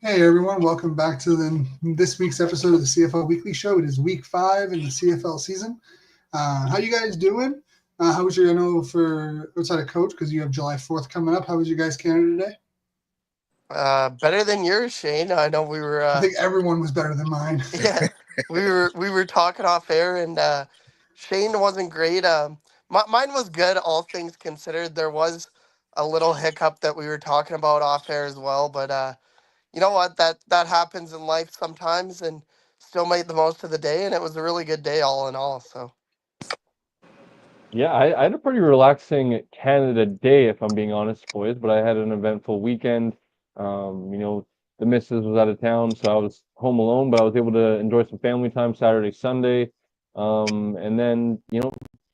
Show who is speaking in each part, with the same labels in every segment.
Speaker 1: Hey everyone, welcome back to this week's episode of the CFL Weekly Show. It is week 5 in the CFL season. How you guys doing? How was your, I know for outside of coach, because you have July 4th coming up, how was your guys' Canada Day?
Speaker 2: Better than yours, Shane. I know we were.
Speaker 1: I think everyone was better than mine.
Speaker 2: Yeah, we were talking off air, and Shane wasn't great. Mine was good, all things considered. There was a little hiccup that we were talking about off air as well, but you know what? That happens in life sometimes, and still made the most of the day, and it was a really good day all in all. So
Speaker 3: Yeah, I had a pretty relaxing Canada Day, if I'm being honest, boys. But I had an eventful weekend. The missus was out of town, so I was home alone. But I was able to enjoy some family time Saturday, Sunday, and then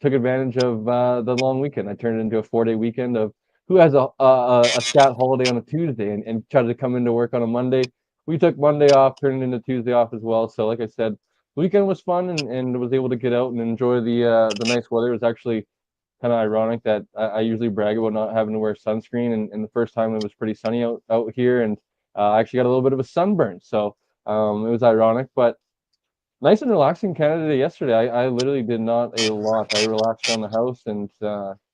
Speaker 3: took advantage of the long weekend. I turned it into a 4-day weekend of who has a stat holiday on a Tuesday and tried to come into work on a Monday. We took Monday off, turned it into Tuesday off as well. So, like I said, weekend was fun and was able to get out and enjoy the nice weather. It was actually kind of ironic that I usually brag about not having to wear sunscreen, and the first time it was pretty sunny out here, and I actually got a little bit of a sunburn. So it was ironic, but nice and relaxing Canada Day yesterday. I literally did not a lot. I relaxed around the house and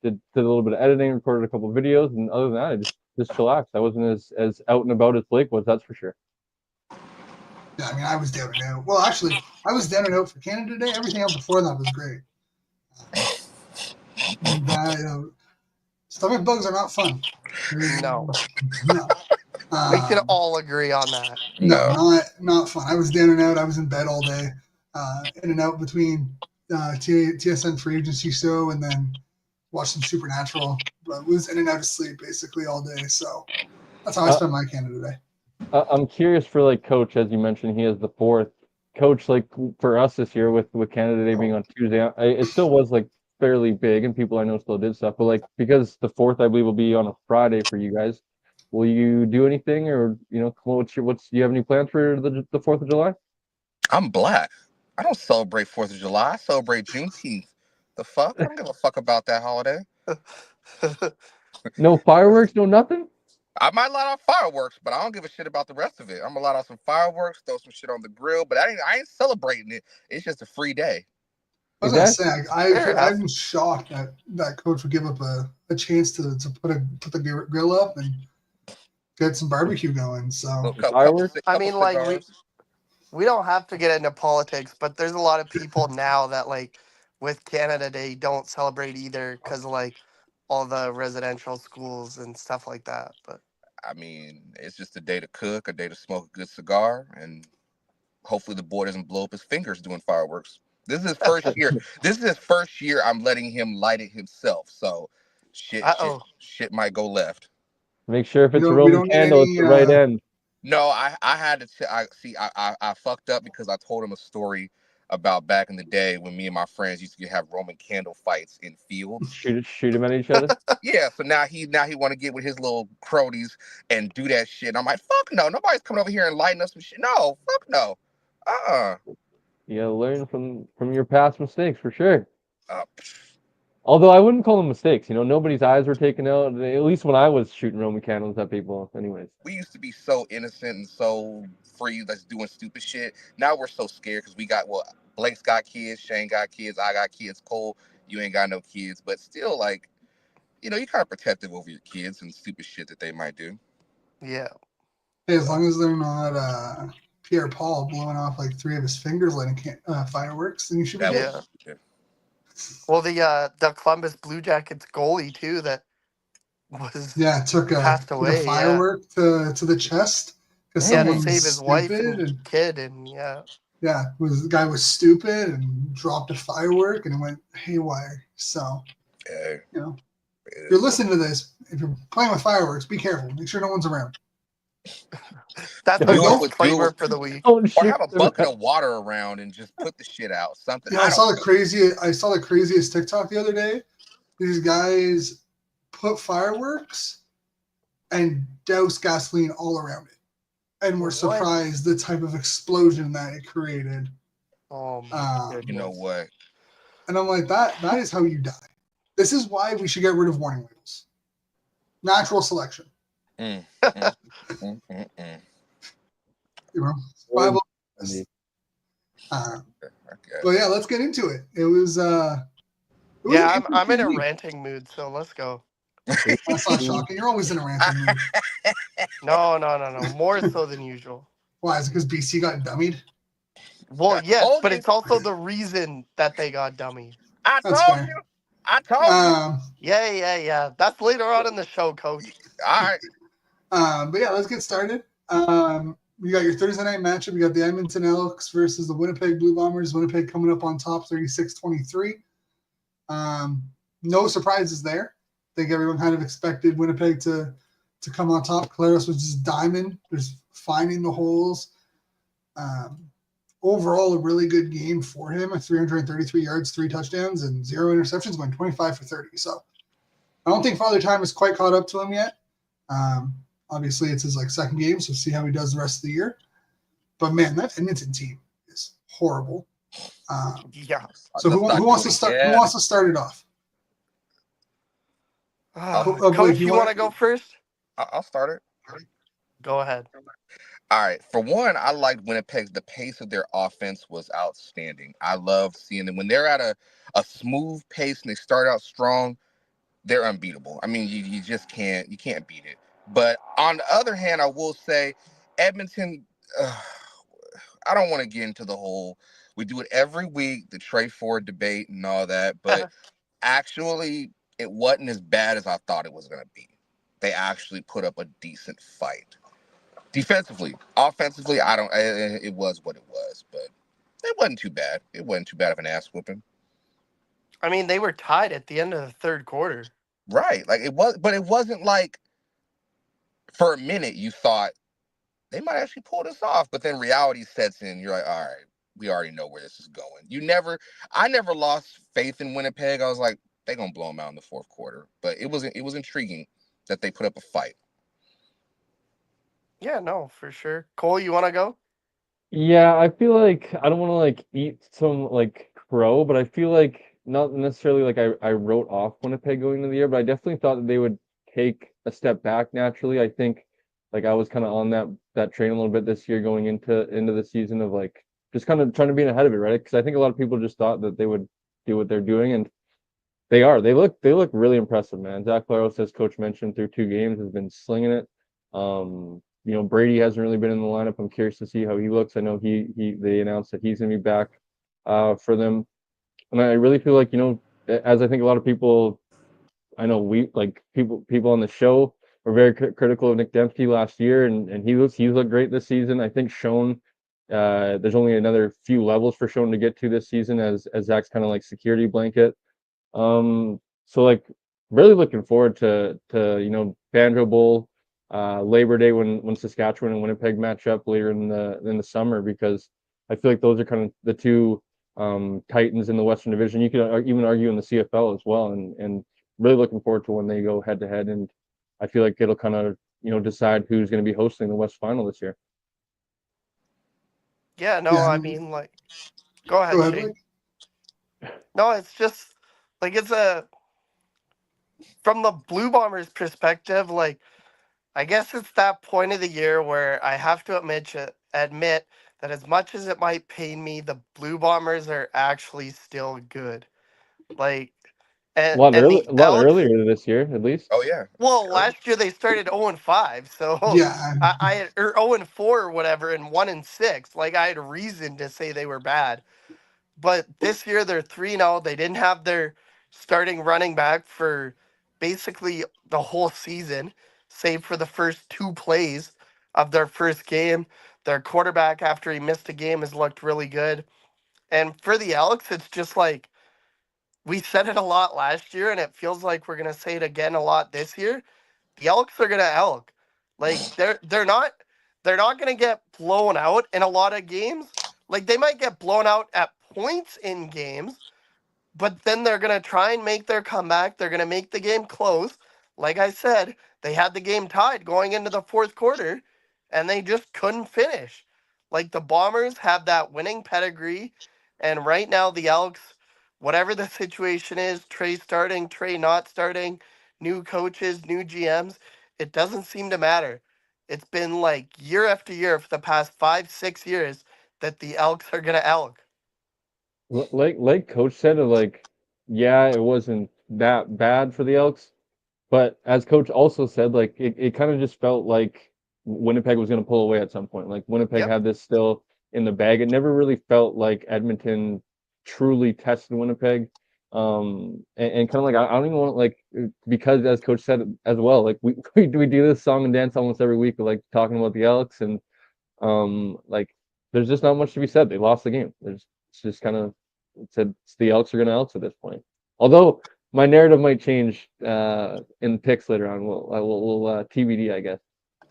Speaker 3: did a little bit of editing, recorded a couple of videos, and other than that, I just chillaxed. I wasn't as out and about as Blake was, that's for sure.
Speaker 1: Yeah, I mean, I was down and out. Well, actually, I was down and out for Canada Day. Everything else before that was great. Stomach bugs are not fun.
Speaker 2: no,
Speaker 1: No.
Speaker 2: we can all agree on that.
Speaker 1: No, not fun. I was down and out. I was in bed all day, in and out between TSN free agency show and then watched some Supernatural. But was in and out of sleep basically all day. So that's how I spent my Canada Day.
Speaker 3: I'm curious for like Coach, as you mentioned, he has the 4th. Coach, like for us this year with Canada Day being on Tuesday, it still was like fairly big, and people I know still did stuff. But like because the 4th, I believe, will be on a Friday for you guys. Will you do anything, or what's do you have any plans for the 4th of July?
Speaker 4: I'm black. I don't celebrate 4th of July. I celebrate Juneteenth. The fuck? I don't give a fuck about that holiday.
Speaker 3: No fireworks, no nothing?
Speaker 4: I might light off fireworks, but I don't give a shit about the rest of it. I'm gonna light off some fireworks, throw some shit on the grill, but I ain't celebrating it. It's just a free day.
Speaker 1: I was
Speaker 3: Exactly.
Speaker 1: gonna say, I'm shocked that coach would give up a chance to put the grill up and get some barbecue going. So
Speaker 3: Fireworks?
Speaker 2: I mean, like we don't have to get into politics, but there's a lot of people now that like with Canada Day don't celebrate either because like all the residential schools and stuff like that. But
Speaker 4: I mean, it's just a day to cook, a day to smoke a good cigar, and hopefully the boy doesn't blow up his fingers doing fireworks. This is his first year. This is his first year I'm letting him light it himself. So shit might go left.
Speaker 3: Make sure if it's a
Speaker 1: we
Speaker 3: Roman
Speaker 1: don't need
Speaker 3: candle, it's the right end.
Speaker 4: No, I had to. I fucked up because I told him a story about back in the day when me and my friends used to have Roman candle fights in fields.
Speaker 3: Shoot them at each other.
Speaker 4: Yeah, so now he want to get with his little cronies and do that shit. And I'm like, fuck no, nobody's coming over here and lighting us some shit. No, fuck no.
Speaker 3: You gotta learn from your past mistakes for sure.
Speaker 4: Uh,
Speaker 3: Although I wouldn't call them mistakes, nobody's eyes were taken out. At least when I was shooting Roman candles at people, anyways.
Speaker 4: We used to be so innocent and so free, that's doing stupid shit. Now we're so scared because Blake's got kids, Shane got kids, I got kids, Cole, you ain't got no kids, but still, like, you're kind of protective over your kids and stupid shit that they might do.
Speaker 2: Yeah.
Speaker 1: Hey, as long as they're not Pierre Paul blowing off like 3 of his fingers lighting fireworks, then you should be good.
Speaker 4: Yeah.
Speaker 2: Well, the Columbus Blue Jackets goalie too that was
Speaker 1: took a firework to the chest because someone
Speaker 2: to save his wife and kid, and
Speaker 1: the guy was stupid and dropped a firework and it went haywire. So if you're listening to this, if you're playing with fireworks, be careful. Make sure no one's around.
Speaker 2: That's my disclaimer for the week.
Speaker 4: Or have a bucket of water around and just put the shit out. Something.
Speaker 1: Yeah, I saw the craziest TikTok the other day. These guys put fireworks and douse gasoline all around it, and were surprised the type of explosion that it created.
Speaker 2: Oh my goodness.
Speaker 4: You know what?
Speaker 1: And I'm like, that is how you die. This is why we should get rid of warning labels. Natural selection. Survival.
Speaker 3: Indeed.
Speaker 1: But yeah, let's get into it. It was an
Speaker 2: Yeah, I'm in
Speaker 1: interesting
Speaker 2: a
Speaker 1: week.
Speaker 2: ranting mood, so let's go.
Speaker 1: That's not shocking. You're always in a ranting mood.
Speaker 2: No. More so than usual.
Speaker 1: Why? Is it because BC got dummied?
Speaker 2: Well, yes,
Speaker 4: told
Speaker 2: but
Speaker 4: you.
Speaker 2: it's also the reason that they got dummy.
Speaker 4: I
Speaker 1: That's
Speaker 4: told
Speaker 1: fair.
Speaker 4: you. I told you.
Speaker 2: Yeah. That's later on in the show, Coach.
Speaker 4: All right.
Speaker 1: But yeah, let's get started. You got your Thursday night matchup. You got the Edmonton Elks versus the Winnipeg Blue Bombers. Winnipeg coming up on top 36-23. No surprises there. I think everyone kind of expected Winnipeg to come on top. Claros was just diamond, just finding the holes. Overall, a really good game for him. 333 yards, 3 touchdowns, and 0 interceptions, going 25 for 30. So I don't think Father Time has quite caught up to him yet. Obviously, it's his second game, so see how he does the rest of the year. But man, that Edmonton team is horrible.
Speaker 2: Yeah.
Speaker 1: So who wants to start? Who wants to start it off?
Speaker 2: Coach, you want to go first?
Speaker 4: I'll start it.
Speaker 2: Go ahead.
Speaker 4: All right. For one, I liked Winnipeg. The pace of their offense was outstanding. I love seeing them when they're at a smooth pace and they start out strong. They're unbeatable. I mean, you just can't beat it. But on the other hand, I will say Edmonton. I don't want to get into the whole. We do it every week, the Trey Ford debate and all that, but actually, it wasn't as bad as I thought it was going to be. They actually put up a decent fight. Defensively, offensively, it was what it was, but it wasn't too bad. It wasn't too bad of an ass whooping.
Speaker 2: I mean, they were tied at the end of the third quarter.
Speaker 4: Right. Like it was, but it wasn't like for a minute you thought they might actually pull this off, but then reality sets in. You're like, all right, we already know where this is going. I never lost faith in Winnipeg. I was like, they're going to blow them out in the fourth quarter, but it was intriguing that they put up a fight.
Speaker 2: Yeah, no, for sure. Cole, you want to go?
Speaker 3: Yeah, I feel like I don't want to eat some crow, but I feel like not necessarily I wrote off Winnipeg going into the year, but I definitely thought that they would take a step back naturally. I think I was kind of on that train a little bit this year going into the season of just kind of trying to be ahead of it, right? Because I think a lot of people just thought that they would do what they're doing, and they are. They look really impressive, man. Zach Claros, as Coach mentioned, through 2 games has been slinging it. Brady hasn't really been in the lineup. I'm curious to see how he looks. I know they announced that he's gonna be back for them, and I really feel like as I think a lot of people, I know people on the show were very critical of Nick Dempsey last year, and he's looked great this season. I think Schoen, there's only another few levels for Schoen to get to this season as Zach's kind of security blanket. So really looking forward to Banjo Bowl, Labor Day when Saskatchewan and Winnipeg match up later in the summer, because I feel like those are kind of the two titans in the Western Division. You could even argue in the CFL as well, and really looking forward to when they go head to head, and I feel like it'll kind of decide who's going to be hosting the West Final this year.
Speaker 2: Yeah, no, I mean go ahead, Shane. No, it's just it's from the Blue Bombers perspective, I guess it's that point of the year where I have to admit that as much as it might pain me, the Blue Bombers are actually still good.
Speaker 3: A lot earlier this year, at least.
Speaker 4: Oh yeah.
Speaker 2: Well, last year they started 0-5, so
Speaker 1: yeah,
Speaker 2: I had, or 0-4 or whatever, and 1-6. I had reason to say they were bad. But this year they're 3-0. They didn't have their starting running back for basically the whole season, save for the first 2 plays of their first game. Their quarterback, after he missed a game, has looked really good. And for the Elks, it's just we said it a lot last year, and it feels like we're gonna say it again a lot this year. The Elks are gonna elk. They're not gonna get blown out in a lot of games. They might get blown out at points in games, but then they're gonna try and make their comeback. They're gonna make the game close. Like I said, they had the game tied going into the fourth quarter, and they just couldn't finish. The Bombers have that winning pedigree, and right now the Elks, whatever the situation is, Trey starting, Trey not starting, new coaches, new GMs, it doesn't seem to matter. it's been like year after year for the past 5, 6 years that the Elks are gonna elk.
Speaker 3: Like Coach said, like, yeah, it wasn't that bad for the Elks, but as Coach also said, like it kind of just felt like Winnipeg was going to pull away at some point. Like Winnipeg
Speaker 2: Yep.
Speaker 3: had this still in the bag. It never really felt like Edmonton truly tested Winnipeg. And kind of like I don't even want like because as Coach said as well, like we do this song and dance almost every week, like talking about the Elks and like there's just not much to be said. They lost the game. It's just kind of it's the Elks are going to Elks at this point. Although my narrative might change in picks later on. We'll TBD, I guess.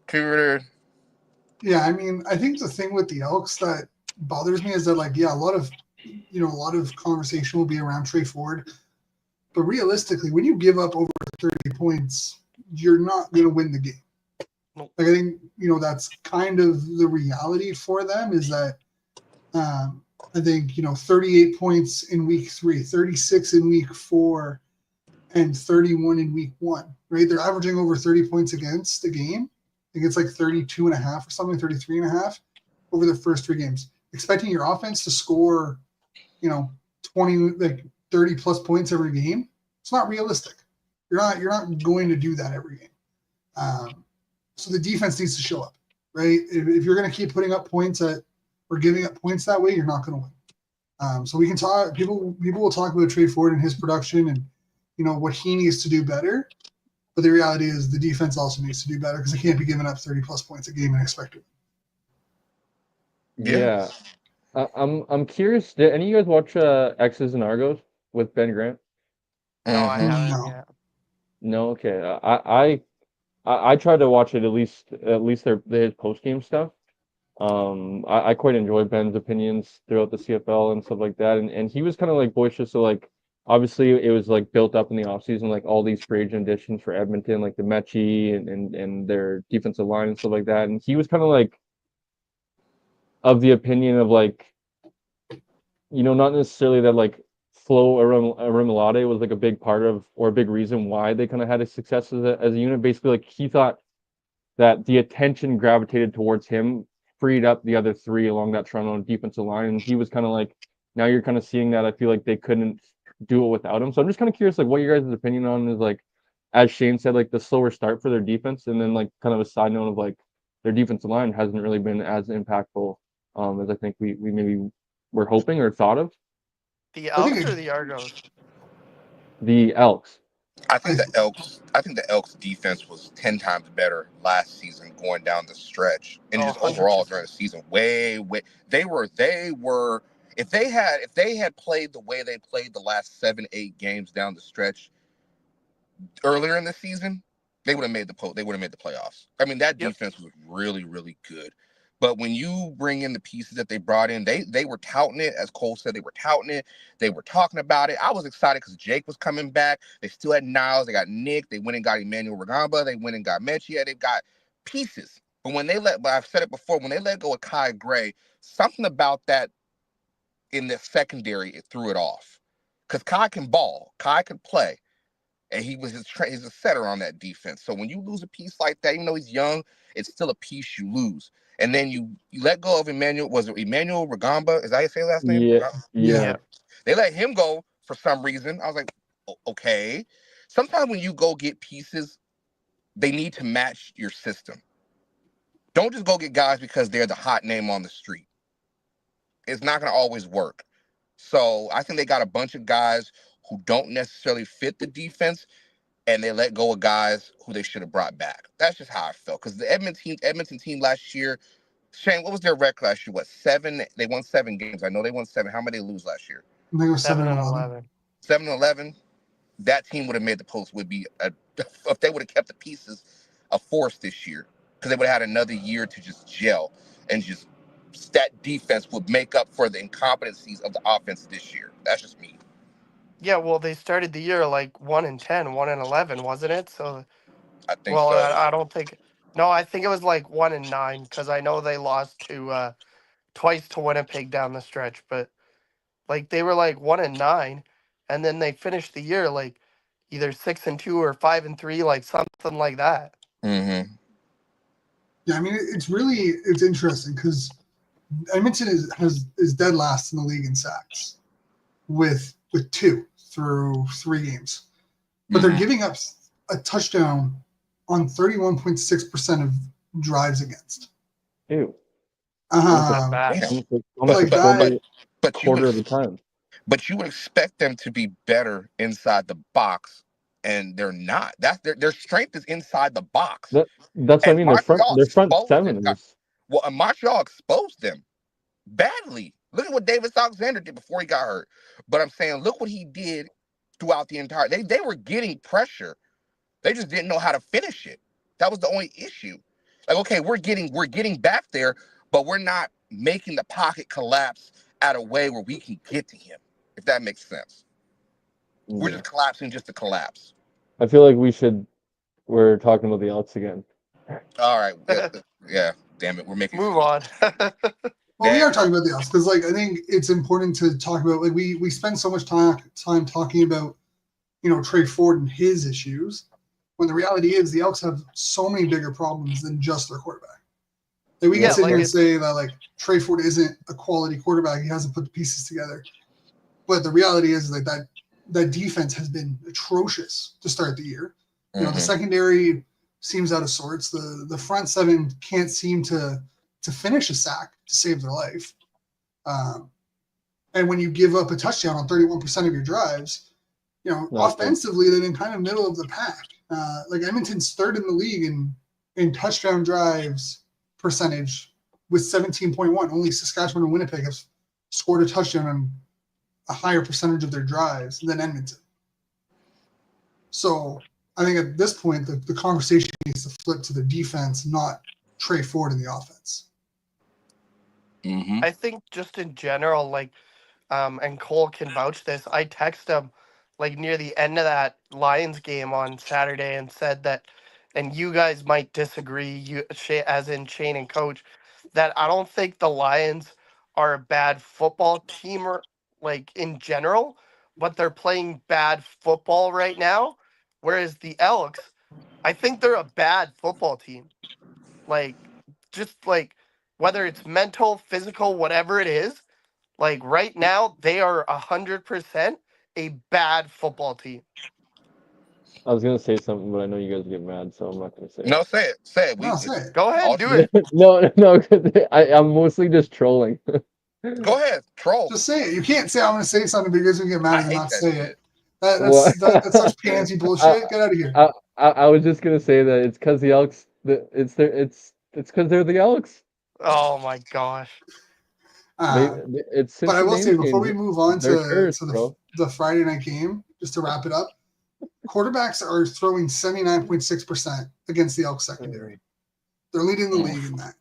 Speaker 4: Curator.
Speaker 1: Yeah, I mean, I think the thing with the Elks that bothers me is that, like, yeah, a lot of conversation will be around Trey Ford, but realistically, when you give up over 30 points, you're not going to win the game.
Speaker 2: Nope.
Speaker 1: Like, I think that's kind of the reality for them is that I think 38 points in week 3, 36 in week 4, and 31 in week 1. Right? They're averaging over 30 points against the game. I think it's like 32 and a half or something, 33 and a half over the first 3 games. Expecting your offense to score, 20, like 30 plus points every game, it's not realistic. You're not going to do that every game. So the defense needs to show up, right? If you're going to keep putting up points or giving up points that way, you're not going to win. So we can talk. People will talk about Trey Ford and his production and what he needs to do better. But the reality is the defense also needs to do better because they can't be giving up 30 plus points a game and expect it.
Speaker 3: Yeah. I'm curious. Did any of you guys watch X's and Argos with Ben Grant?
Speaker 2: No, I haven't
Speaker 1: No.
Speaker 2: yet.
Speaker 3: No. Okay. I tried to watch it at least their his post game stuff. I quite enjoy Ben's opinions throughout the CFL and stuff like that. And he was kind of like boisterous. So like obviously it was like built up in the offseason, like all these free agent additions for Edmonton, like the Mechie and their defensive line and stuff like that. And he was kind of like of the opinion of like, not necessarily that like Flo Arimilade was like a big part of or a big reason why they kind of had a success as a unit. Basically, like he thought that the attention gravitated towards him, freed up the other 3 along that Toronto defensive line, and he was kind of like, now you're kind of seeing that I feel like they couldn't do it without him. So I'm just kind of curious, like, what your guys' opinion on is like, as Shane said, like the slower start for their defense, and then like kind of a side note of like their defensive line hasn't really been as impactful as I think we maybe were hoping or thought of.
Speaker 2: The
Speaker 1: I think
Speaker 2: Elks or the Argos?
Speaker 3: The Elks.
Speaker 4: I think the Elks defense was 10 times better last season going down the stretch and just overall
Speaker 2: 100%.
Speaker 4: during the season. Way they were if they had played the way they played the last 7-8 games down the stretch earlier in the season, they would have made the playoffs. I mean, that
Speaker 2: Yep.
Speaker 4: defense was really, really good. But when you bring in the pieces that they brought in, they were touting it. As Cole said, they were touting it. They were talking about it. I was excited because Jake was coming back. They still had Niles. They got Nick. They went and got Emmanuel Ragamba. They went and got Mechia. They've got pieces. But I've said it before, when they let go of Kai Gray, something about that in the secondary, it threw it off. Because Kai can ball. Kai can play. And he's a setter on that defense. So when you lose a piece like that, even though he's young, it's still a piece you lose. And then you let go of Emmanuel. Was it Emmanuel Ragamba? Is that how you say last name?
Speaker 3: Yeah.
Speaker 2: Yeah.
Speaker 4: They let him go for some reason. I was like, okay. Sometimes when you go get pieces, they need to match your system. Don't just go get guys because they're the hot name on the street. It's not going to always work. So I think they got a bunch of guys who don't necessarily fit the defense, and they let go of guys who they should have brought back. That's just how I felt. Because the Edmonton team last year, Shane, what was their record last year? What, 7? They won 7 games. I know they won 7. How many did they lose last year?
Speaker 1: I think it was
Speaker 2: 7 and
Speaker 1: 7-11.
Speaker 2: 11.
Speaker 4: 7-11. That team would have made the post. If they would have kept the pieces, a force this year, because they would have had another year to just gel and just that defense would make up for the incompetencies of the offense this year. That's just me.
Speaker 2: Yeah, well, they started the year like 1-10, 1-11, wasn't it? So,
Speaker 4: I think
Speaker 2: well,
Speaker 4: so.
Speaker 2: I don't think. No, I think it was like 1-9 because I know they lost to twice to Winnipeg down the stretch, but like they were like 1-9, and then they finished the year like either 6-2 or 5-3, like something like that.
Speaker 4: Mm-hmm.
Speaker 1: Yeah, I mean, it's interesting because Edmonton is dead last in the league in sacks with 2 through 3 games, but they're giving up a touchdown on 31.6% of drives against.
Speaker 3: Ew.
Speaker 2: Not bad.
Speaker 4: Damn.
Speaker 3: Almost
Speaker 1: Like
Speaker 3: a
Speaker 1: that.
Speaker 3: quarter of the time.
Speaker 4: But you would expect them to be better inside the box, and they're not. Their strength is inside the box.
Speaker 3: That's what I
Speaker 4: And
Speaker 3: mean.
Speaker 4: Montreal
Speaker 3: Their front
Speaker 4: exposed
Speaker 3: seven
Speaker 4: them.
Speaker 3: is
Speaker 4: And Montreal exposed them badly. Look at what Davis Alexander did before he got hurt. But I'm saying, look what he did throughout the entire. They were getting pressure. They just didn't know how to finish it. That was the only issue. Like, okay, we're getting back there, but we're not making the pocket collapse at a way where we can get to him. If that makes sense. We're just collapsing just to collapse.
Speaker 3: I feel like we're talking about the Elks again.
Speaker 4: All right. Yeah. Damn it. We're making
Speaker 2: Move on.
Speaker 1: Well, we are talking about the Elks because, like, I think it's important to talk about. Like, we spend so much time talking about, Trey Ford and his issues, when the reality is the Elks have so many bigger problems than just their quarterback. Like, we can sit here and say that, like, Trey Ford isn't a quality quarterback; he hasn't put the pieces together. But the reality is that defense has been atrocious to start the year. The secondary seems out of sorts. The front seven can't seem to finish a sack to save their life. And when you give up a touchdown on 31% of your drives, offensively, they've been kind of middle of the pack. Like Edmonton's third in the league in touchdown drives percentage with 17.1. Only Saskatchewan and Winnipeg have scored a touchdown on a higher percentage of their drives than Edmonton. So I think at this point, the conversation needs to flip to the defense, not Trey Ford in the offense.
Speaker 2: I think just in general, like, and Cole can vouch this. I text him like near the end of that Lions game on Saturday and said that, and you guys might disagree, as in Shane and Coach, that I don't think the Lions are a bad football team or like in general, but they're playing bad football right now. Whereas the Elks, I think they're a bad football team. Like, just like whether it's mental, physical, whatever it is, like right now they are 100% a bad football team.
Speaker 3: I was gonna say something, but I know you guys get mad, so I'm not gonna say it.
Speaker 4: No, say it. Say it.
Speaker 1: No, say it.
Speaker 2: Go ahead, do it.
Speaker 3: No, I'm mostly just trolling.
Speaker 4: Go ahead, troll.
Speaker 1: Just say it. You can't say I'm going to say something because you get mad
Speaker 4: I
Speaker 1: and
Speaker 4: hate
Speaker 1: not
Speaker 4: that
Speaker 1: say
Speaker 4: shit.
Speaker 1: it. That's such pansy bullshit. Get out of here.
Speaker 3: I was just gonna say that it's because the Elks. It's because they're the Elks.
Speaker 2: Oh my gosh.
Speaker 3: It's
Speaker 1: But I will say, before we
Speaker 3: change.
Speaker 1: move on
Speaker 3: They're
Speaker 1: to
Speaker 3: cursed, bro.
Speaker 1: the Friday night game, just to wrap it up, quarterbacks are throwing 79.6% against the Elks secondary. They're leading the league in that.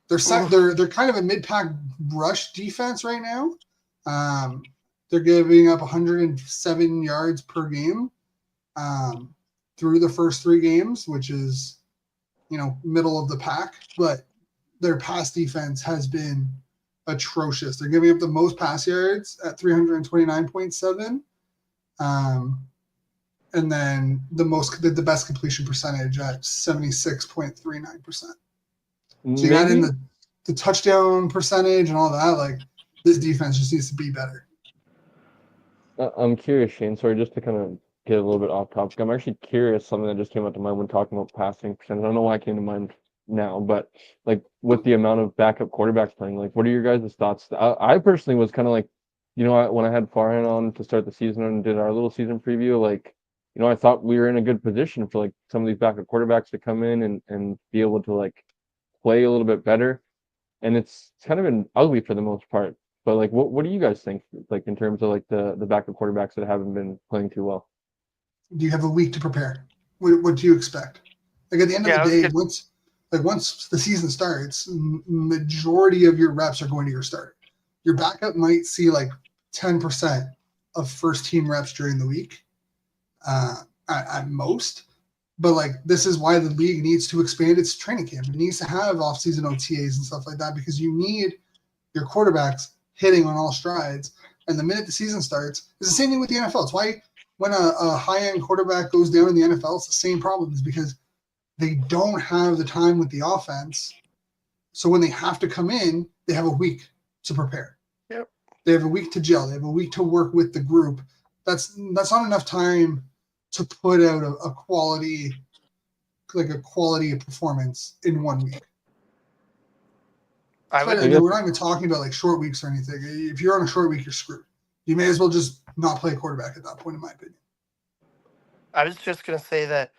Speaker 1: They're kind of a mid-pack rush defense right now. They're giving up 107 yards per game through the first 3 games, which is, middle of the pack. But their pass defense has been atrocious. They're giving up the most pass yards at 329.7. And then the best completion percentage at 76.39%. So you add in the touchdown percentage and all that, like, this defense just needs to be better.
Speaker 3: I'm curious, Shane. Sorry, just to kind of get a little bit off topic. I'm actually curious. Something that just came up to mind when talking about passing percentage. I don't know why it came to mind now, but like with the amount of backup quarterbacks playing, like, what are your guys' thoughts? I personally was kind of like, when I had Farhan on to start the season and did our little season preview, like, I thought we were in a good position for like some of these backup quarterbacks to come in and be able to like play a little bit better. And it's kind of been ugly for the most part. But like, what do you guys think, like, in terms of like the backup quarterbacks that haven't been playing too well?
Speaker 1: Do you have a week to prepare? What do you expect? Like, at the end of the day, once the season starts, majority of your reps are going to your starter. Your backup might see like 10% of first team reps during the week, at most. But like, this is why the league needs to expand its training camp. It needs to have off-season OTAs and stuff like that, because you need your quarterbacks hitting on all strides. And the minute the season starts, it's the same thing with the NFL. It's why when a high-end quarterback goes down in the NFL, it's the same problem, is because they don't have the time with the offense So when they have to come in, they have a week to prepare.
Speaker 2: Yep.
Speaker 1: They have a week to gel. They have a week to work with the group. That's not enough time to put out a quality performance in 1 week. We're not even talking about like short weeks or anything. If you're on a short week, you're screwed. You may as well just not play quarterback at that point, in my opinion.
Speaker 2: I was just gonna say that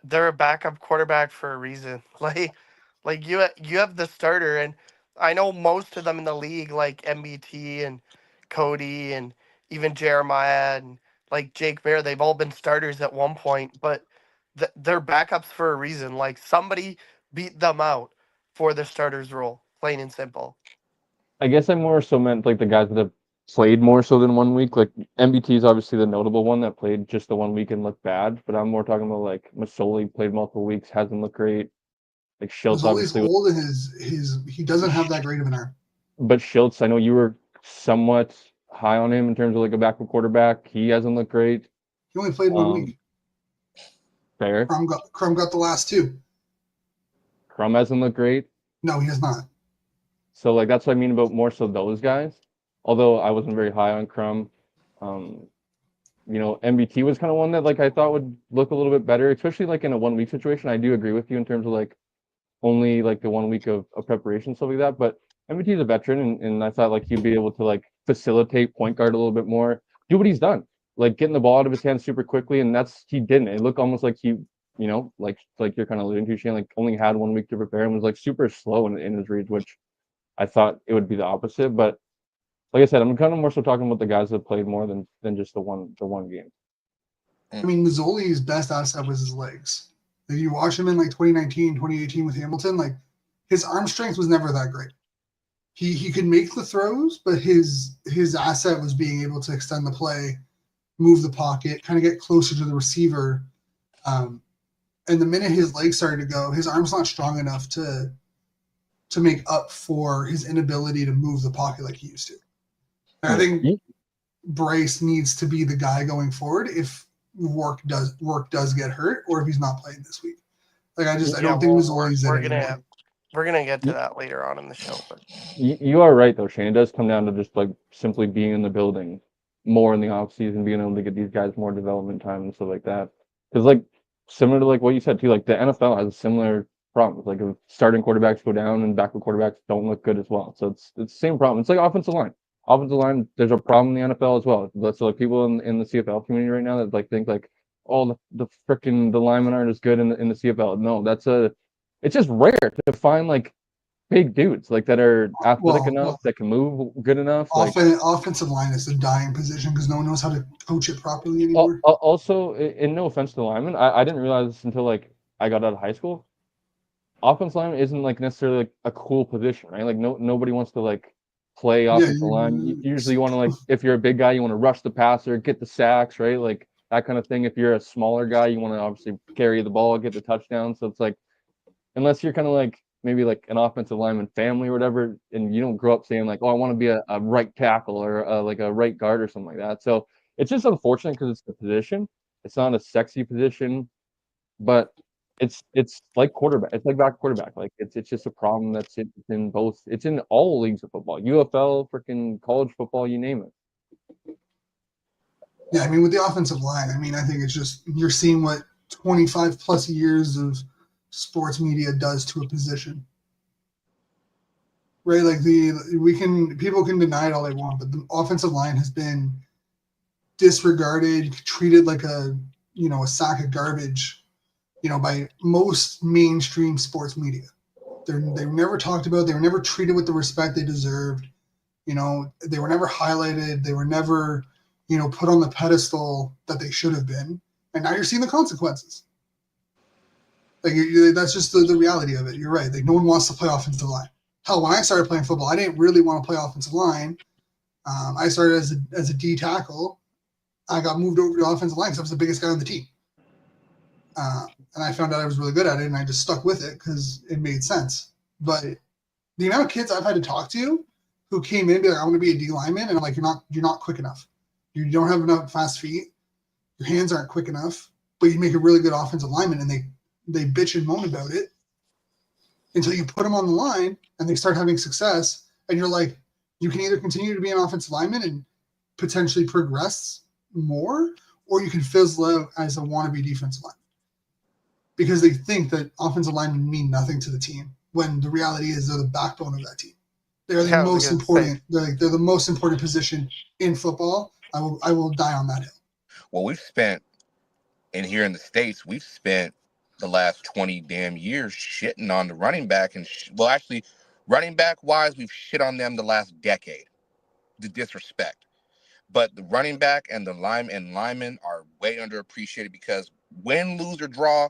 Speaker 2: they're a backup quarterback for a reason. Like you have the starter, and I know most of them in the league, like MBT and Cody and even Jeremiah and like Jake Bear, they've all been starters at one point, but they're backups for a reason. Like somebody beat them out for the starter's role, plain and simple.
Speaker 3: I guess I more so meant like the guys that have played more so than 1 week. Like MBT is obviously the notable one that played just the 1 week and looked bad. But I'm more talking about like Masoli played multiple weeks, hasn't looked great. Like Schultz obviously
Speaker 1: old and he doesn't have that great of an arm.
Speaker 3: But Schultz, I know you were somewhat high on him in terms of like a backup quarterback. He hasn't looked great.
Speaker 1: He only played 1 week.
Speaker 3: Fair.
Speaker 1: Crum got the last 2.
Speaker 3: Crum hasn't looked great.
Speaker 1: No, he has not.
Speaker 3: So like that's what I mean about more so those guys. Although I wasn't very high on Crum. MBT was kind of one that like I thought would look a little bit better, especially like in a 1 week situation. I do agree with you in terms of like only like the 1 week of preparation, stuff like that. But MBT is a veteran, and I thought like he'd be able to like facilitate point guard a little bit more, do what he's done, like getting the ball out of his hands super quickly, and he didn't. It looked almost like he, like you're kind of alluding to, Shane, like only had 1 week to prepare and was like super slow in his reads, which I thought it would be the opposite. But like I said, I'm kind of more so talking about the guys that played more than just the one game.
Speaker 1: I mean, Mazzoli's best asset was his legs. If you watch him in like 2019, 2018 with Hamilton, like his arm strength was never that great. He could make the throws, but his asset was being able to extend the play, move the pocket, kind of get closer to the receiver. And the minute his legs started to go, his arm's not strong enough to make up for his inability to move the pocket like he used to. And I think Bryce needs to be the guy going forward if work does get hurt or if he's not playing this week. Like I don't think Mazzoli's in it.
Speaker 2: We're gonna get to that later on in the show. But
Speaker 3: you are right though, Shane. It does come down to just like simply being in the building more in the off season, being able to get these guys more development time and stuff like that. Because like similar to like what you said too, like the NFL has a similar problem. Like if starting quarterbacks go down and backup quarterbacks don't look good as well. So it's the same problem. It's like offensive line. Offensive line, there's a problem in the NFL as well. So like people in the CFL community right now that like think like, oh, the linemen aren't as good in the CFL. No, it's just rare to find like big dudes like that are athletic enough that can move good enough.
Speaker 1: Offensive line is a dying position because no one knows how to coach it properly anymore.
Speaker 3: Also, in no offense to the linemen, I didn't realize this until like I got out of high school. Offensive lineman isn't like necessarily like a cool position, right? Like nobody wants to like play offensive line. Usually you want to like, if you're a big guy, you want to rush the passer, get the sacks, right? Like that kind of thing. If you're a smaller guy, you want to obviously carry the ball, get the touchdown. So it's like, unless you're kind of like maybe like an offensive lineman family or whatever, and you don't grow up saying like, oh, I want to be a right tackle or like a right guard or something like that. So it's just unfortunate because it's the position. It's not a sexy position, but it's like quarterback. It's like back quarterback. Like it's just a problem that's in both. It's in all leagues of football, UFL, freaking college football, you name it.
Speaker 1: Yeah, I mean with the offensive line, I mean I think it's just you're seeing what 25 plus years of sports media does to a position, right? Like people can deny it all they want, but the offensive line has been disregarded, treated like a sack of garbage. By most mainstream sports media. They were never talked about. They were never treated with the respect they deserved. They were never highlighted. They were never, put on the pedestal that they should have been. And now you're seeing the consequences. Like that's just the reality of it. You're right. Like no one wants to play offensive line. Hell, when I started playing football, I didn't really want to play offensive line. I started as a D tackle. I got moved over to offensive line because I was the biggest guy on the team. And I found out I was really good at it, and I just stuck with it because it made sense. But the amount of kids I've had to talk to who came in and be like, I want to be a D lineman, and I'm like, you're not quick enough. You don't have enough fast feet. Your hands aren't quick enough, but you make a really good offensive lineman, and they bitch and moan about it. until you put them on the line and they start having success. And you're like, you can either continue to be an offensive lineman and potentially progress more, or you can fizzle out as a wannabe defensive lineman because they think that offensive linemen mean nothing to the team when the reality is they're the backbone of that team. They're the most important. They're the most important position in football. I will die on that hill.
Speaker 4: Well, we've spent in here in the States, we've spent the last 20 damn years shitting on the running back and well, actually, running back wise, we've shit on them the last decade. The disrespect. But the running back and the linemen are way underappreciated because win, lose, or draw,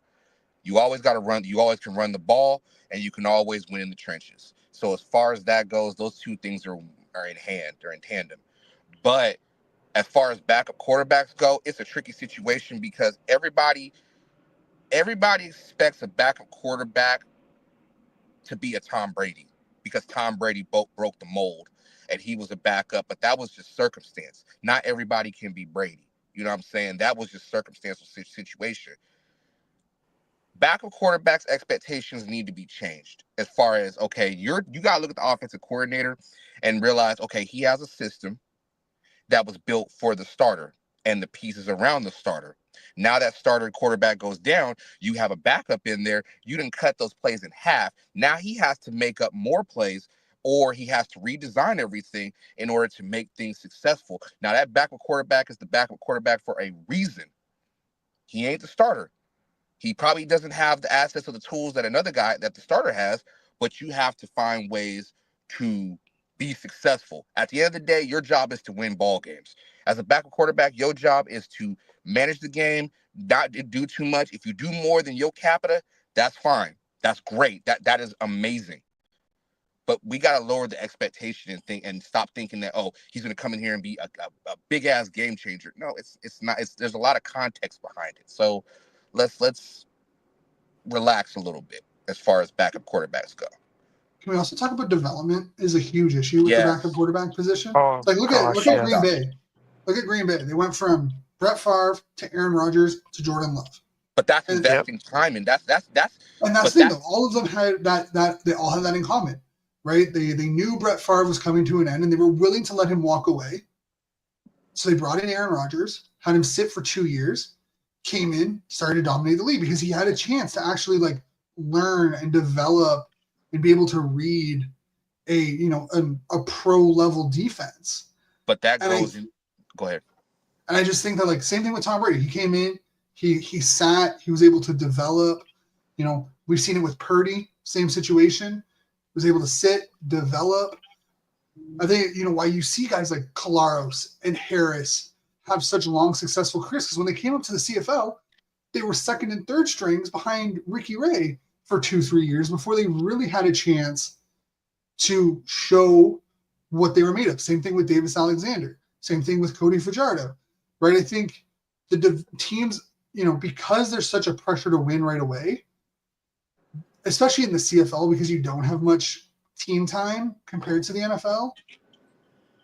Speaker 4: you always got to run. You always can run the ball, and you can always win in the trenches. So as far as that goes, those two things are in hand. They're in tandem. But as far as backup quarterbacks go, it's a tricky situation because everybody expects a backup quarterback to be a Tom Brady because Tom Brady broke the mold and he was a backup, but that was just circumstance. Not everybody can be Brady. You know what I'm saying? That was just circumstantial situation. Backup quarterbacks' expectations need to be changed as far as, okay, you got to look at the offensive coordinator and realize, okay, he has a system that was built for the starter and the pieces around the starter. Now that starter quarterback goes down, you have a backup in there. You didn't cut those plays in half. Now he has to make up more plays or he has to redesign everything in order to make things successful. Now that backup quarterback is the backup quarterback for a reason. He ain't the starter. He probably doesn't have the assets or the tools that another guy that the starter has, but you have to find ways to be successful. At the end of the day, your job is to win ball games. As a backup quarterback, your job is to manage the game, not do too much. If you do more than your capita, that's fine. That's great. That is amazing. But we got to lower the expectation and stop thinking that, oh, he's going to come in here and be a big ass game changer. No, it's not. There's a lot of context behind it. So let's relax a little bit as far as backup quarterbacks go.
Speaker 1: Can we also talk about development is a huge issue with the backup quarterback position?
Speaker 2: Oh,
Speaker 1: like look at Green Bay. Look at Green Bay. They went from Brett Favre to Aaron Rodgers to Jordan Love.
Speaker 4: But that's investing time, and that's
Speaker 1: and that's the thing though. All of them had that they all had that in common, right? They knew Brett Favre was coming to an end, and they were willing to let him walk away. So they brought in Aaron Rodgers, had him sit for 2 years, came in, started to dominate the league because he had a chance to actually like learn and develop and be able to read a pro level defense.
Speaker 4: But that goes in. Go ahead.
Speaker 1: And I just think that like same thing with Tom Brady. He came in, he sat, he was able to develop. You know, we've seen it with Purdy, same situation. Was able to sit, develop. I think why you see guys like Kalaros and Harris have such long, successful careers because when they came up to the CFL, they were second and third strings behind Ricky Ray for 2-3 years before they really had a chance to show what they were made of. Same thing with Davis Alexander. Same thing with Cody Fajardo, right? I think the teams, because there's such a pressure to win right away, especially in the CFL because you don't have much team time compared to the NFL,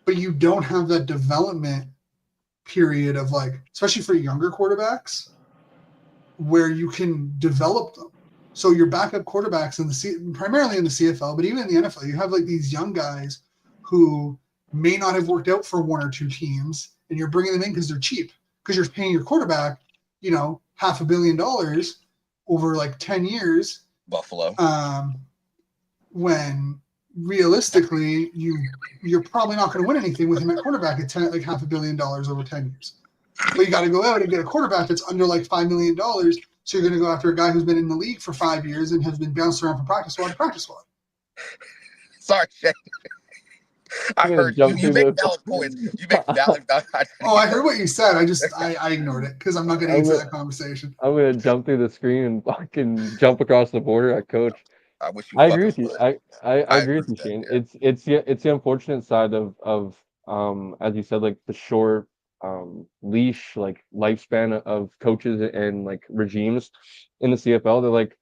Speaker 1: but you don't have that development period of like, especially for younger quarterbacks, where you can develop them. So your backup quarterbacks primarily in the CFL, but even in the NFL, you have like these young guys who may not have worked out for one or two teams, and you're bringing them in because they're cheap, because you're paying your quarterback, $500 million over like 10 years.
Speaker 4: Buffalo.
Speaker 1: When realistically, you're probably not going to win anything with him at quarterback at like $500 million over 10 years. But you got to go out and get a quarterback that's under like $5 million. So you're going to go after a guy who's been in the league for 5 years and has been bounced around from practice squad to practice squad.
Speaker 4: Sorry, Shane. I heard you make valid points. You make valid.
Speaker 1: I heard what you said. I ignored it because I'm not going to answer that conversation.
Speaker 3: I'm going to jump through the screen and fucking jump across the border at Coach.
Speaker 4: I wish you.
Speaker 3: I agree with you. I agree with you, Shane. Yeah. It's the unfortunate side of as you said, like the short leash, like lifespan of coaches and like regimes in the CFL. They're like,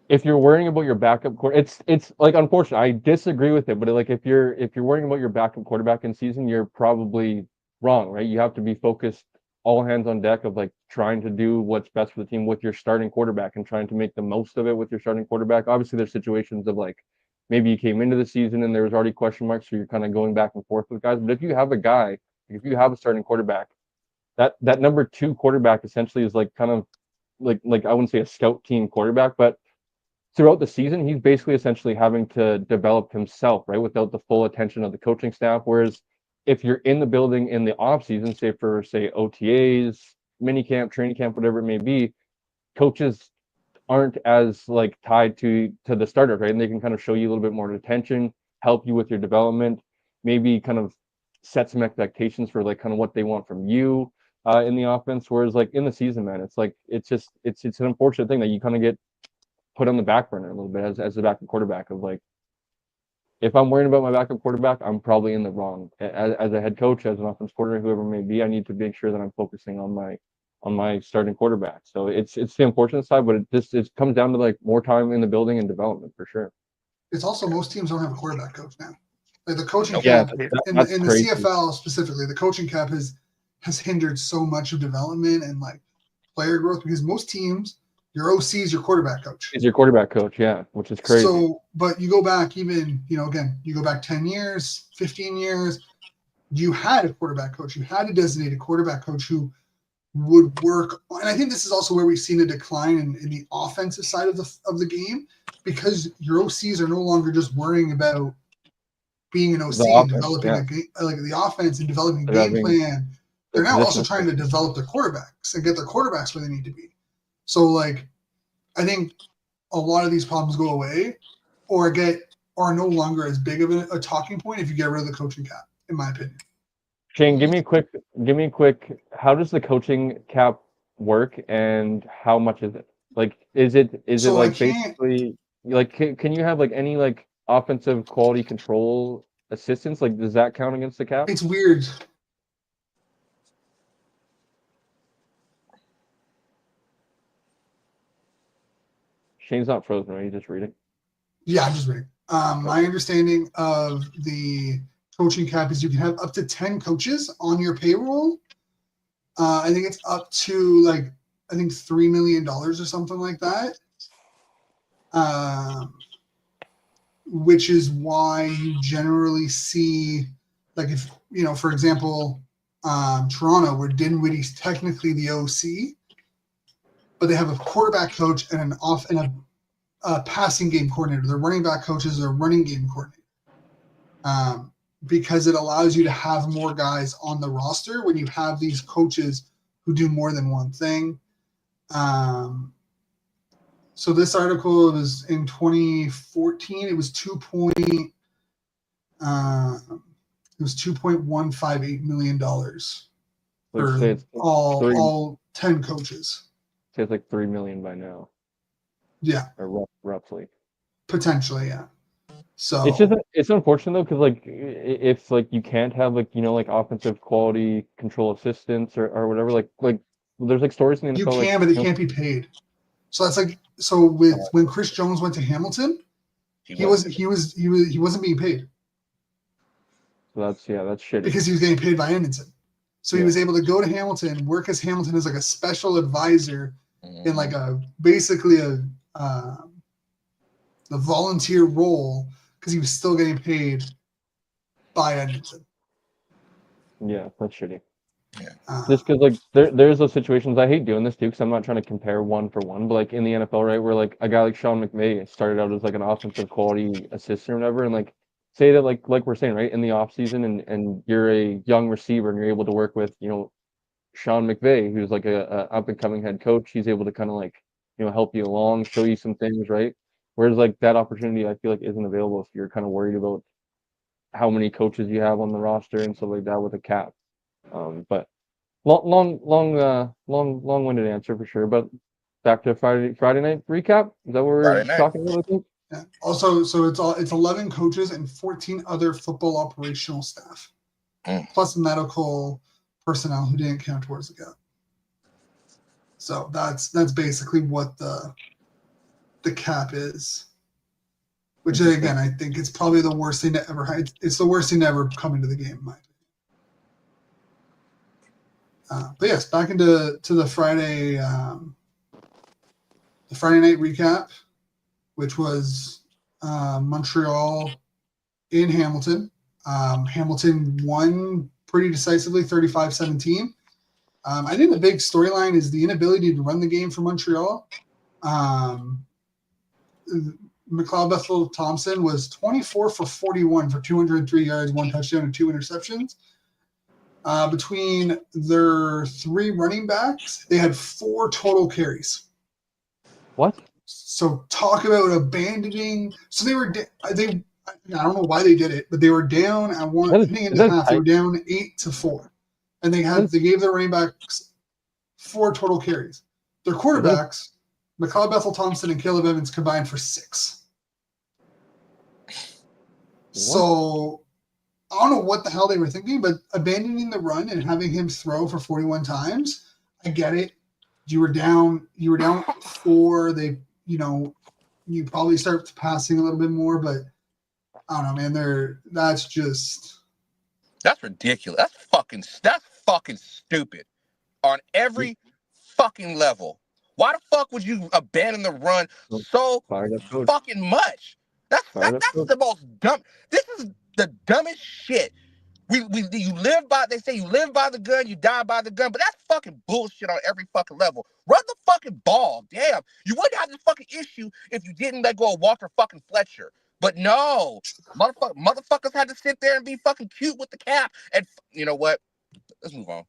Speaker 3: if you're worrying about your backup it's like unfortunate. I disagree with it, but like if you're worrying about your backup quarterback in season, you're probably wrong, right? You have to be focused all hands on deck of like trying to do what's best for the team with your starting quarterback and trying to make the most of it with your starting quarterback. Obviously, there's situations of like maybe you came into the season and there was already question marks, so you're kind of going back and forth with guys. But if you have a guy, if you have a starting quarterback, that number 2 quarterback essentially is like kind of like I wouldn't say a scout team quarterback, but throughout the season, he's basically essentially having to develop himself, right, without the full attention of the coaching staff. Whereas if you're in the building in the off season, say for OTAs, mini camp, training camp, whatever it may be, coaches aren't as like tied to the starter, right? And they can kind of show you a little bit more attention, help you with your development, maybe kind of set some expectations for like kind of what they want from you in the offense. Whereas like in the season, man, it's like it's an unfortunate thing that you kind of get put on the back burner a little bit as the backup quarterback of like, if I'm worrying about my backup quarterback, I'm probably in the wrong. As a head coach, as an offense coordinator, whoever it may be, I need to make sure that I'm focusing on my starting quarterback. So it's the unfortunate side, but it comes down to like more time in the building and development for sure.
Speaker 1: It's also most teams don't have a quarterback coach now. Like the coaching
Speaker 3: Yeah,
Speaker 1: cap
Speaker 3: that's
Speaker 1: in the
Speaker 3: crazy.
Speaker 1: CFL specifically, the coaching cap has hindered so much of development and like player growth because most teams, your OC is your quarterback coach.
Speaker 3: Is your quarterback coach, yeah, which is crazy.
Speaker 1: So, but you go back even, again, you go back 10 years, 15 years, you had a quarterback coach. You had a designated quarterback coach who would work. And I think this is also where we've seen a decline in the offensive side of the game because your OCs are no longer just worrying about being an OC and developing a game, like the offense and developing a game plan. They're now also trying to develop their quarterbacks and get their quarterbacks where they need to be. So, like, I think a lot of these problems go away or are no longer as big of a talking point if you get rid of the coaching cap, in my opinion.
Speaker 3: Shane, give me a quick. How does the coaching cap work, and how much is it? Like, is it like basically like can you have like any like offensive quality control assistance? Like, does that count against the cap?
Speaker 1: It's weird.
Speaker 3: Shane's not frozen, right? He's just reading.
Speaker 1: Yeah, I'm just reading. My understanding of the coaching cap is you can have up to 10 coaches on your payroll. I think it's up to like $3 million or something like that. Which is why you generally see, like, if for example, Toronto, where Dinwiddie's technically the OC, but they have a quarterback coach and a passing game coordinator. Their running back coach is a running game coordinator. Because it allows you to have more guys on the roster when you have these coaches who do more than one thing. So this article was in 2014. It was $2.158 million for all 10 coaches.
Speaker 3: Say it's like 3 million by now.
Speaker 1: Yeah,
Speaker 3: or roughly.
Speaker 1: Potentially, yeah. So
Speaker 3: it's unfortunate though, because like if like you can't have like like offensive quality control assistants or whatever, like there's like stories in the NFL.
Speaker 1: You can, but they can't be paid. So that's like when Chris Jones went to Hamilton, he wasn't being paid.
Speaker 3: So that's shitty.
Speaker 1: Because he was getting paid by Edmonton. So he was able to go to Hamilton, work as Hamilton as like a special advisor in like basically a volunteer role because he was still getting paid by Edmonton.
Speaker 3: Yeah, that's shitty.
Speaker 4: Yeah.
Speaker 3: Just because like there's those situations, I hate doing this too because I'm not trying to compare one for one, but like in the NFL, right, where like a guy like Sean McVay started out as like an offensive quality assistant or whatever, and like say that like we're saying, right, in the off season and you're a young receiver and you're able to work with Sean McVay, who's like a up and coming head coach. He's able to kind of like help you along, show you some things, right? Whereas like that opportunity I feel like isn't available if you're kind of worried about how many coaches you have on the roster and stuff like that with a cap. But long-winded answer for sure. But back to Friday night recap. Is that what we're talking about?
Speaker 1: Yeah. Also, so it's 11 coaches and 14 other football operational staff, plus medical personnel who didn't count towards the cap. So that's basically what the cap is. Which again, I think it's probably the worst thing to ever. It's the worst thing to ever come into the game, in my opinion. But yes, back into the Friday night recap, which was Montreal in Hamilton. Hamilton won pretty decisively, 35-17. I think the big storyline is the inability to run the game for Montreal. McLeod Bethel Thompson was 24 for 41 for 203 yards, 1 touchdown, and 2 interceptions. Between their 3 running backs, they had 4 total carries.
Speaker 3: What?
Speaker 1: So talk about abandoning. So they I don't know why they did it, but they were down at one heading into half. They were down 8-4, and they gave their running backs 4 total carries. Their quarterbacks, McLeod Bethel Thompson and Caleb Evans, combined for 6. So I don't know what the hell they were thinking, but abandoning the run and having him throw for 41 times, I get it. You were down 4. You probably start passing a little bit more, but I don't know, man. That's
Speaker 4: ridiculous. That's fucking stupid on every fucking level. Why the fuck would you abandon the run so fucking much? That's the most dumb. This is the dumbest shit. You live by. They say you live by the gun, you die by the gun. But that's fucking bullshit on every fucking level. Run the fucking ball, damn. You wouldn't have this fucking issue if you didn't let go of Walter fucking Fletcher. But no, motherfuckers had to sit there and be fucking cute with the cap. And you know what? Let's move on.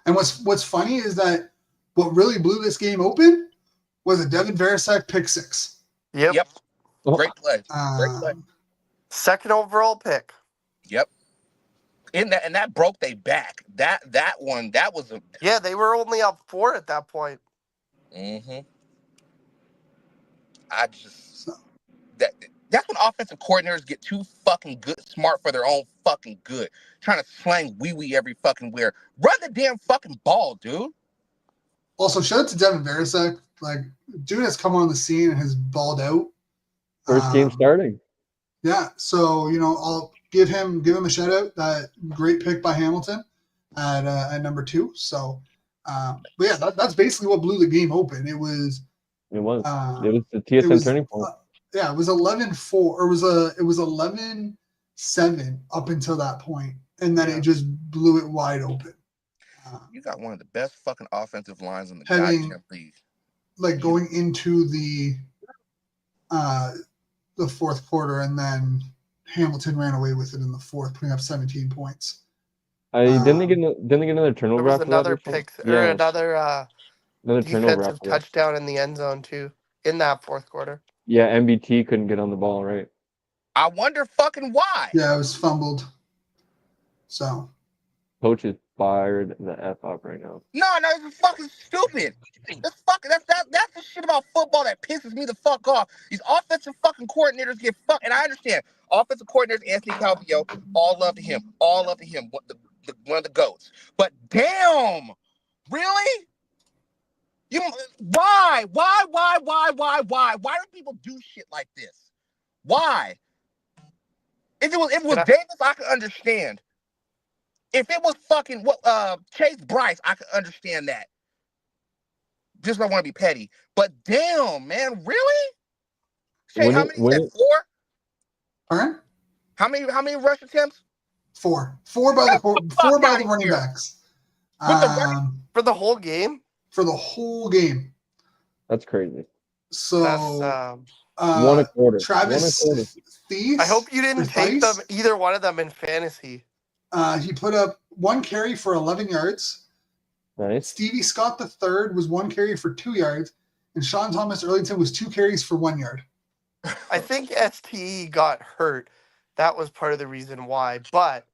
Speaker 1: And what's funny is that what really blew this game open was a Devin Verisak pick 6.
Speaker 4: Yep. Great play. Great play.
Speaker 2: 2nd overall pick.
Speaker 4: Yep. And that broke their back. That one, that was a...
Speaker 2: Yeah, they were only up 4 at that point.
Speaker 4: Mm-hmm. That's when offensive coordinators get too fucking smart for their own fucking good. Trying to slang wee every fucking where. Run the damn fucking ball, dude.
Speaker 1: Also, shout out to Devin Verisak. Like, dude has come on the scene and has balled out.
Speaker 3: First game starting.
Speaker 1: Yeah, so I'll give him a shout out. That great pick by Hamilton at number 2. So, but yeah, that's basically what blew the game open. It was
Speaker 3: the TSN turning point.
Speaker 1: Yeah, it was 11-4, or it was 11-7 up until that point, and then it just blew it wide open.
Speaker 4: You got one of the best fucking offensive lines in the goddamn league.
Speaker 1: Like going into the 4th quarter, and then Hamilton ran away with it in the 4th, putting up 17 points.
Speaker 3: Didn't they get another turnover?
Speaker 2: There was another pick or another defensive touchdown in the end zone too in that 4th quarter.
Speaker 3: Yeah, MBT couldn't get on the ball, right?
Speaker 4: I wonder fucking why.
Speaker 1: Yeah, it was fumbled. So
Speaker 3: coach is fired the F up right now.
Speaker 4: No, it's fucking stupid. That's the shit about football that pisses me the fuck off. These offensive fucking coordinators get fucked, and I understand. Offensive coordinators, Anthony Calvillo, all love to him. All love to him. One of the GOATs. But damn, really? Why? Why do people do shit like this? Why? If it was Davis, I could understand. If it was fucking Chase Bryce, I could understand that. Just don't want to be petty. But damn, man, really? Shay, how many said 4?
Speaker 1: All right.
Speaker 4: How many rush attempts?
Speaker 1: 4. 4 by the running backs.
Speaker 2: For the whole game?
Speaker 1: For the whole game.
Speaker 3: That's crazy.
Speaker 1: So
Speaker 3: one a quarter.
Speaker 1: Travis Thies.
Speaker 2: I hope you didn't take them, either one of them, in fantasy.
Speaker 1: He put up 1 carry for 11 yards.
Speaker 3: Nice.
Speaker 1: Stevie Scott III was 1 carry for 2 yards, and Sean Thomas Earlington was 2 carries for 1 yard.
Speaker 2: I think STE got hurt. That was part of the reason why. But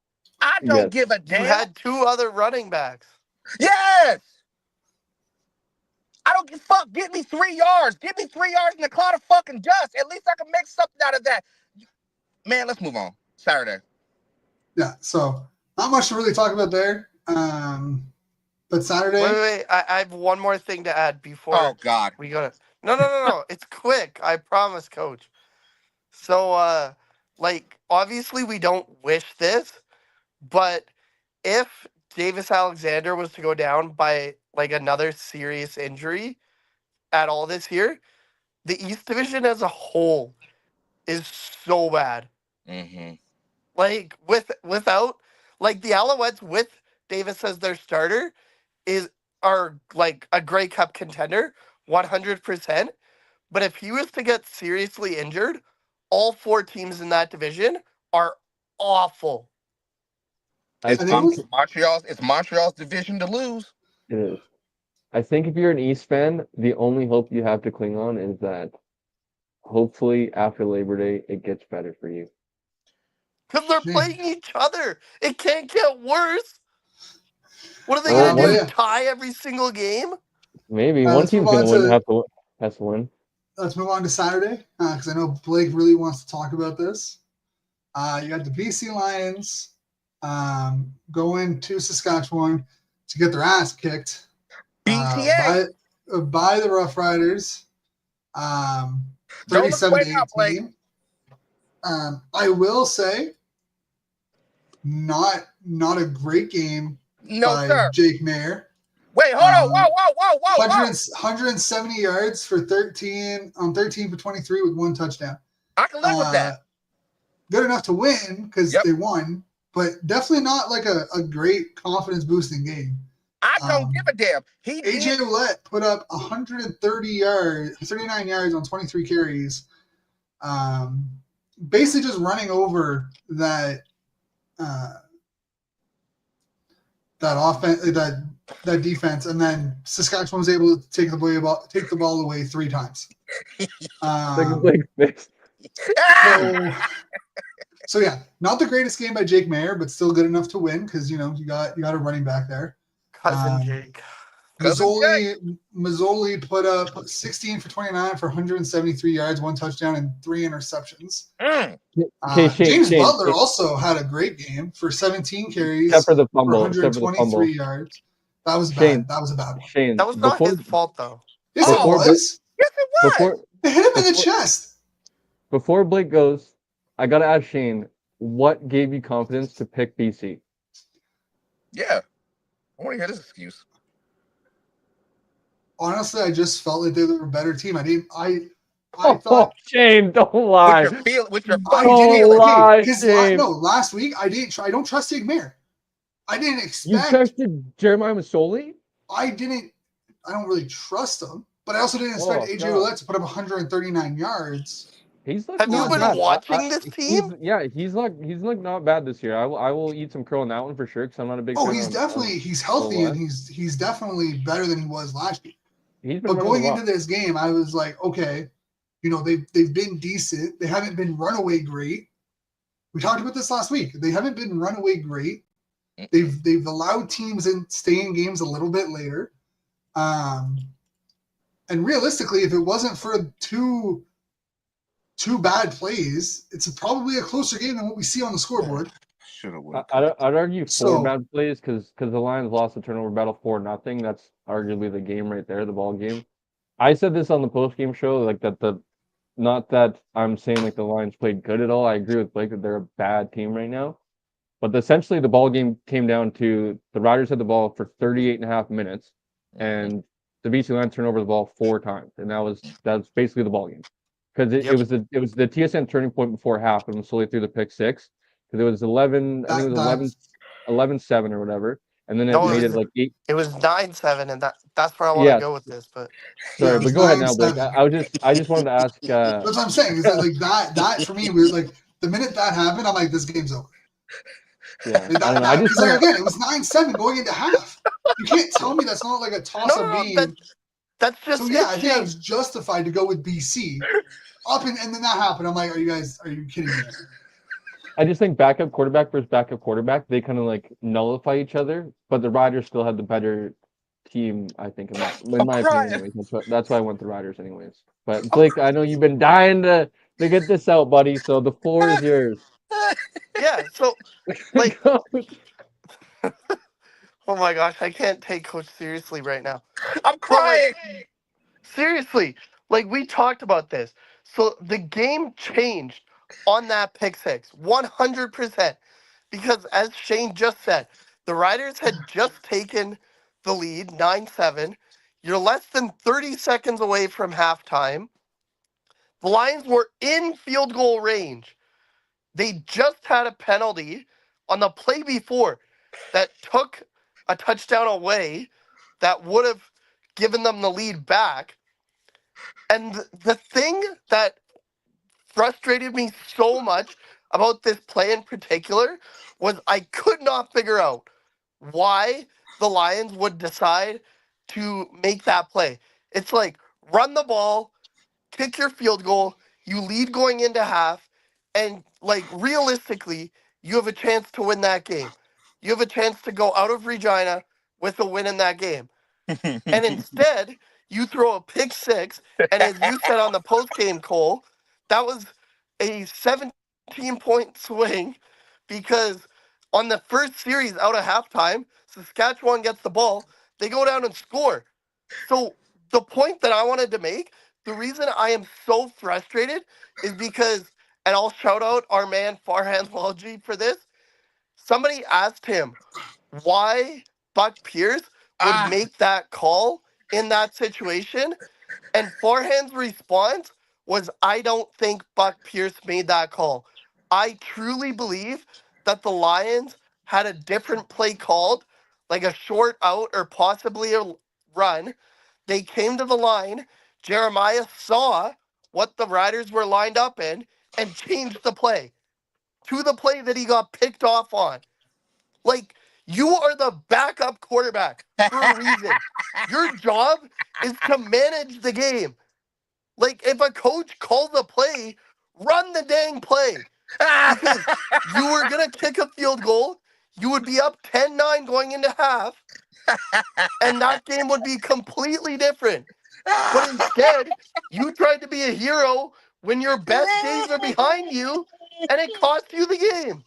Speaker 4: I don't give a damn.
Speaker 2: You had 2 other running backs.
Speaker 4: Yes. I don't give a fuck. Give me 3 yards. Give me 3 yards in a cloud of fucking dust. At least I can make something out of that. Man, let's move on. Saturday.
Speaker 1: Yeah, so not much to really talk about there. But Saturday.
Speaker 2: Wait. I have one more thing to add before.
Speaker 4: Oh God.
Speaker 2: We gotta. No. It's quick. I promise, Coach. So, obviously we don't wish this, but if Davis Alexander was to go down by like another serious injury at all this year, the East Division as a whole is so bad.
Speaker 4: Mm-hmm.
Speaker 2: Like without like the Alouettes with Davis as their starter are like a Grey Cup contender, 100%. But if he was to get seriously injured, all 4 teams in that division are awful.
Speaker 3: I
Speaker 4: It's
Speaker 1: I think it
Speaker 3: think
Speaker 1: was
Speaker 4: Montreal's division to lose.
Speaker 3: it is. I think if you're an East fan, the only hope you have to cling on is that hopefully after Labor Day it gets better for you.
Speaker 2: Because they're
Speaker 1: Shane.
Speaker 2: playing each other. It can't get worse. What are they
Speaker 3: Well,
Speaker 2: gonna
Speaker 1: Well,
Speaker 2: do?
Speaker 3: one
Speaker 1: yeah.
Speaker 2: Tie every single game?
Speaker 3: maybe
Speaker 1: All right,
Speaker 3: one team's gonna win, has to win.
Speaker 1: let's move on to Saturday because I know Blake really wants to talk about this. You got the BC Lions going to Saskatchewan to get their ass kicked
Speaker 4: BTA.
Speaker 1: by the Rough Riders,
Speaker 4: Don't look
Speaker 1: 37
Speaker 4: away
Speaker 1: to
Speaker 4: now, Blake.
Speaker 1: 18. I will say, not a great game
Speaker 4: No,
Speaker 1: by
Speaker 4: sir.
Speaker 1: Jake Mayer.
Speaker 4: Wait, hold on. Whoa.
Speaker 1: 170 yards for 13 for 23 with 1 touchdown.
Speaker 4: I can live with that.
Speaker 1: Good enough to win because
Speaker 4: Yep.
Speaker 1: they won, but definitely not like a great confidence boosting game.
Speaker 4: I don't give a damn. He
Speaker 1: AJ
Speaker 4: did.
Speaker 1: Ouellette put up 39 yards on 23 carries. Basically just running over that offense, that defense, and then Saskatchewan was able to take the ball away 3 times.
Speaker 3: Like this.
Speaker 1: So yeah, not the greatest game by Jake Mayer, but still good enough to win because you got a running back there.
Speaker 2: Cousin Jake.
Speaker 1: Mazzoli put up 16 for 29 for 173 yards, 1 touchdown, and 3 interceptions.
Speaker 3: Okay,
Speaker 1: James
Speaker 3: Shane,
Speaker 1: Butler also had a great game for 17 carries
Speaker 3: except for the
Speaker 1: for
Speaker 3: fumble.
Speaker 1: 123 yards. That was
Speaker 3: Shane,
Speaker 1: bad. That was a bad one.
Speaker 3: Shane,
Speaker 2: That was not
Speaker 3: before
Speaker 2: his fault though.
Speaker 1: Yes, it
Speaker 3: before
Speaker 1: was.
Speaker 4: Yes, it was.
Speaker 3: before
Speaker 1: They hit him in the
Speaker 3: before-
Speaker 1: chest.
Speaker 3: before Blake goes, I gotta ask Shane, what gave you confidence to pick BC?
Speaker 4: Yeah. I want to hear this excuse.
Speaker 1: Honestly, I just felt like they were a better team. I thought
Speaker 3: Shane, don't lie.
Speaker 4: With your
Speaker 1: I
Speaker 3: Don't
Speaker 1: didn't
Speaker 3: lie,
Speaker 1: because
Speaker 3: Shane.
Speaker 1: last week I didn't. I don't trust Jake Mayer. I didn't
Speaker 3: You
Speaker 1: expect.
Speaker 3: trusted Jeremiah Masoli?
Speaker 1: I don't really trust him, but I also didn't expect AJ
Speaker 3: God.
Speaker 1: Ouellette to put up 139 yards.
Speaker 3: He's like
Speaker 2: Have you
Speaker 3: not
Speaker 2: been
Speaker 3: bad.
Speaker 2: watching this team?
Speaker 3: He's like not bad this year. I will eat some crow on that one for sure because I'm not a big fan.
Speaker 1: He's healthy and he's definitely better than he was last year.
Speaker 3: He's been
Speaker 1: But going into this game, I was like, okay, they've been decent. They haven't been runaway great. We talked about this last week. They haven't been runaway great. They've allowed teams stay in games a little bit later. And realistically, if it wasn't for two bad plays, it's probably a closer game than what we see on the scoreboard.
Speaker 3: I'd argue 4 bad plays because the Lions lost the turnover battle 4-0. That's arguably the game right there, the ball game. I said this on the post game show, like not that I'm saying like the Lions played good at all. I agree with Blake that they're a bad team right now. But essentially the ball game came down to the Riders had the ball for 38.5 minutes and the BC Lions turned over the ball 4 times. And that's basically the ball game. Because it was the TSN turning point before half and slowly through the pick 6. Because it was 11 11-7 or whatever. And then it made it like 8.
Speaker 2: It was 9-7, and that's where I want to go with this. But
Speaker 3: sorry, but go ahead now, Blake. I just wanted to ask.
Speaker 1: That's what I'm saying. Is that like that for me was like the minute that happened, I'm like, this game's over.
Speaker 3: Yeah,
Speaker 1: again, it was 9-7 going into half. You can't tell me that's not like a toss-up game.
Speaker 2: That's just
Speaker 1: I think I was justified to go with BC. And then that happened. I'm like, are you kidding me?
Speaker 3: I just think backup quarterback versus backup quarterback, they kind of like nullify each other, but the Riders still had the better team, I think, in my opinion. Anyways. That's why I went the Riders anyways. But Blake, I know you've been dying to get this out, buddy, so the floor is yours.
Speaker 2: Yeah, so like oh my gosh, I can't take Coach seriously right now.
Speaker 4: I'm crying.
Speaker 2: Seriously, like we talked about this. So the game changed on that pick 6, 100%. Because as Shane just said, The Riders had just taken the lead 9-7. You're less than 30 seconds away from halftime. The Lions were in field goal range. They just had a penalty on the play before that took a touchdown away that would have given them the lead back. And the thing that frustrated me so much about this play in particular was I could not figure out why the Lions would decide to make that play. It's like run the ball, kick your field goal, you lead going into half, and like realistically, you have a chance to win that game. You have a chance to go out of Regina with a win in that game. And instead, you throw a pick six, and as you said on the post game, Cole, that was a 17-point swing because on the first series out of halftime, Saskatchewan gets the ball, they go down and score. So the point that I wanted to make, the reason I am so frustrated is because, and I'll shout out our man Farhan Walji for this, somebody asked him why Buck Pierce would make that call in that situation. And Farhan's response was, I don't think Buck Pierce made that call. I truly believe that the Lions had a different play called, like a short out or possibly a run. They came to the line. Jeremiah saw what the Riders were lined up in and changed the play to the play that he got picked off on. Like, you are the backup quarterback for a reason. Your job is to manage the game. Like, if a coach called the play, run the dang play. Because you were going to kick a field goal, you would be up 10-9 going into half, and that game would be completely different. But instead, you tried to be a hero when your best days are behind you, and it cost you the game.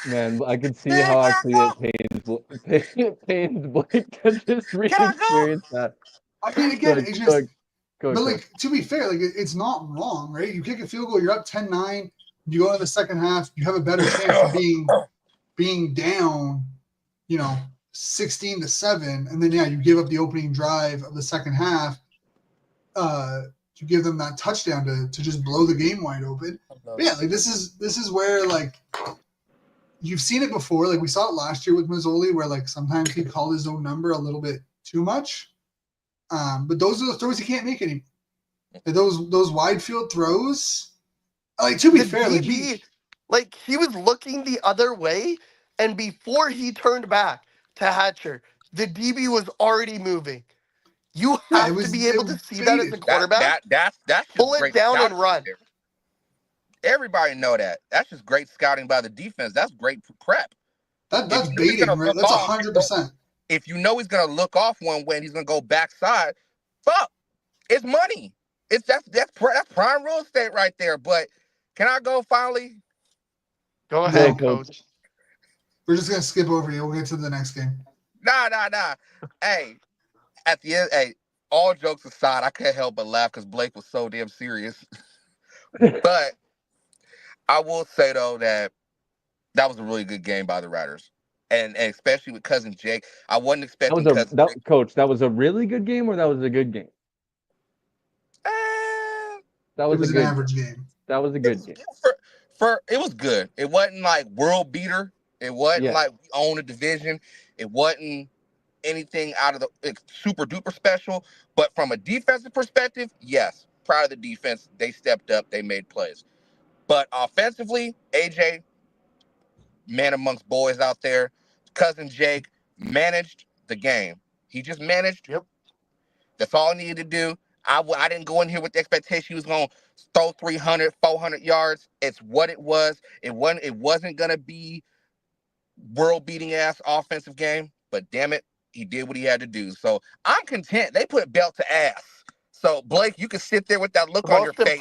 Speaker 3: Man, I can see how actually it pains Blake to just re-experience that.
Speaker 1: I mean, again,
Speaker 3: Like,
Speaker 1: it's just,
Speaker 3: go,
Speaker 1: but like, to be fair, like, it's not wrong, right? You kick a field goal, you're up 10-9, you go into the second half, you have a better chance of being down, 16-7, and then you give up the opening drive of the second half. To give them that touchdown to just blow the game wide open. But yeah, like this is where like you've seen it before. Like we saw it last year with Mazzoli, where like sometimes he called his own number a little bit too much. But those are the throws you can't make anymore. Like those wide field throws. Like to be fair,
Speaker 2: DB, he was looking the other way, and before he turned back to Hatcher, the DB was already moving. You have to be able to see that as a quarterback.
Speaker 4: That's
Speaker 2: pull
Speaker 4: just
Speaker 2: it
Speaker 4: great
Speaker 2: down
Speaker 4: scouting
Speaker 2: and run.
Speaker 4: there. Everybody know that. That's just great scouting by the defense. That's great prep.
Speaker 1: That's baiting, right? That's 100%.
Speaker 4: If you know he's gonna look off one way and he's gonna go backside, fuck, it's money. That's prime real estate right there. But can I go finally?
Speaker 2: Go ahead, coach.
Speaker 1: We're just gonna skip over you. We'll get to the next game.
Speaker 4: Nah. Hey, at the end, all jokes aside, I can't help but laugh because Blake was so damn serious. But I will say though that was a really good game by the Riders, and especially with cousin Jake. I wasn't expecting
Speaker 3: Coach. That was a really good game, or that was a good game.
Speaker 1: That was an average game.
Speaker 3: That was a good game.
Speaker 4: It was good. It wasn't like world beater. It wasn't like we own a division. It wasn't anything out of the super duper special. But from a defensive perspective, yes, proud of the defense. They stepped up. They made plays. But offensively, AJ, man amongst boys out there, cousin Jake managed the game. He just managed.
Speaker 2: Yep.
Speaker 4: That's all he needed to do. I didn't go in here with the expectation he was going to throw 300, 400 yards. It's what it was. It wasn't going to be world-beating ass offensive game, but damn it, he did what he had to do. So I'm content. They put belt to ass. So Blake, you can sit there with that look on your face.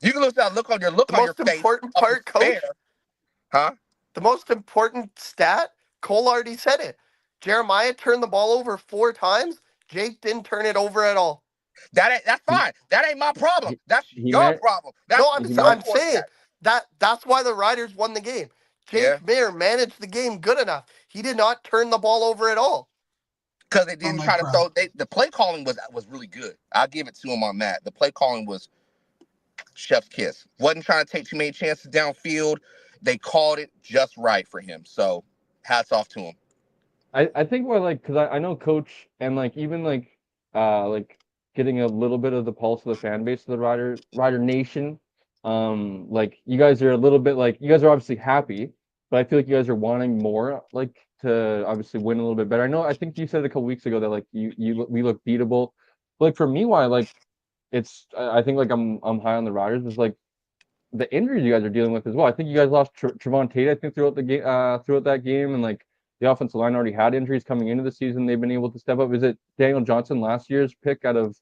Speaker 4: You can look at that look on your face.
Speaker 2: The most important part, coach.
Speaker 4: Huh?
Speaker 2: The most important stat, Cole already said it. Jeremiah turned the ball over 4 times. Jake didn't turn it over at all.
Speaker 4: That's fine. That ain't my problem. That's your problem.
Speaker 2: I'm saying that's why the Riders won the game. Jake Mayer managed the game good enough. He did not turn the ball over at all.
Speaker 4: Because they didn't
Speaker 1: Unlike
Speaker 4: try to
Speaker 1: Brown.
Speaker 4: throw. The play calling was really good. I'll give it to him on that. The play calling was chef's kiss. Wasn't trying to take too many chances downfield. They called it just right for him. So hats off to him.
Speaker 3: I think why, like, because I know Coach and like even like getting a little bit of the pulse of the fan base of the Rider Nation. Like you guys are a little bit like you guys are obviously happy, but I feel like you guys are wanting more, like to obviously win a little bit better. I think you said a couple weeks ago that like we look beatable. But, like for me, why like I think like I'm high on the Riders is like the injuries you guys are dealing with as well. I think you guys lost Trevon Tate, I think, throughout the game, throughout that game, and like the offensive line already had injuries coming into the season. They've been able to step up. Is it Daniel Johnson, last year's pick out of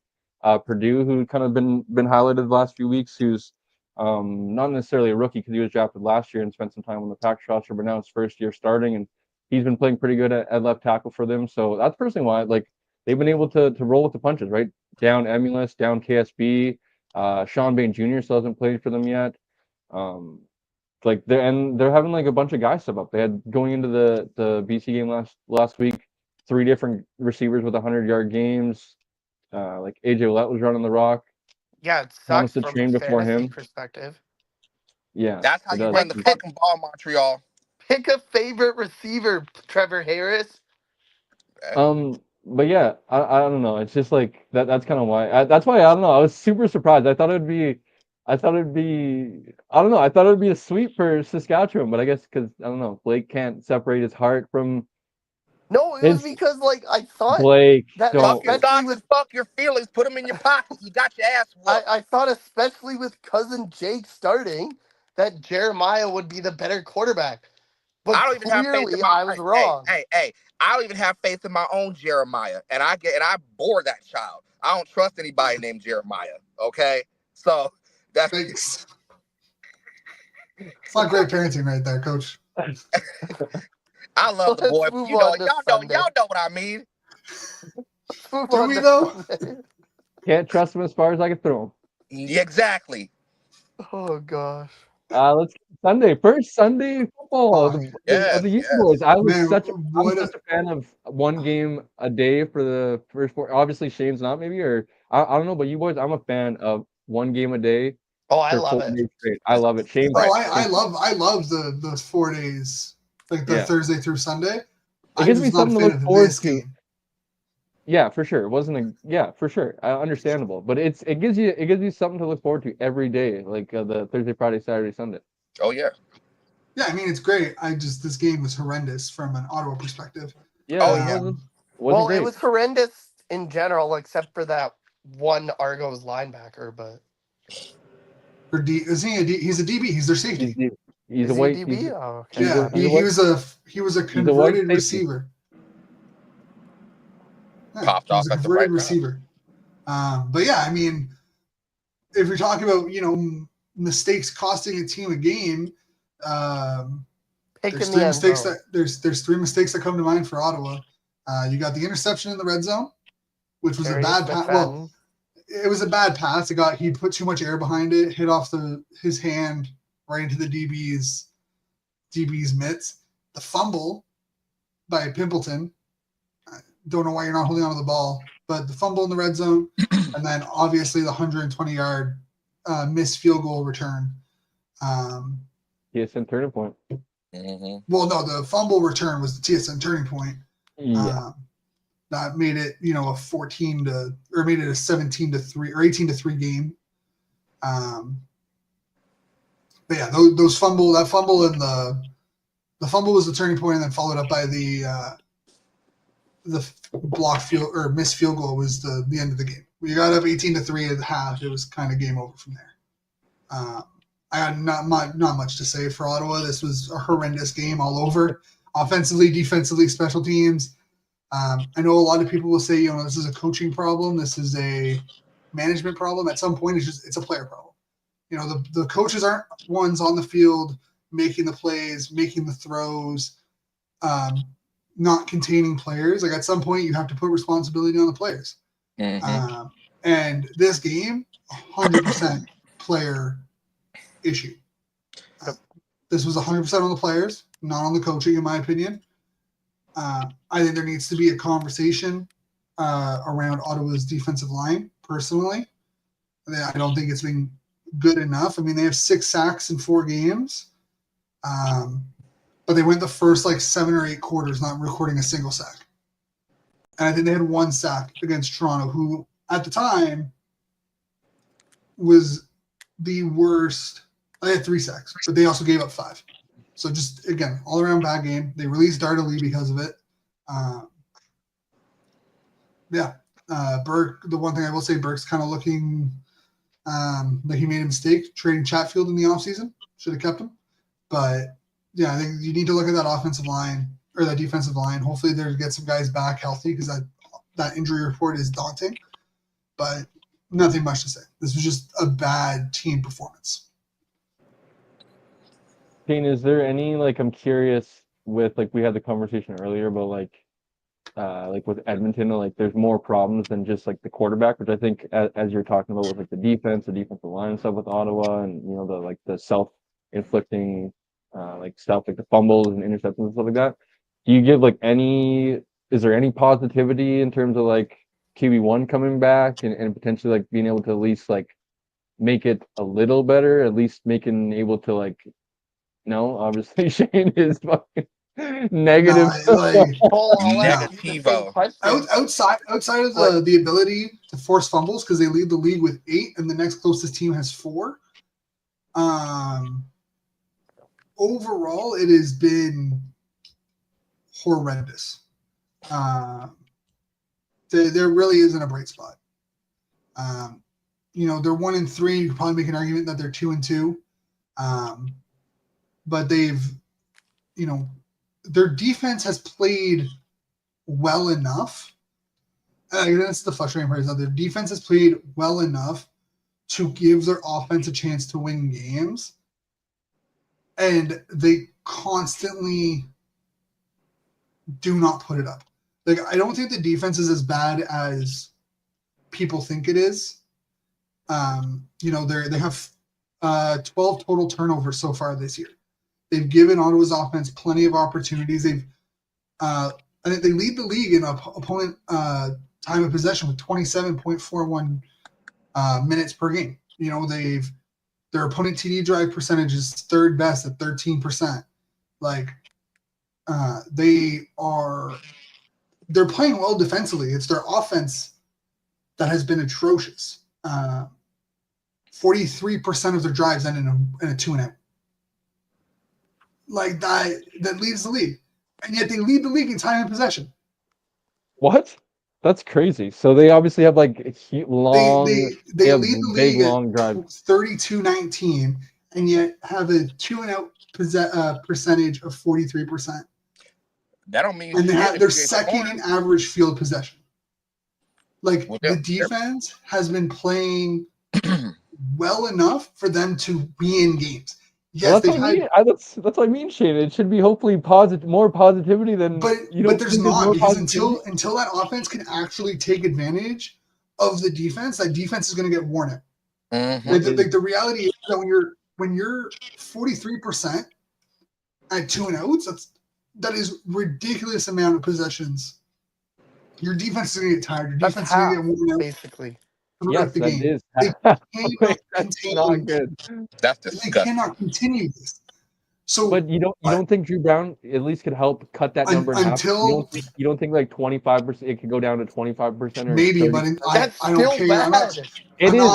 Speaker 3: Purdue, who kind of been highlighted the last few weeks? Who's not necessarily a rookie because he was drafted last year and spent some time on the practice roster, but now it's first year starting, and he's been playing pretty good at left tackle for them. So that's personally why like they've been able to roll with the punches, right? Down Emulus, down KSB. Sean Bain Jr. still hasn't played for them yet. Like they're having like a bunch of guys step up. They had going into the BC game last week, 3 different receivers with 100-yard games. Like AJ Ouellette was running the rock.
Speaker 2: Yeah, it
Speaker 3: Thomas
Speaker 2: sucks
Speaker 3: the
Speaker 2: from a
Speaker 3: Train before
Speaker 2: fantasy
Speaker 3: him.
Speaker 2: perspective.
Speaker 3: Yeah,
Speaker 4: That's how
Speaker 3: it
Speaker 4: you
Speaker 3: does.
Speaker 4: run the fucking ball, Montreal.
Speaker 2: Pick a favorite receiver, Trevor Harris.
Speaker 3: But yeah, I don't know. It's just like that's kind of why. That's why I don't know. I was super surprised. I thought it'd be. I don't know. I thought it would be a sweep for Saskatchewan, but I guess because I don't know, Blake can't separate his heart from
Speaker 2: No, it was because like I thought
Speaker 3: Blake.
Speaker 2: that
Speaker 3: Don't.
Speaker 4: Fuck your
Speaker 2: especially
Speaker 4: thoughts
Speaker 2: with
Speaker 4: and fuck your feelings. Put them in your pocket. You got your ass whooped.
Speaker 2: I thought especially with cousin Jake starting that Jeremiah would be the better quarterback. But
Speaker 4: I don't even have faith in
Speaker 2: clearly
Speaker 4: my.
Speaker 2: I was wrong.
Speaker 4: Hey! I don't even have faith in my own Jeremiah, and I bore that child. I don't trust anybody named Jeremiah. Okay, so that's
Speaker 1: Thanks. It's not great parenting right there, Coach.
Speaker 4: I love the
Speaker 2: Let's
Speaker 4: boy.
Speaker 2: move
Speaker 4: You know,
Speaker 2: on to Sunday.
Speaker 4: y'all know what I mean.
Speaker 2: Let's move
Speaker 1: Do
Speaker 2: on
Speaker 1: we
Speaker 2: to
Speaker 1: though?
Speaker 2: Sunday.
Speaker 3: Can't trust him as far as I can throw him.
Speaker 4: Exactly.
Speaker 2: Oh gosh.
Speaker 3: Let's Sunday first Sunday football of
Speaker 4: Yes,
Speaker 3: the youth
Speaker 4: yes.
Speaker 3: boys. I'm
Speaker 1: Man,
Speaker 3: such a fan of one game a day for the first 4. Obviously, Shane's not maybe, or I don't know, but you boys, I'm a fan of one game a day
Speaker 2: Oh, I
Speaker 3: for
Speaker 2: love
Speaker 3: 4
Speaker 2: it.
Speaker 3: days straight. I love it. Shane,
Speaker 1: Oh,
Speaker 4: Right.
Speaker 1: I love the 4 days, like the
Speaker 3: Yeah.
Speaker 1: Thursday through Sunday.
Speaker 3: It
Speaker 1: I'm
Speaker 3: gives me
Speaker 1: just not a
Speaker 3: something to
Speaker 1: fan
Speaker 3: look
Speaker 1: of
Speaker 3: forward
Speaker 1: this
Speaker 3: to.
Speaker 1: game.
Speaker 3: Yeah, for sure. It wasn't a yeah, for sure. Understandable, but it gives you something to look forward to every day, like the Thursday, Friday, Saturday, Sunday.
Speaker 4: Oh yeah.
Speaker 1: Yeah, I mean it's great. This game was horrendous from an Ottawa perspective.
Speaker 3: Yeah,
Speaker 4: Oh,
Speaker 3: it
Speaker 4: yeah.
Speaker 3: wasn't
Speaker 2: Well,
Speaker 3: great.
Speaker 2: it was horrendous in general, except for that one Argos linebacker. But
Speaker 1: Or is he a D? He's a DB. He's their safety.
Speaker 3: He's
Speaker 2: is
Speaker 3: a
Speaker 2: he
Speaker 3: white.
Speaker 2: DB? Oh, okay.
Speaker 1: Yeah,
Speaker 3: he's a
Speaker 1: he
Speaker 3: white,
Speaker 1: was a
Speaker 3: white
Speaker 1: converted
Speaker 3: safety.
Speaker 1: receiver. Yeah,
Speaker 4: Popped
Speaker 1: he was
Speaker 4: off
Speaker 1: a
Speaker 4: at the
Speaker 1: converted
Speaker 4: right time.
Speaker 1: receiver. But yeah, I mean, if you're talking about mistakes costing a team a game,
Speaker 2: Pick
Speaker 1: there's
Speaker 2: in
Speaker 1: three
Speaker 2: the end
Speaker 1: mistakes
Speaker 2: zone.
Speaker 1: there's 3 mistakes that come to mind for Ottawa. You got the interception in the red zone, which was a
Speaker 2: Darius
Speaker 1: bad pass. Well,
Speaker 2: McFadden.
Speaker 1: it was a bad pass. He put too much air behind it, hit off his hand right into the DB's mitts. The fumble by Pimpleton. I don't know why you're not holding on to the ball, but the fumble in the red zone, and then obviously the 120-yard missed field goal return.
Speaker 3: TSN turning point.
Speaker 4: Mm-hmm.
Speaker 1: Well, no, the fumble return was the TSN turning point.
Speaker 3: Yeah.
Speaker 1: That made it, made it a 17-3 or 18-3 game. But yeah, that fumble and the fumble was the turning point, and then followed up by the blocked field or missed field goal was the end of the game. We got up 18-3 at the half. It was kind of game over from there. I had not much to say for Ottawa. This was a horrendous game all over, offensively, defensively, special teams. I know a lot of people will say, this is a coaching problem. This is a management problem. At some point, it's a player problem. The coaches aren't ones on the field making the plays, making the throws, not containing players. Like at some point, you have to put responsibility on the players.
Speaker 4: Mm-hmm.
Speaker 1: And this game, 100% player issue. This was 100% on the players, not on the coaching, in my opinion. I think there needs to be a conversation around Ottawa's defensive line, personally. I don't think it's been good enough. I mean, they have 6 sacks in 4 games, but they went the first 7 or 8 quarters not recording a single sack. And I think they had 1 sack against Toronto, who at the time was the worst. They had 3 sacks, but they also gave up 5. So just, again, all around bad game. They released Dartley because of it. Burke, the one thing I will say, Burke's kind of looking like he made a mistake trading Chatfield in the offseason. Should have kept him. But, yeah, I think you need to look at that offensive line or that defensive line. Hopefully they get some guys back healthy because that injury report is daunting. But nothing much to say. This was just a bad team performance.
Speaker 3: Shane, is there any I'm curious with we had the conversation earlier about with Edmonton, there's more problems than just the quarterback, which I think as you're talking about with the defensive line and stuff with Ottawa, and the self-inflicting stuff the fumbles and interceptions and stuff like that. Do you give is there any positivity in terms of QB1 coming back and potentially being able to at least make it a little better, at least making able to no, obviously Shane is fucking negative.
Speaker 4: Negativo.
Speaker 1: Outside of the ability to force fumbles, because they lead the league with 8 and the next closest team has 4. Overall, it has been horrendous. There really isn't a bright spot. They're 1-3. You could probably make an argument that they're 2-2. But they've, their defense has played well enough. That's the frustrating part, is that their defense has played well enough to give their offense a chance to win games. And they constantly do not put it up. I don't think the defense is as bad as people think it is. They have 12 total turnovers so far this year. They've given Ottawa's offense plenty of opportunities. I think they lead the league in opponent time of possession with 27.41 minutes per game. Their opponent TD drive percentage is 3rd best at 13%. They're playing well defensively. It's their offense that has been atrocious. 43% of their drives end in a 2-and-out. That leads the league, and yet they lead the league in time and possession.
Speaker 3: What? That's crazy. So they obviously have long.
Speaker 1: They lead the league
Speaker 3: long
Speaker 1: at 32-19, and yet have a 2-and-out percentage of 43%.
Speaker 4: That don't mean.
Speaker 1: And they're second in average field possession. The defense has been playing well enough for them to be in games. Yes,
Speaker 3: that's what I mean, Shane. It should be hopefully more positivity than.
Speaker 1: But there's not, because until that offense can actually take advantage of the defense, that defense is going to get worn out.
Speaker 4: Mm-hmm.
Speaker 1: The reality is that when you're 43% at 2-and-outs, that is ridiculous amount of possessions. Your defense is going to get tired. Your defense is going to get worn out.
Speaker 2: Basically.
Speaker 3: Yes,
Speaker 1: the
Speaker 3: that
Speaker 1: game.
Speaker 3: is.
Speaker 1: That's
Speaker 3: not good.
Speaker 4: That's
Speaker 1: disgusting. They cannot continue this. So,
Speaker 3: but you don't think Drew Brown at least could help cut that number in half? You don't think 25%? It could go down to 25% or
Speaker 1: maybe,
Speaker 3: 30%?
Speaker 1: but I don't care.
Speaker 2: Bad.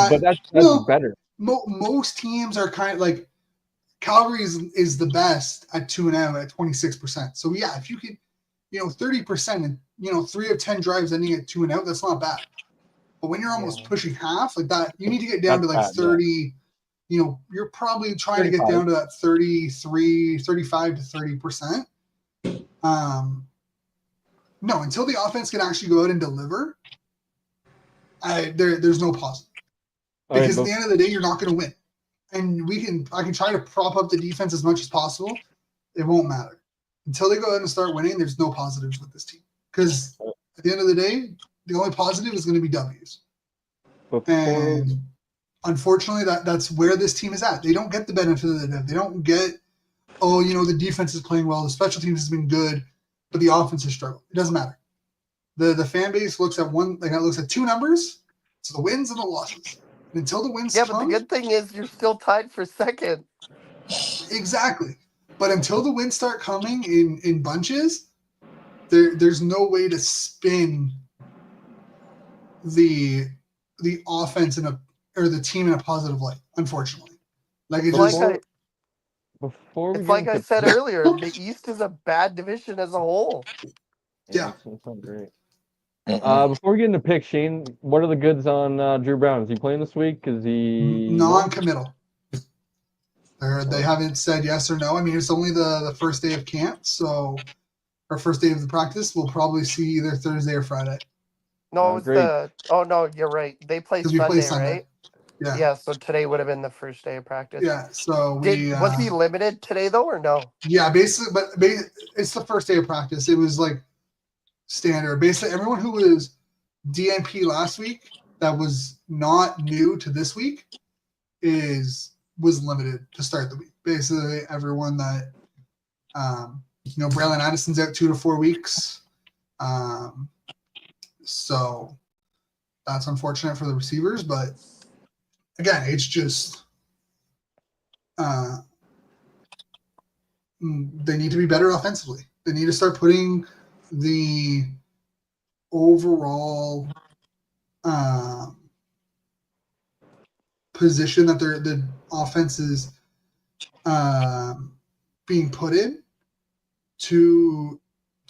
Speaker 3: But that's better.
Speaker 1: Most teams are kind of Calgary is the best at 2-and-out at 26%. So yeah, if you could, 30% and 3 of 10 drives ending at 2-and-out, that's not bad. But when you're almost pushing half that, you need to get down to 30. Yeah. You're probably trying 35. To get down to that 35 to 30%. No, until the offense can actually go out and deliver, there's no positive. Because at the end of the day, you're not going to win. And I can try to prop up the defense as much as possible. It won't matter. Until they go out and start winning, there's no positives with this team. Because at the end of the day, the only positive is going to be W's. And unfortunately, that's where this team is at. They don't get the benefit of the doubt. They don't get oh, the defense is playing well, the special teams has been good, but the offense has struggled. It doesn't matter. The fan base looks at two numbers, it's the wins and the losses. And until the wins
Speaker 2: Yeah, but the
Speaker 1: come,
Speaker 2: good thing is you're still tied for second.
Speaker 1: exactly. But until the wins start coming in bunches, there's no way to spin the offense or the team in a positive light. Unfortunately, like it just
Speaker 3: Before we
Speaker 2: it's
Speaker 3: get
Speaker 2: like I
Speaker 3: into
Speaker 2: said earlier, the East is a bad division as a whole.
Speaker 1: Yeah.
Speaker 3: It's not great. Before we get into picks, Shane, what are the goods on Drew Brown? Is he playing this week? Is he
Speaker 1: non-committal. They haven't said yes or no. I mean, it's only the first day of camp, so our first day of the practice, we'll probably see either Thursday or Friday.
Speaker 2: No, it's
Speaker 3: great.
Speaker 2: oh no, you're right. They play
Speaker 1: Because we play
Speaker 2: Sunday,
Speaker 1: Sunday.
Speaker 2: right?
Speaker 1: Yeah.
Speaker 2: Yeah, so today would have been the first day of practice.
Speaker 1: Yeah. So
Speaker 2: was he limited today though, or no?
Speaker 1: Yeah, basically, but it's the first day of practice. It was like standard. Basically, everyone who was DNP last week that was not new to this week was limited to start the week. Basically, everyone that Braylon Addison's out 2 to 4 weeks. So that's unfortunate for the receivers, but again, it's just they need to be better offensively. They need to start putting the overall position that the offense is being put in to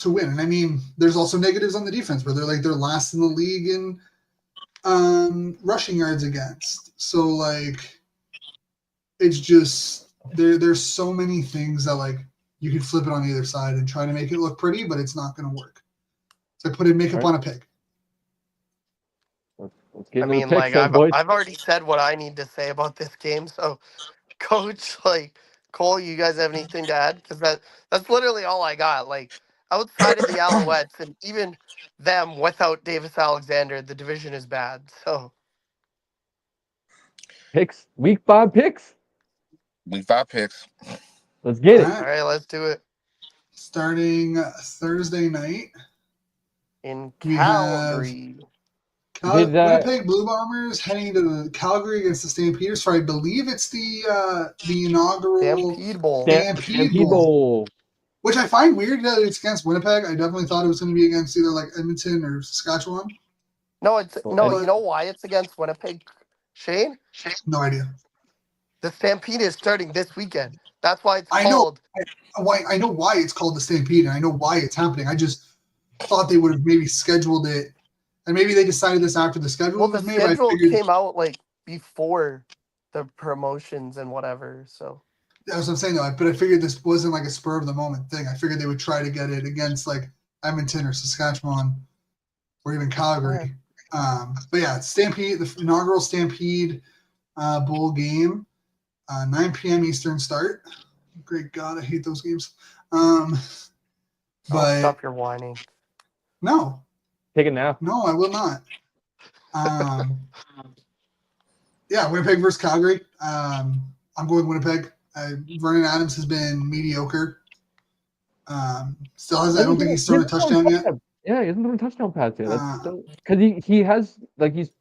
Speaker 1: win. And I mean, there's also negatives on the defense where they're last in the league in rushing yards against. So like, it's just there's so many things that like you could flip it on either side and try to make it look pretty, but it's not going to work. So put in makeup on a pig.
Speaker 3: Let's get
Speaker 2: I
Speaker 3: into
Speaker 2: mean,
Speaker 3: the picks,
Speaker 2: like
Speaker 3: boys.
Speaker 2: I've already said what I need to say about this game. So, Coach, like Cole, you guys have anything to add? Because that's literally all I got. Like outside of the Alouettes and even them without Davis Alexander, the division is bad. So
Speaker 3: Picks, week 5 picks.
Speaker 4: Week 5 picks.
Speaker 3: Let's get it.
Speaker 2: All right, let's do it.
Speaker 1: Starting Thursday night
Speaker 2: in Calgary.
Speaker 1: Winnipeg Blue Bombers heading to Calgary against the Stampeders for I believe it's the inaugural
Speaker 2: Stampede
Speaker 1: Bowl. Which I find weird that it's against Winnipeg. I definitely thought it was going to be against either like Edmonton or Saskatchewan.
Speaker 2: No, you know why it's against Winnipeg, Shane?
Speaker 1: No idea.
Speaker 2: The Stampede is starting this weekend. That's why it's called.
Speaker 1: I know why it's called the Stampede, and I know why it's happening. I just thought they would have maybe scheduled it, and maybe they decided this after the schedule was made.
Speaker 2: Well, the schedule came out like before the promotions and whatever, so.
Speaker 1: That's what I'm saying, though. But I figured this wasn't like a spur of the moment thing. I figured they would try to get it against like Edmonton or Saskatchewan or even Calgary. But yeah, Stampede, the inaugural Stampede Bowl game, 9 p.m. Eastern start. Great God, I hate those games. But
Speaker 2: stop your whining.
Speaker 1: No.
Speaker 3: Take a nap.
Speaker 1: No, I will not. Yeah, Winnipeg versus Calgary. I'm going Winnipeg. Vernon Adams has been mediocre. Still has. I don't think he's thrown a touchdown yet.
Speaker 3: Yeah, he hasn't thrown a touchdown pass yet. That's because he has like he's.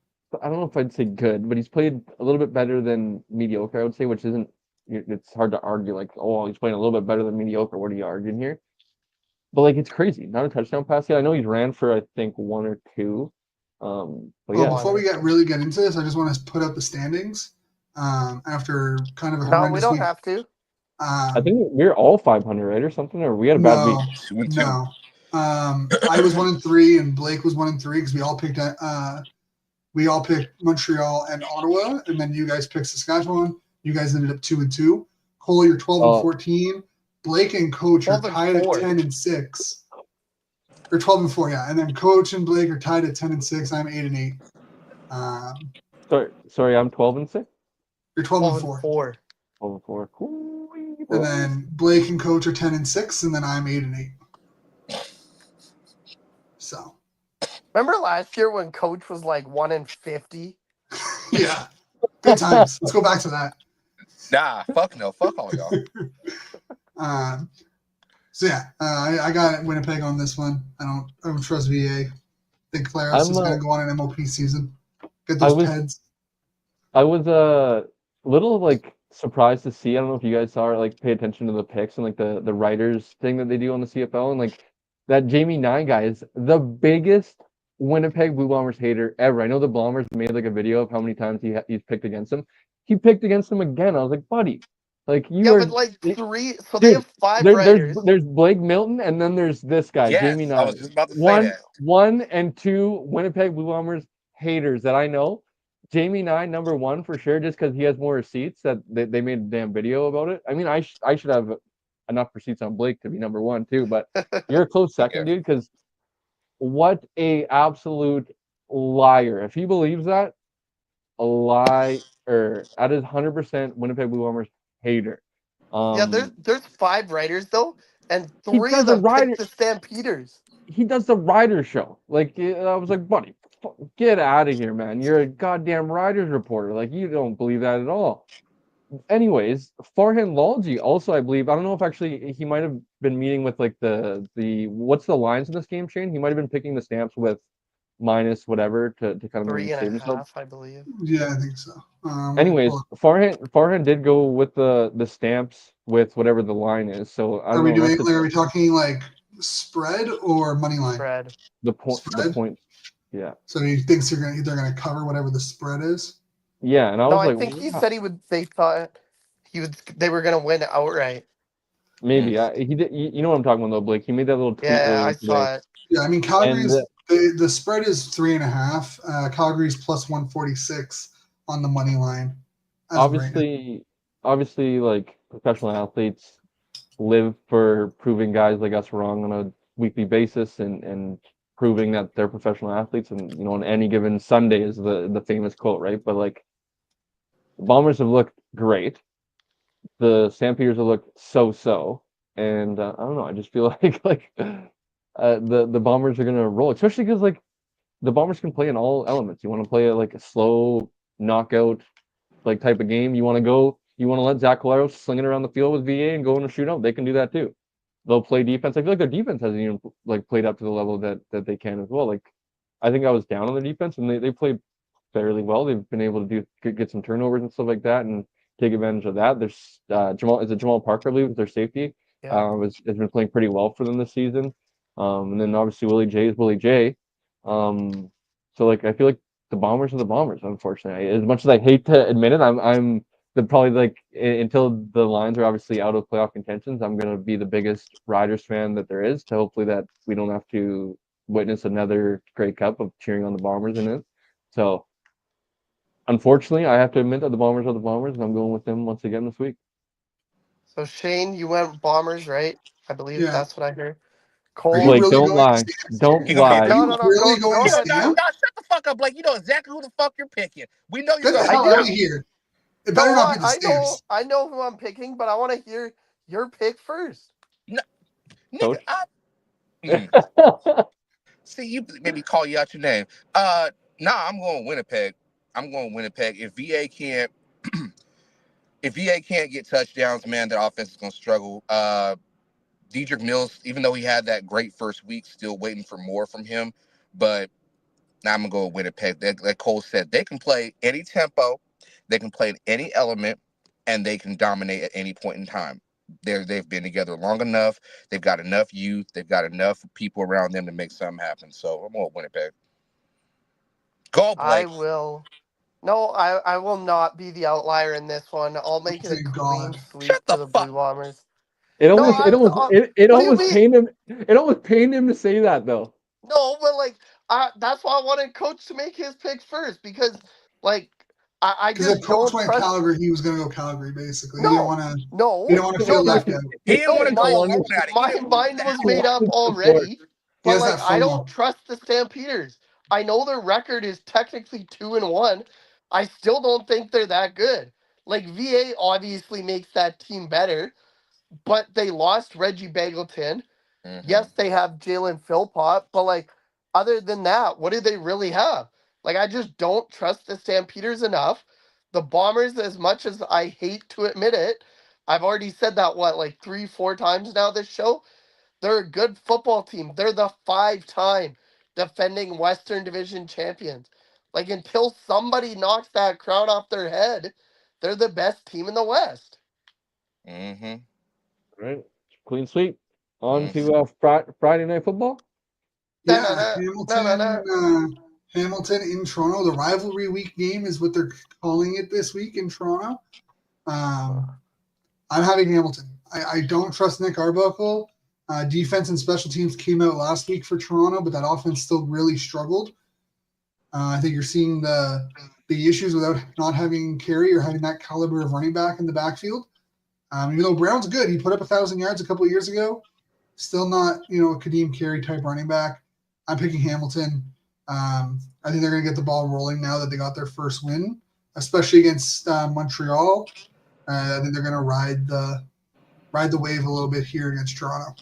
Speaker 3: I don't know if I'd say good, but he's played a little bit better than mediocre. I would say, which isn't. It's hard to argue. Like, oh, he's playing a little bit better than mediocre. What are you arguing here? But like, it's crazy. Not a touchdown pass yet. I know he's ran for I think 1 or 2. But yeah.
Speaker 1: Before we really get into this, I just want to put up the standings. After kind of a horrendous
Speaker 2: week. No, we don't
Speaker 1: week.
Speaker 2: have to.
Speaker 3: I think we're all 500, right, or something, or we had a bad week.
Speaker 1: No. I was 1-3, and Blake was 1-3 because we all picked Montreal and Ottawa, and then you guys picked Saskatchewan. You guys ended up 2-2. Cole, you're 12-14. Blake and Coach are tied at 10-6. Or 12-4, yeah. And then Coach and Blake are tied at 10-6. I'm 8-8.
Speaker 3: Sorry, I'm 12-6.
Speaker 1: You're 12-4.
Speaker 3: 12-4. Cool.
Speaker 1: And then Blake and Coach are 10-6, and then I'm 8-8. So.
Speaker 2: Remember last year when Coach was like 1-50?
Speaker 1: Yeah. Good times. Let's go back to that.
Speaker 4: Nah, fuck no. Fuck all y'all.
Speaker 1: So yeah, I got Winnipeg on this one. I don't trust VA. I think Claros
Speaker 3: I'm
Speaker 1: is going to go on an MOP season. Get
Speaker 3: I
Speaker 1: those
Speaker 3: was
Speaker 1: Peds.
Speaker 3: I was little like surprised to see. I don't know if you guys saw or like pay attention to the picks and like the writers thing that they do on the CFL, and like that Jamie Nine guy is the biggest Winnipeg Blue Bombers hater ever. I know the Bombers made like a video of how many times he's picked against them. He picked against them again. I was like, buddy, like you
Speaker 2: Yeah,
Speaker 3: are
Speaker 2: but like three. So they
Speaker 3: dude.
Speaker 2: have five writers.
Speaker 3: There's Blake Milton, and then there's this guy, Jamie
Speaker 4: Yes, I
Speaker 3: Nine.
Speaker 4: was just about to say that.
Speaker 3: One and two Winnipeg Blue Bombers haters that I know. Jamie Nine, number one for sure, just because he has more receipts that they made a damn video about it. I mean, I should have enough receipts on Blake to be number one too, but you're a close second,
Speaker 4: Yeah.
Speaker 3: dude. Because what a absolute liar! If he believes that, a liar. That is 100% Winnipeg Blue Bombers hater.
Speaker 2: Yeah,
Speaker 3: Um,
Speaker 2: there's five writers though, and
Speaker 3: he
Speaker 2: three of
Speaker 3: does a
Speaker 2: them
Speaker 3: rider.
Speaker 2: picked the Stampeders.
Speaker 3: He does the rider show. Like I was like, buddy, get out of here, man. You're a goddamn riders reporter. Like you don't believe that at all. Anyways, Farhan Lalji also, I believe, I don't know if actually he might have been meeting with like the what's the lines in this game, Shane? He might have been picking the stamps with minus whatever to kind of maybe
Speaker 2: Three and
Speaker 3: save
Speaker 2: a
Speaker 3: himself.
Speaker 2: half, I believe.
Speaker 1: Yeah, I think so.
Speaker 3: Anyways, Farhan did go with the stamps with whatever the line is. So I
Speaker 1: Are
Speaker 3: don't
Speaker 1: we
Speaker 3: know, unless
Speaker 1: doing?
Speaker 3: it's
Speaker 1: Are we talking like spread or money line?
Speaker 2: Spread.
Speaker 3: the
Speaker 1: Spread.
Speaker 3: point. Yeah.
Speaker 1: So he thinks they're gonna cover whatever the spread is.
Speaker 3: Yeah, and I
Speaker 2: No,
Speaker 3: was
Speaker 2: I
Speaker 3: like,
Speaker 2: think he
Speaker 3: wow.
Speaker 2: said they thought they were gonna win outright.
Speaker 3: Maybe he did. You know what I'm talking about, though, Blake. He made that little tweet
Speaker 2: Yeah,
Speaker 3: earlier
Speaker 2: I
Speaker 3: today,
Speaker 2: saw it.
Speaker 1: Yeah, I mean
Speaker 3: and
Speaker 1: Calgary's the spread is 3.5. Calgary's plus 146 on the money line as of right now.
Speaker 3: obviously, like professional athletes live for proving guys like us wrong on a weekly basis, and proving that they're professional athletes. And on any given Sunday is the famous quote, right? But like, the Bombers have looked great. The Stampeders have looked so, and I don't know. I just feel like the Bombers are gonna roll, especially because like the Bombers can play in all elements. You want to play like a slow knockout like type of game. You want to let Zach Collaros sling it around the field with VA and go in a shootout. They can do that too. They'll play defense. I feel like their defense hasn't even like played up to the level that they can as well. Like I think I was down on their defense, and they played fairly well. They've been able to get some turnovers and stuff like that, and take advantage of that. There's Jamal Parker, I believe, is their safety.
Speaker 2: Yeah.
Speaker 3: Has been playing pretty well for them this season. And then obviously Willie J is Willie J. So like I feel like the Bombers are the Bombers. Unfortunately, as much as I hate to admit it, I'm probably like until the Lions are obviously out of playoff contentions, I'm gonna be the biggest Riders fan that there is. To hopefully that we don't have to witness another Grey Cup of cheering on the Bombers in it. So unfortunately, I have to admit that the Bombers are the Bombers, and I'm going with them once again this week.
Speaker 2: So Shane, you went Bombers, right? I believe
Speaker 1: Yeah.
Speaker 2: that's what I heard.
Speaker 1: Are you
Speaker 2: Cole.
Speaker 3: Blake,
Speaker 1: really
Speaker 3: don't
Speaker 1: going to
Speaker 3: lie.
Speaker 1: Stamps?
Speaker 3: Don't
Speaker 4: You gonna pick
Speaker 1: Are
Speaker 3: lie.
Speaker 2: No,
Speaker 1: you
Speaker 2: no, no.
Speaker 1: really
Speaker 2: Go
Speaker 1: going to
Speaker 4: You know,
Speaker 2: ahead.
Speaker 4: no,
Speaker 1: Stamp?
Speaker 4: shut the fuck up, Blake. You know exactly who the fuck you're picking. We know you're
Speaker 1: Get the
Speaker 4: gonna
Speaker 2: I
Speaker 1: hell
Speaker 4: pick
Speaker 1: out of
Speaker 2: do.
Speaker 4: them.
Speaker 1: here. It better
Speaker 2: No,
Speaker 1: not be the Stamps.
Speaker 2: I know who I'm picking, but I want to hear your pick first.
Speaker 4: No, nigga,
Speaker 3: Coach.
Speaker 4: see, you maybe call you out your name. Nah, I'm going Winnipeg. I'm going Winnipeg. If VA can't get touchdowns, man, their offense is gonna struggle. Dedrick Mills, even though he had that great first week, still waiting for more from him. But now I'm gonna go with Winnipeg. Like Cole said, they can play any tempo, they can play in any element, and they can dominate at any point in time. They've been together long enough. They've got enough youth. They've got enough people around them to make something happen. So I'm going with Winnipeg. Go
Speaker 2: I
Speaker 4: Blake.
Speaker 2: will. No, I will not be the outlier in this one. I'll make it a
Speaker 1: Thank
Speaker 2: clean
Speaker 1: God.
Speaker 2: sweep
Speaker 4: Shut
Speaker 2: for
Speaker 4: the
Speaker 2: the
Speaker 4: fuck.
Speaker 2: Blue Bombers.
Speaker 3: It
Speaker 2: No,
Speaker 3: almost it
Speaker 2: what do you
Speaker 3: almost
Speaker 2: mean?
Speaker 3: pained him to say that though.
Speaker 2: No, but like, that's why I wanted Coach to make his pick first because, like, I
Speaker 1: Because if
Speaker 2: just
Speaker 1: Coach
Speaker 2: don't
Speaker 1: went
Speaker 2: trust.
Speaker 1: Calgary, he was going to go Calgary. Basically, he didn't
Speaker 2: No,
Speaker 1: want to. He
Speaker 2: no,
Speaker 1: didn't want to
Speaker 2: no.
Speaker 1: feel
Speaker 2: That
Speaker 1: left out.
Speaker 4: He didn't
Speaker 2: no,
Speaker 4: want to go
Speaker 2: my
Speaker 4: alone at it. He
Speaker 2: my
Speaker 4: didn't want
Speaker 2: mind
Speaker 4: that.
Speaker 2: was
Speaker 3: He
Speaker 2: made up
Speaker 3: wanted support.
Speaker 2: already.
Speaker 1: He
Speaker 2: But
Speaker 1: has
Speaker 2: like,
Speaker 1: that
Speaker 2: I
Speaker 1: FOMO.
Speaker 2: don't trust the Stampeders. I know their record is technically 2-1. I still don't think they're that good. Like VA obviously makes that team better, but they lost Reggie Bagleton.
Speaker 4: Mm-hmm.
Speaker 2: Yes, they have Jalen Philpott, but like other than that, what do they really have? Like I just don't trust the Stampeders enough. The Bombers, as much as I hate to admit it, I've already said that, like 3-4 times now this show. They're a good football team. They're the 5-time defending Western Division champions. Like, until somebody knocks that crown off their head, they're the best team in the West.
Speaker 4: Mm-hmm.
Speaker 3: Right. Clean sweep. On
Speaker 4: Mm-hmm.
Speaker 3: to Friday Night Football.
Speaker 1: Yeah,
Speaker 2: Na-na-na, na-na-na.
Speaker 1: Hamilton in Toronto. The rivalry week game is what they're calling it this week in Toronto. I'm having Hamilton. I don't trust Nick Arbuckle. Defense and special teams came out last week for Toronto, but that offense still really struggled. I think you're seeing the issues without not having Carey or having that caliber of running back in the backfield. Even though Brown's good, he put up 1,000 yards a couple of years ago. Still not, a Kadeem Carey type running back. I'm picking Hamilton. I think they're going to get the ball rolling now that they got their first win, especially against Montreal. I think they're going to ride the wave a little bit here against Toronto.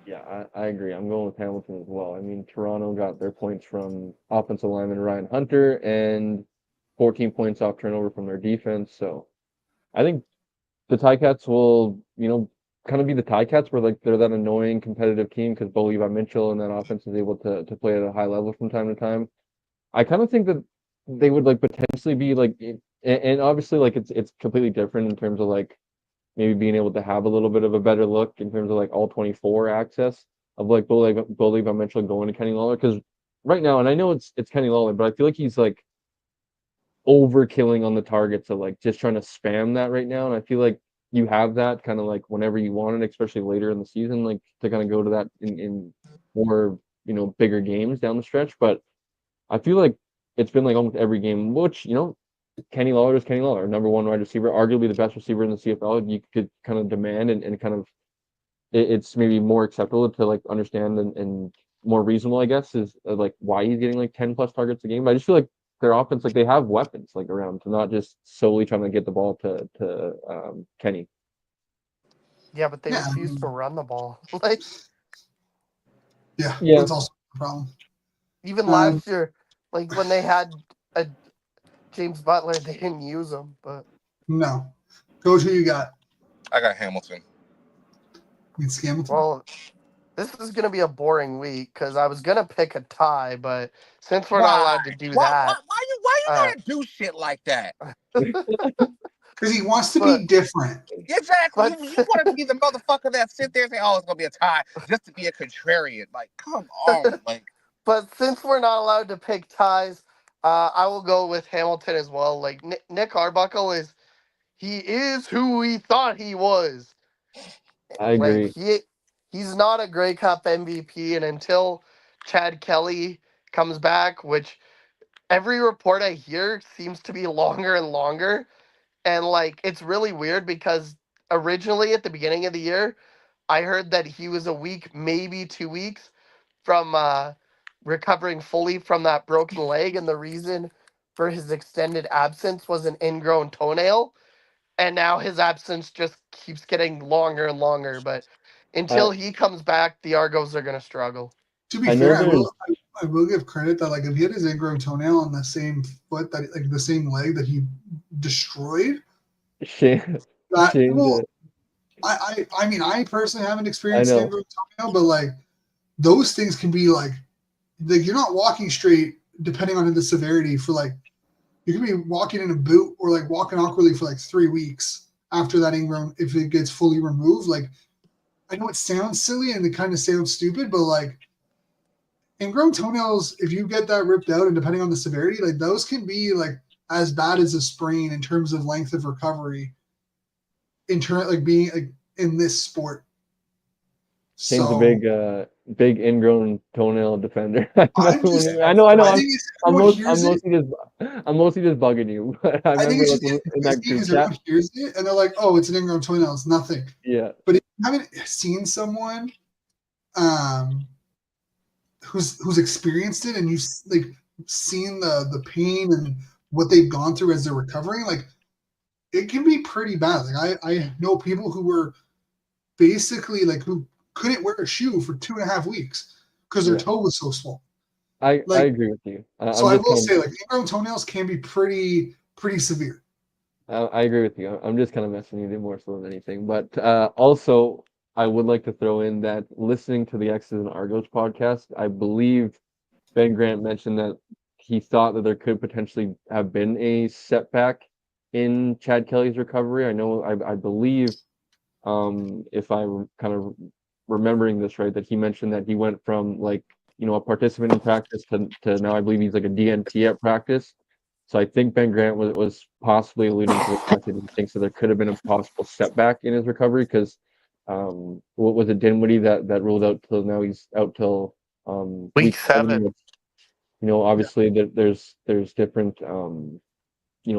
Speaker 3: Yeah, I agree. I'm going with Hamilton as well. I mean, Toronto got their points from offensive lineman Ryan Hunter and 14 points off turnover from their defense. So I think the Ticats will, kind of be the Ticats where like they're that annoying competitive team because Bo Levi Mitchell and that offense is able to play at a high level from time to time. I kind of think that they would like potentially be like, and obviously like it's completely different in terms of like maybe being able to have a little bit of a better look in terms of like all 24 access of like Bo Levi Mitchell going to Kenny Lawler because right now, and I know it's Kenny Lawler, but I feel like he's like overkilling on the targets of like just trying to spam that right now, and I feel like you have that kind of like whenever you want it, especially later in the season, like to kind of go to that in more bigger games down the stretch. But I feel like it's been like almost every game, which Kenny Lawler is Kenny Lawler, number one wide receiver, arguably the best receiver in the CFL. You could kind of demand and kind of it's maybe more acceptable to like understand and more reasonable, I guess, is like why he's getting like 10 plus targets a game. But I just feel like their offense, like they have weapons like around to not just solely trying to get the ball to Kenny.
Speaker 2: Yeah, but they refuse to run the ball. Like,
Speaker 1: yeah,
Speaker 3: Yeah,
Speaker 1: that's also a problem.
Speaker 2: even last year, like when they had a James Butler, they didn't use him. But
Speaker 1: no, Coach, who you got?
Speaker 4: I got Hamilton.
Speaker 1: It's Hamilton.
Speaker 2: Well, this is gonna be a boring week because I was gonna pick a tie, but since we're not allowed to do that,
Speaker 4: Why you gotta do shit like that?
Speaker 1: Because he wants to
Speaker 2: But-
Speaker 1: be different.
Speaker 4: Exactly.
Speaker 2: But-
Speaker 4: You want to be the motherfucker that sit there and say, "Oh, it's gonna be a tie," just to be a contrarian. Like, come on, like.
Speaker 2: But since we're not allowed to pick ties, I will go with Hamilton as well. Like Nick Arbuckle he is who he thought he was.
Speaker 3: I
Speaker 2: Like
Speaker 3: agree.
Speaker 2: he's not a Grey Cup MVP, and until Chad Kelly comes back, which every report I hear seems to be longer and longer, and like it's really weird because originally at the beginning of the year, I heard that he was a week, maybe 2 weeks from recovering fully from that broken leg, and the reason for his extended absence was an ingrown toenail, and now his absence just keeps getting longer and longer. But until he comes back, the Argos are going to struggle.
Speaker 1: To be fair, I will give credit that like if he had his ingrown toenail on the same foot that like the same leg that he destroyed, I mean I personally haven't experienced an ingrown toenail, but like those things can be like you're not walking straight depending on the severity for like you can be walking in a boot or like walking awkwardly for like 3 weeks after that ingrown if it gets fully removed. Like I know it sounds silly and it kind of sounds stupid, but like ingrown toenails, if you get that ripped out and depending on the severity, like those can be like as bad as a sprain in terms of length of recovery. In turn, like being like in this sport.
Speaker 3: Shane's a big ingrown toenail defender.
Speaker 1: I'm
Speaker 3: know. I'm mostly just bugging you. But I remember in that group chat.
Speaker 1: Everyone hears it and they're like, "Oh, it's an ingrown toenail. It's nothing."
Speaker 3: Yeah.
Speaker 1: But if you haven't seen someone, who's experienced it and you've like seen the pain and what they've gone through as they're recovering, like it can be pretty bad. Like I know people who were basically like who couldn't wear a shoe for 2.5 weeks because their toe was so swollen.
Speaker 3: I agree with you.
Speaker 1: I will say like ingrown toenails can be pretty severe.
Speaker 3: I agree with you. I'm just kind of messing with you more so than anything. But also, I would like to throw in that listening to the X's and Argos podcast, I believe Ben Grant mentioned that he thought that there could potentially have been a setback in Chad Kelly's recovery. I believe, if I'm kind of remembering this right, that he mentioned that he went from like, a participant in practice to now I believe he's like a DNP at practice. So I think Ben Grant was possibly alluding to the fact that he thinks that there could have been a possible setback in his recovery because what was it, Dinwiddie that ruled out till now he's out till
Speaker 2: Week
Speaker 3: week 7,
Speaker 2: 7.
Speaker 3: which, obviously there's different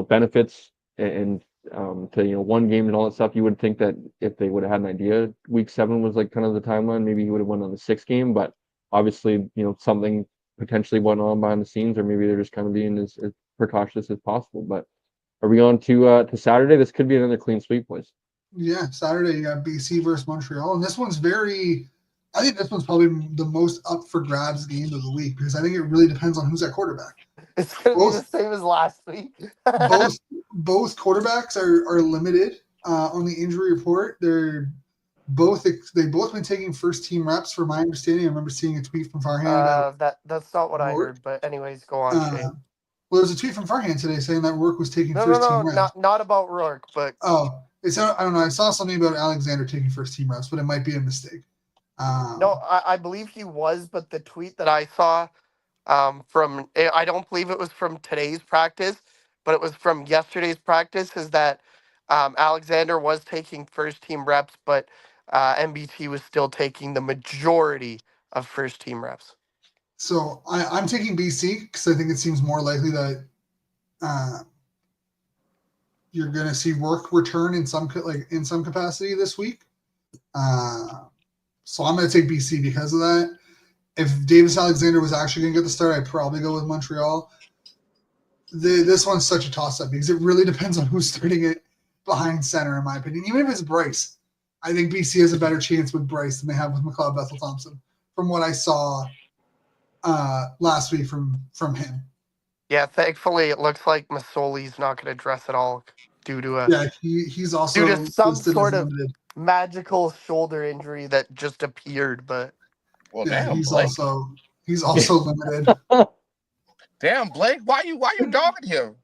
Speaker 3: benefits and to one game and all that stuff. You would think that if they would have had an idea, week 7 was like kind of the timeline. Maybe he would have won on the 6th game, but obviously something potentially went on behind the scenes, or maybe they're just kind of being as precautious as possible. But are we on to Saturday? This could be another clean sweep, boys.
Speaker 1: Yeah, Saturday you got BC versus Montreal, and this one's very. I think this one's probably the most up for grabs game of the week because I think it really depends on who's at quarterback.
Speaker 2: It's going to be the
Speaker 1: Both
Speaker 2: same as last week.
Speaker 1: both quarterbacks are limited on the injury report. They've both been taking first team reps, from my understanding. I remember seeing a tweet from Farhand.
Speaker 2: That's not what I
Speaker 1: Rourke.
Speaker 2: heard, but anyways, go on,
Speaker 1: Uh,
Speaker 2: Shane.
Speaker 1: well, there's a tweet from Farhand today saying that Rourke was taking
Speaker 2: No,
Speaker 1: first team reps.
Speaker 2: not about Rourke, but
Speaker 1: Oh, I don't know. I saw something about Alexander taking first team reps, but it might be a mistake.
Speaker 2: no, I believe he was, but the tweet that I saw I don't believe it was from today's practice, but it was from yesterday's practice, is that Alexander was taking first team reps, but MBT was still taking the majority of first team reps.
Speaker 1: So I'm taking BC because I think it seems more likely that you're going to see Rourke return in some capacity this week. So I'm going to take BC because of that. If Davis Alexander was actually going to get the start, I'd probably go with Montreal. This one's such a toss-up because it really depends on who's starting it behind center, in my opinion. Even if it's Bryce, I think BC has a better chance with Bryce than they have with McLeod Bethel Thompson, from what I saw last week from him.
Speaker 2: Yeah, thankfully it looks like Masoli's not going to dress at all due to
Speaker 1: Yeah, he's also
Speaker 2: some
Speaker 1: listed as
Speaker 2: sort of
Speaker 1: limited.
Speaker 2: magical shoulder injury that just appeared, but
Speaker 4: Well,
Speaker 1: Yeah,
Speaker 4: damn,
Speaker 1: he's
Speaker 4: Blake.
Speaker 1: also limited.
Speaker 4: Damn, Blake, why you dogging him?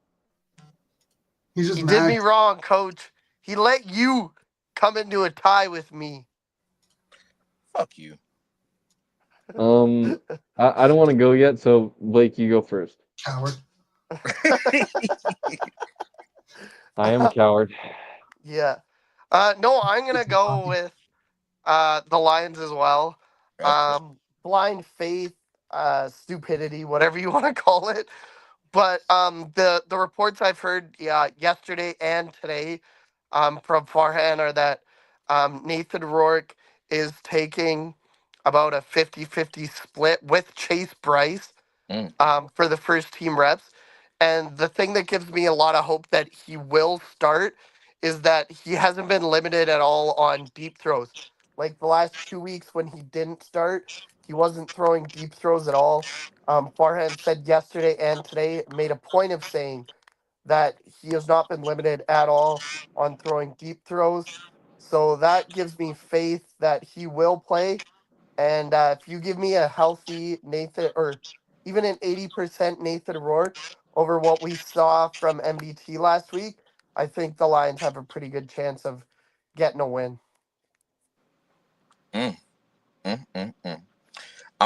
Speaker 1: He's just
Speaker 2: he
Speaker 1: mad.
Speaker 2: did me wrong, coach. He let you come into a tie with me.
Speaker 4: Fuck you.
Speaker 3: I don't want to go yet, so Blake, you go first.
Speaker 1: Coward.
Speaker 3: I am a coward.
Speaker 2: Yeah. No, I'm gonna go with the Lions as well. Blind faith, stupidity, whatever you want to call it. But the reports I've heard, yesterday and today, from Farhan are that Nathan Rourke is taking about a 50-50 split with Chase Bryce
Speaker 4: Mm.
Speaker 2: for the first team reps. And the thing that gives me a lot of hope that he will start is that he hasn't been limited at all on deep throws. Like the last 2 weeks when he didn't start, he wasn't throwing deep throws at all. Farhan said yesterday and today, made a point of saying that he has not been limited at all on throwing deep throws. So that gives me faith that he will play. And if you give me a healthy Nathan, or even an 80% Nathan Rourke over what we saw from MBT last week, I think the Lions have a pretty good chance of getting a win.
Speaker 4: I'm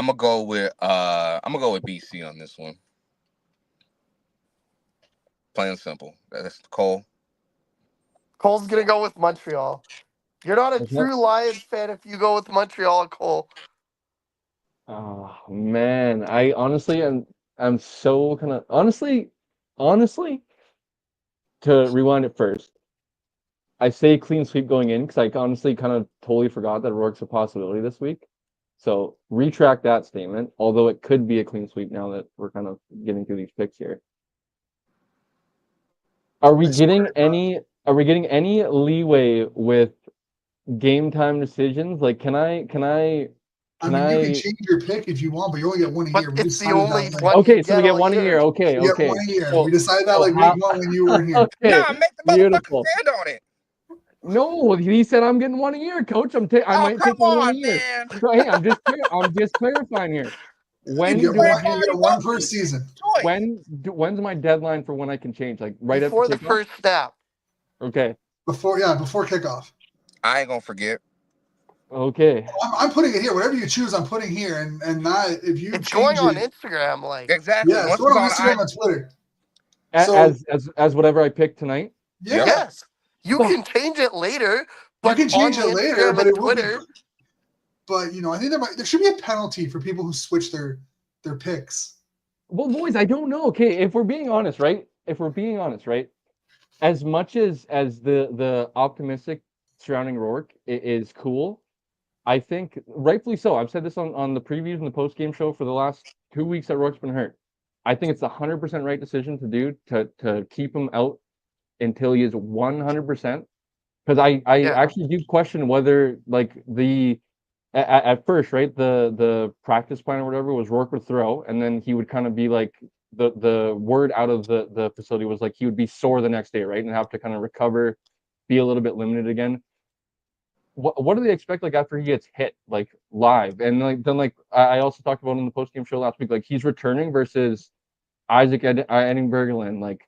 Speaker 4: gonna go with BC on this one. Plain and simple. That's Cole.
Speaker 2: Cole's gonna go with Montreal. You're not a
Speaker 3: Is that-
Speaker 2: true Lions fan if you go with Montreal, Cole.
Speaker 3: Oh man, I honestly I'm so kind of honestly to rewind it first. I say clean sweep going in because I honestly kind of totally forgot that Rourke's a possibility this week. So retract that statement, although it could be a clean sweep now that we're kind of getting through these picks here. Are we getting any leeway with game time decisions? Like can I
Speaker 1: I mean, you can change your pick if you want, but you only get one a year.
Speaker 2: But
Speaker 1: We
Speaker 2: it's the
Speaker 1: decided
Speaker 2: only
Speaker 1: that.
Speaker 2: one.
Speaker 3: Okay,
Speaker 2: you
Speaker 3: so we
Speaker 2: get
Speaker 3: get
Speaker 2: all
Speaker 3: one a
Speaker 2: year.
Speaker 3: year. Okay,
Speaker 1: We get
Speaker 3: okay.
Speaker 1: one a year.
Speaker 3: So-
Speaker 1: we decided that
Speaker 3: so
Speaker 1: like
Speaker 3: how-
Speaker 1: week 1 when you weren't here.
Speaker 3: Okay,
Speaker 4: Nah, make the motherfucker
Speaker 3: beautiful.
Speaker 4: stand on it.
Speaker 3: No, he said I'm getting one a year, Coach. I
Speaker 4: Oh,
Speaker 3: might
Speaker 4: come
Speaker 3: take one a
Speaker 4: on,
Speaker 3: year.
Speaker 4: man.
Speaker 3: So hey, I'm just clarifying here.
Speaker 1: You
Speaker 3: When
Speaker 1: get
Speaker 3: do I
Speaker 1: one. You get one per season.
Speaker 4: Choice.
Speaker 3: when's my deadline for when I can change? Like right
Speaker 2: Before
Speaker 3: up
Speaker 2: the
Speaker 3: to kickoff?
Speaker 2: first snap.
Speaker 3: Okay.
Speaker 1: Before kickoff.
Speaker 4: I ain't gonna forget.
Speaker 3: Okay.
Speaker 1: I'm putting it here. Whatever you choose, I'm putting here, and not if you
Speaker 2: It's
Speaker 1: change
Speaker 2: going on
Speaker 1: it.
Speaker 2: Instagram, like
Speaker 4: Exactly.
Speaker 1: Yeah,
Speaker 4: Once
Speaker 1: it's going on
Speaker 4: it's
Speaker 1: Instagram and Twitter. So
Speaker 3: As whatever I pick tonight.
Speaker 1: yeah,
Speaker 2: yes, you
Speaker 3: Fuck.
Speaker 2: can change it later. But
Speaker 1: you can change
Speaker 2: on
Speaker 1: it
Speaker 2: the
Speaker 1: later,
Speaker 2: Instagram
Speaker 1: but
Speaker 2: and
Speaker 1: it will be.
Speaker 2: Twitter,
Speaker 1: But I think there should be a penalty for people who switch their picks.
Speaker 3: Well, boys, I don't know. Okay, if we're being honest, right? As much as the optimistic surrounding Rourke is cool, I think rightfully so. I've said this on the previews and the post game show for the last 2 weeks that Rourke's been hurt. I think it's 100% right decision to do to keep him out until he is 100%. Because I actually do question whether like at first, right, the practice plan or whatever was Rourke would throw, and then he would kind of be like the word out of the facility was like he would be sore the next day, right, and have to kind of recover, be a little bit limited again. What do they expect like after he gets hit like live? And then I also talked about in the post game show last week, like he's returning versus Isaac Eddingbergland, like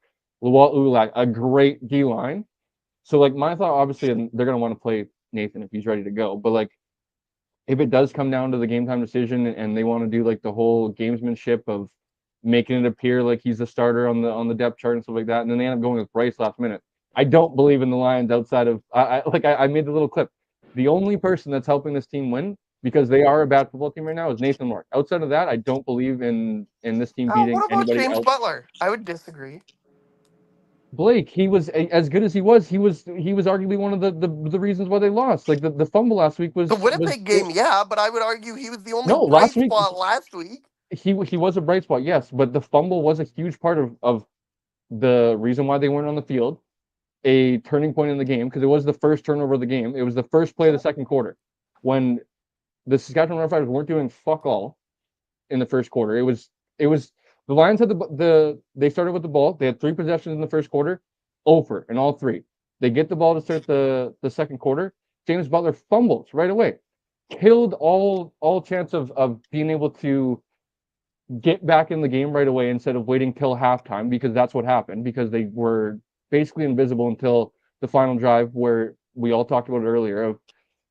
Speaker 3: Luat Ulak, a great D line. So like my thought, obviously, they're gonna want to play Nathan if he's ready to go, but like if it does come down to the game time decision and they want to do like the whole gamesmanship of making it appear like he's the starter on the depth chart and stuff like that, and then they end up going with Bryce last minute. I don't believe in the Lions outside of I made the little clip. The only person that's helping this team win because they are a bad football team right now is Nathan Rourke. Outside of that, I don't believe in this team beating
Speaker 2: what about
Speaker 3: anybody
Speaker 2: James
Speaker 3: else.
Speaker 2: Butler? I would disagree.
Speaker 3: Blake, he was as good as he was. He was arguably one of the reasons why they lost. Like the fumble last week was
Speaker 2: The Winnipeg game, yeah, but I would argue he was the only
Speaker 3: No,
Speaker 2: bright
Speaker 3: last week-
Speaker 2: spot last week.
Speaker 3: he was a bright spot, yes, but the fumble was a huge part of the reason why they weren't on the field, a turning point in the game because it was the first turnover of the game. It was the first play of the second quarter when the Saskatchewan Roughriders weren't doing fuck all in the first quarter. It was the Lions had they started with the ball. They had 3 possessions in the first quarter, over in all 3. They get the ball to start the second quarter. James Butler fumbles right away, killed all chance of being able to get back in the game right away instead of waiting till halftime, because that's what happened, because they were basically invisible until the final drive where we all talked about it earlier of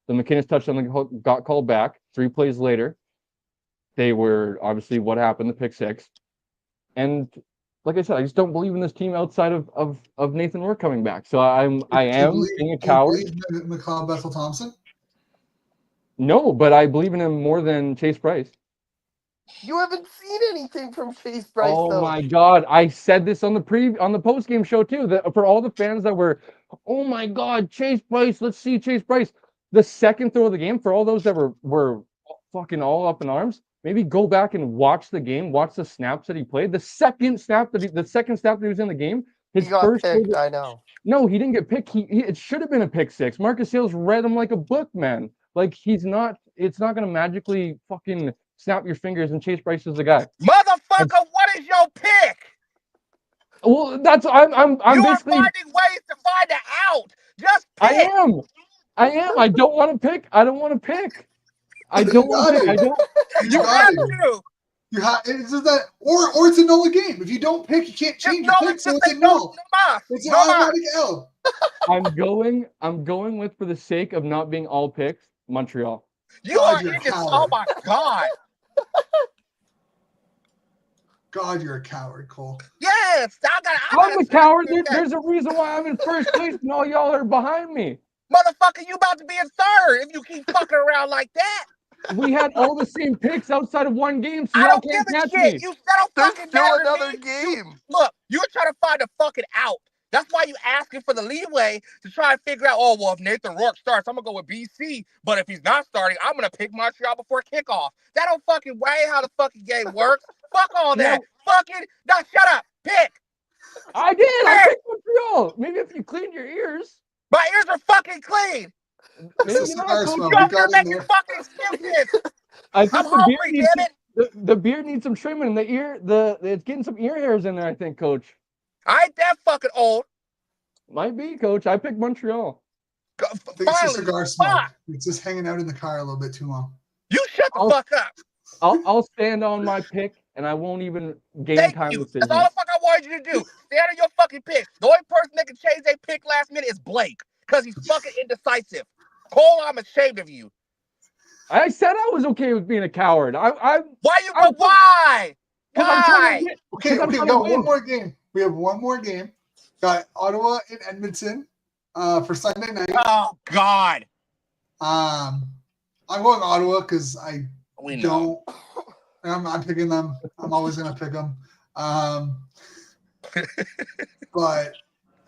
Speaker 3: the McInnes touchdown that got called back 3 plays later. They were obviously what happened, the pick 6. And like I said, I just don't believe in this team outside of Nathan Rourke coming back. So I am being a coward.
Speaker 1: Do you believe in McLeod Bethel Thompson?
Speaker 3: No, but I believe in him more than Chase Bryce.
Speaker 2: You haven't seen anything from Chase Bryce,
Speaker 3: Oh
Speaker 2: though.
Speaker 3: my God! I said this on the post game show too. That for all the fans that were, oh my God, Chase Bryce, let's see Chase Bryce. The second throw of the game for all those that were fucking all up in arms. Maybe go back and watch the game, watch the snaps that he played. The second snap that he was in the game, his
Speaker 2: He got
Speaker 3: first
Speaker 2: picked, I know.
Speaker 3: No, he didn't get picked. It should have been a pick 6. Marcus Hales read him like a book, man. Like it's not gonna magically fucking snap your fingers and Chase Bryce is the guy.
Speaker 4: Motherfucker, what is your pick?
Speaker 3: Well, that's I'm
Speaker 4: you
Speaker 3: basically
Speaker 4: are finding ways to find it out. Just pick.
Speaker 3: I am. I don't want to pick. I don't want to pick. I don't want to pick. I don't.
Speaker 4: You have to.
Speaker 1: You have it's just that, or it's a null game. If you don't pick, you can't change your pick, so it's a null. It's an automatic L.
Speaker 3: I'm going with, for the sake of not being all picks, Montreal.
Speaker 4: You are in this. Oh my God.
Speaker 1: God, you're a coward, Cole.
Speaker 4: Yes,
Speaker 3: I'm a coward. There's a reason why I'm in first place and all y'all are behind me.
Speaker 4: Motherfucker, you about to be in third if you keep fucking around like that.
Speaker 3: We had all the same picks outside of one game, so
Speaker 4: I
Speaker 3: y'all
Speaker 4: don't
Speaker 3: can't
Speaker 4: give a
Speaker 3: catch
Speaker 4: shit.
Speaker 3: me.
Speaker 4: You settle fucking
Speaker 2: still
Speaker 4: better
Speaker 2: another
Speaker 4: than me.
Speaker 2: game.
Speaker 4: Look, you're trying to find a fucking out. That's why you asking for the leeway to try and figure out, oh, well, if Nathan Rourke starts, I'm going to go with BC. But if he's not starting, I'm going to pick Montreal before kickoff. That don't fucking way how the fucking game works. Fuck all that. Fucking, no, shut up. Pick.
Speaker 3: I did. I picked Montreal. Maybe if you cleaned your ears.
Speaker 4: My ears are fucking clean.
Speaker 3: Maybe
Speaker 1: This is
Speaker 3: not.
Speaker 1: ours,
Speaker 3: Coach.
Speaker 1: well,
Speaker 4: You're
Speaker 1: we got in
Speaker 4: making
Speaker 1: there.
Speaker 4: fucking excuses.
Speaker 3: I think
Speaker 4: I'm
Speaker 3: the beard
Speaker 4: hungry,
Speaker 3: needs
Speaker 4: damn it.
Speaker 3: the beard needs some trimming, and it's getting some ear hairs in there. I think, Coach.
Speaker 4: I ain't that fucking old.
Speaker 3: Might be, Coach. I picked Montreal.
Speaker 1: I think it's just
Speaker 4: Finally,
Speaker 1: cigar smoke.
Speaker 4: fuck.
Speaker 1: It's just hanging out in the car a little bit too long.
Speaker 4: You shut the fuck up.
Speaker 3: I'll stand on my pick, and I won't even game
Speaker 4: Thank
Speaker 3: time
Speaker 4: you.
Speaker 3: decision.
Speaker 4: That's all the fuck I wanted you to do. Stand on your fucking pick. The only person that can change their pick last minute is Blake, because he's fucking indecisive. Cole, I'm ashamed of you.
Speaker 3: I said I was okay with being a coward.
Speaker 4: Why you?
Speaker 3: I'm-
Speaker 4: But why?
Speaker 3: Because I'm trying to
Speaker 4: Why?
Speaker 3: win.
Speaker 1: Okay,
Speaker 3: 'Cause I'm
Speaker 1: we
Speaker 3: trying to
Speaker 1: got
Speaker 3: win.
Speaker 1: one more game. We have one more game. Got Ottawa and Edmonton for Sunday night.
Speaker 4: Oh God.
Speaker 1: I'm going Ottawa because I
Speaker 4: We know.
Speaker 1: don't. I'm picking them. I'm always gonna pick them. But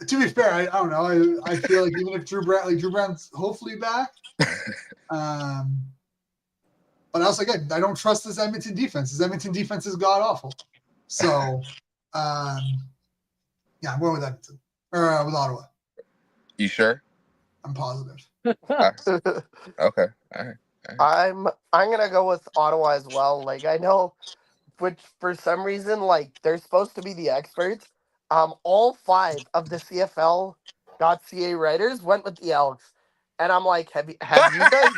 Speaker 1: to be fair, I don't know. I feel like even if Drew Brown's hopefully back, but also again, I don't trust this Edmonton defense. This Edmonton defense is god awful. So, yeah, I'm going with Edmonton or with Ottawa.
Speaker 4: You sure?
Speaker 1: I'm positive.
Speaker 4: Okay. All right.
Speaker 2: I'm gonna go with Ottawa as well. Like I know, which for some reason, like they're supposed to be the experts. All 5 of the CFL.ca writers went with the Elks, and I'm like, have you guys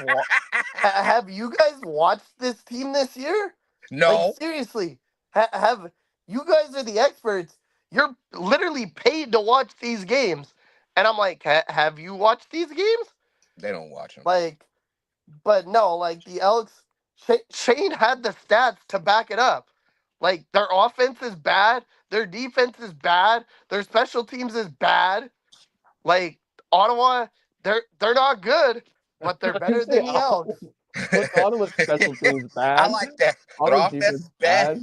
Speaker 2: have you guys watched this team this year?
Speaker 4: No.
Speaker 2: Like seriously, have you guys are the experts? You're literally paid to watch these games, and I'm like, have you watched these games?
Speaker 4: They don't watch them.
Speaker 2: Like, but no, like the Elks, Shane had the stats to back it up. Like their offense is bad, their defense is bad, their special teams is bad. Like Ottawa, they're not good, but they're better than the Elks.
Speaker 3: What's Ottawa's special teams bad?
Speaker 4: I like that. But
Speaker 3: Ottawa's
Speaker 4: offense is bad.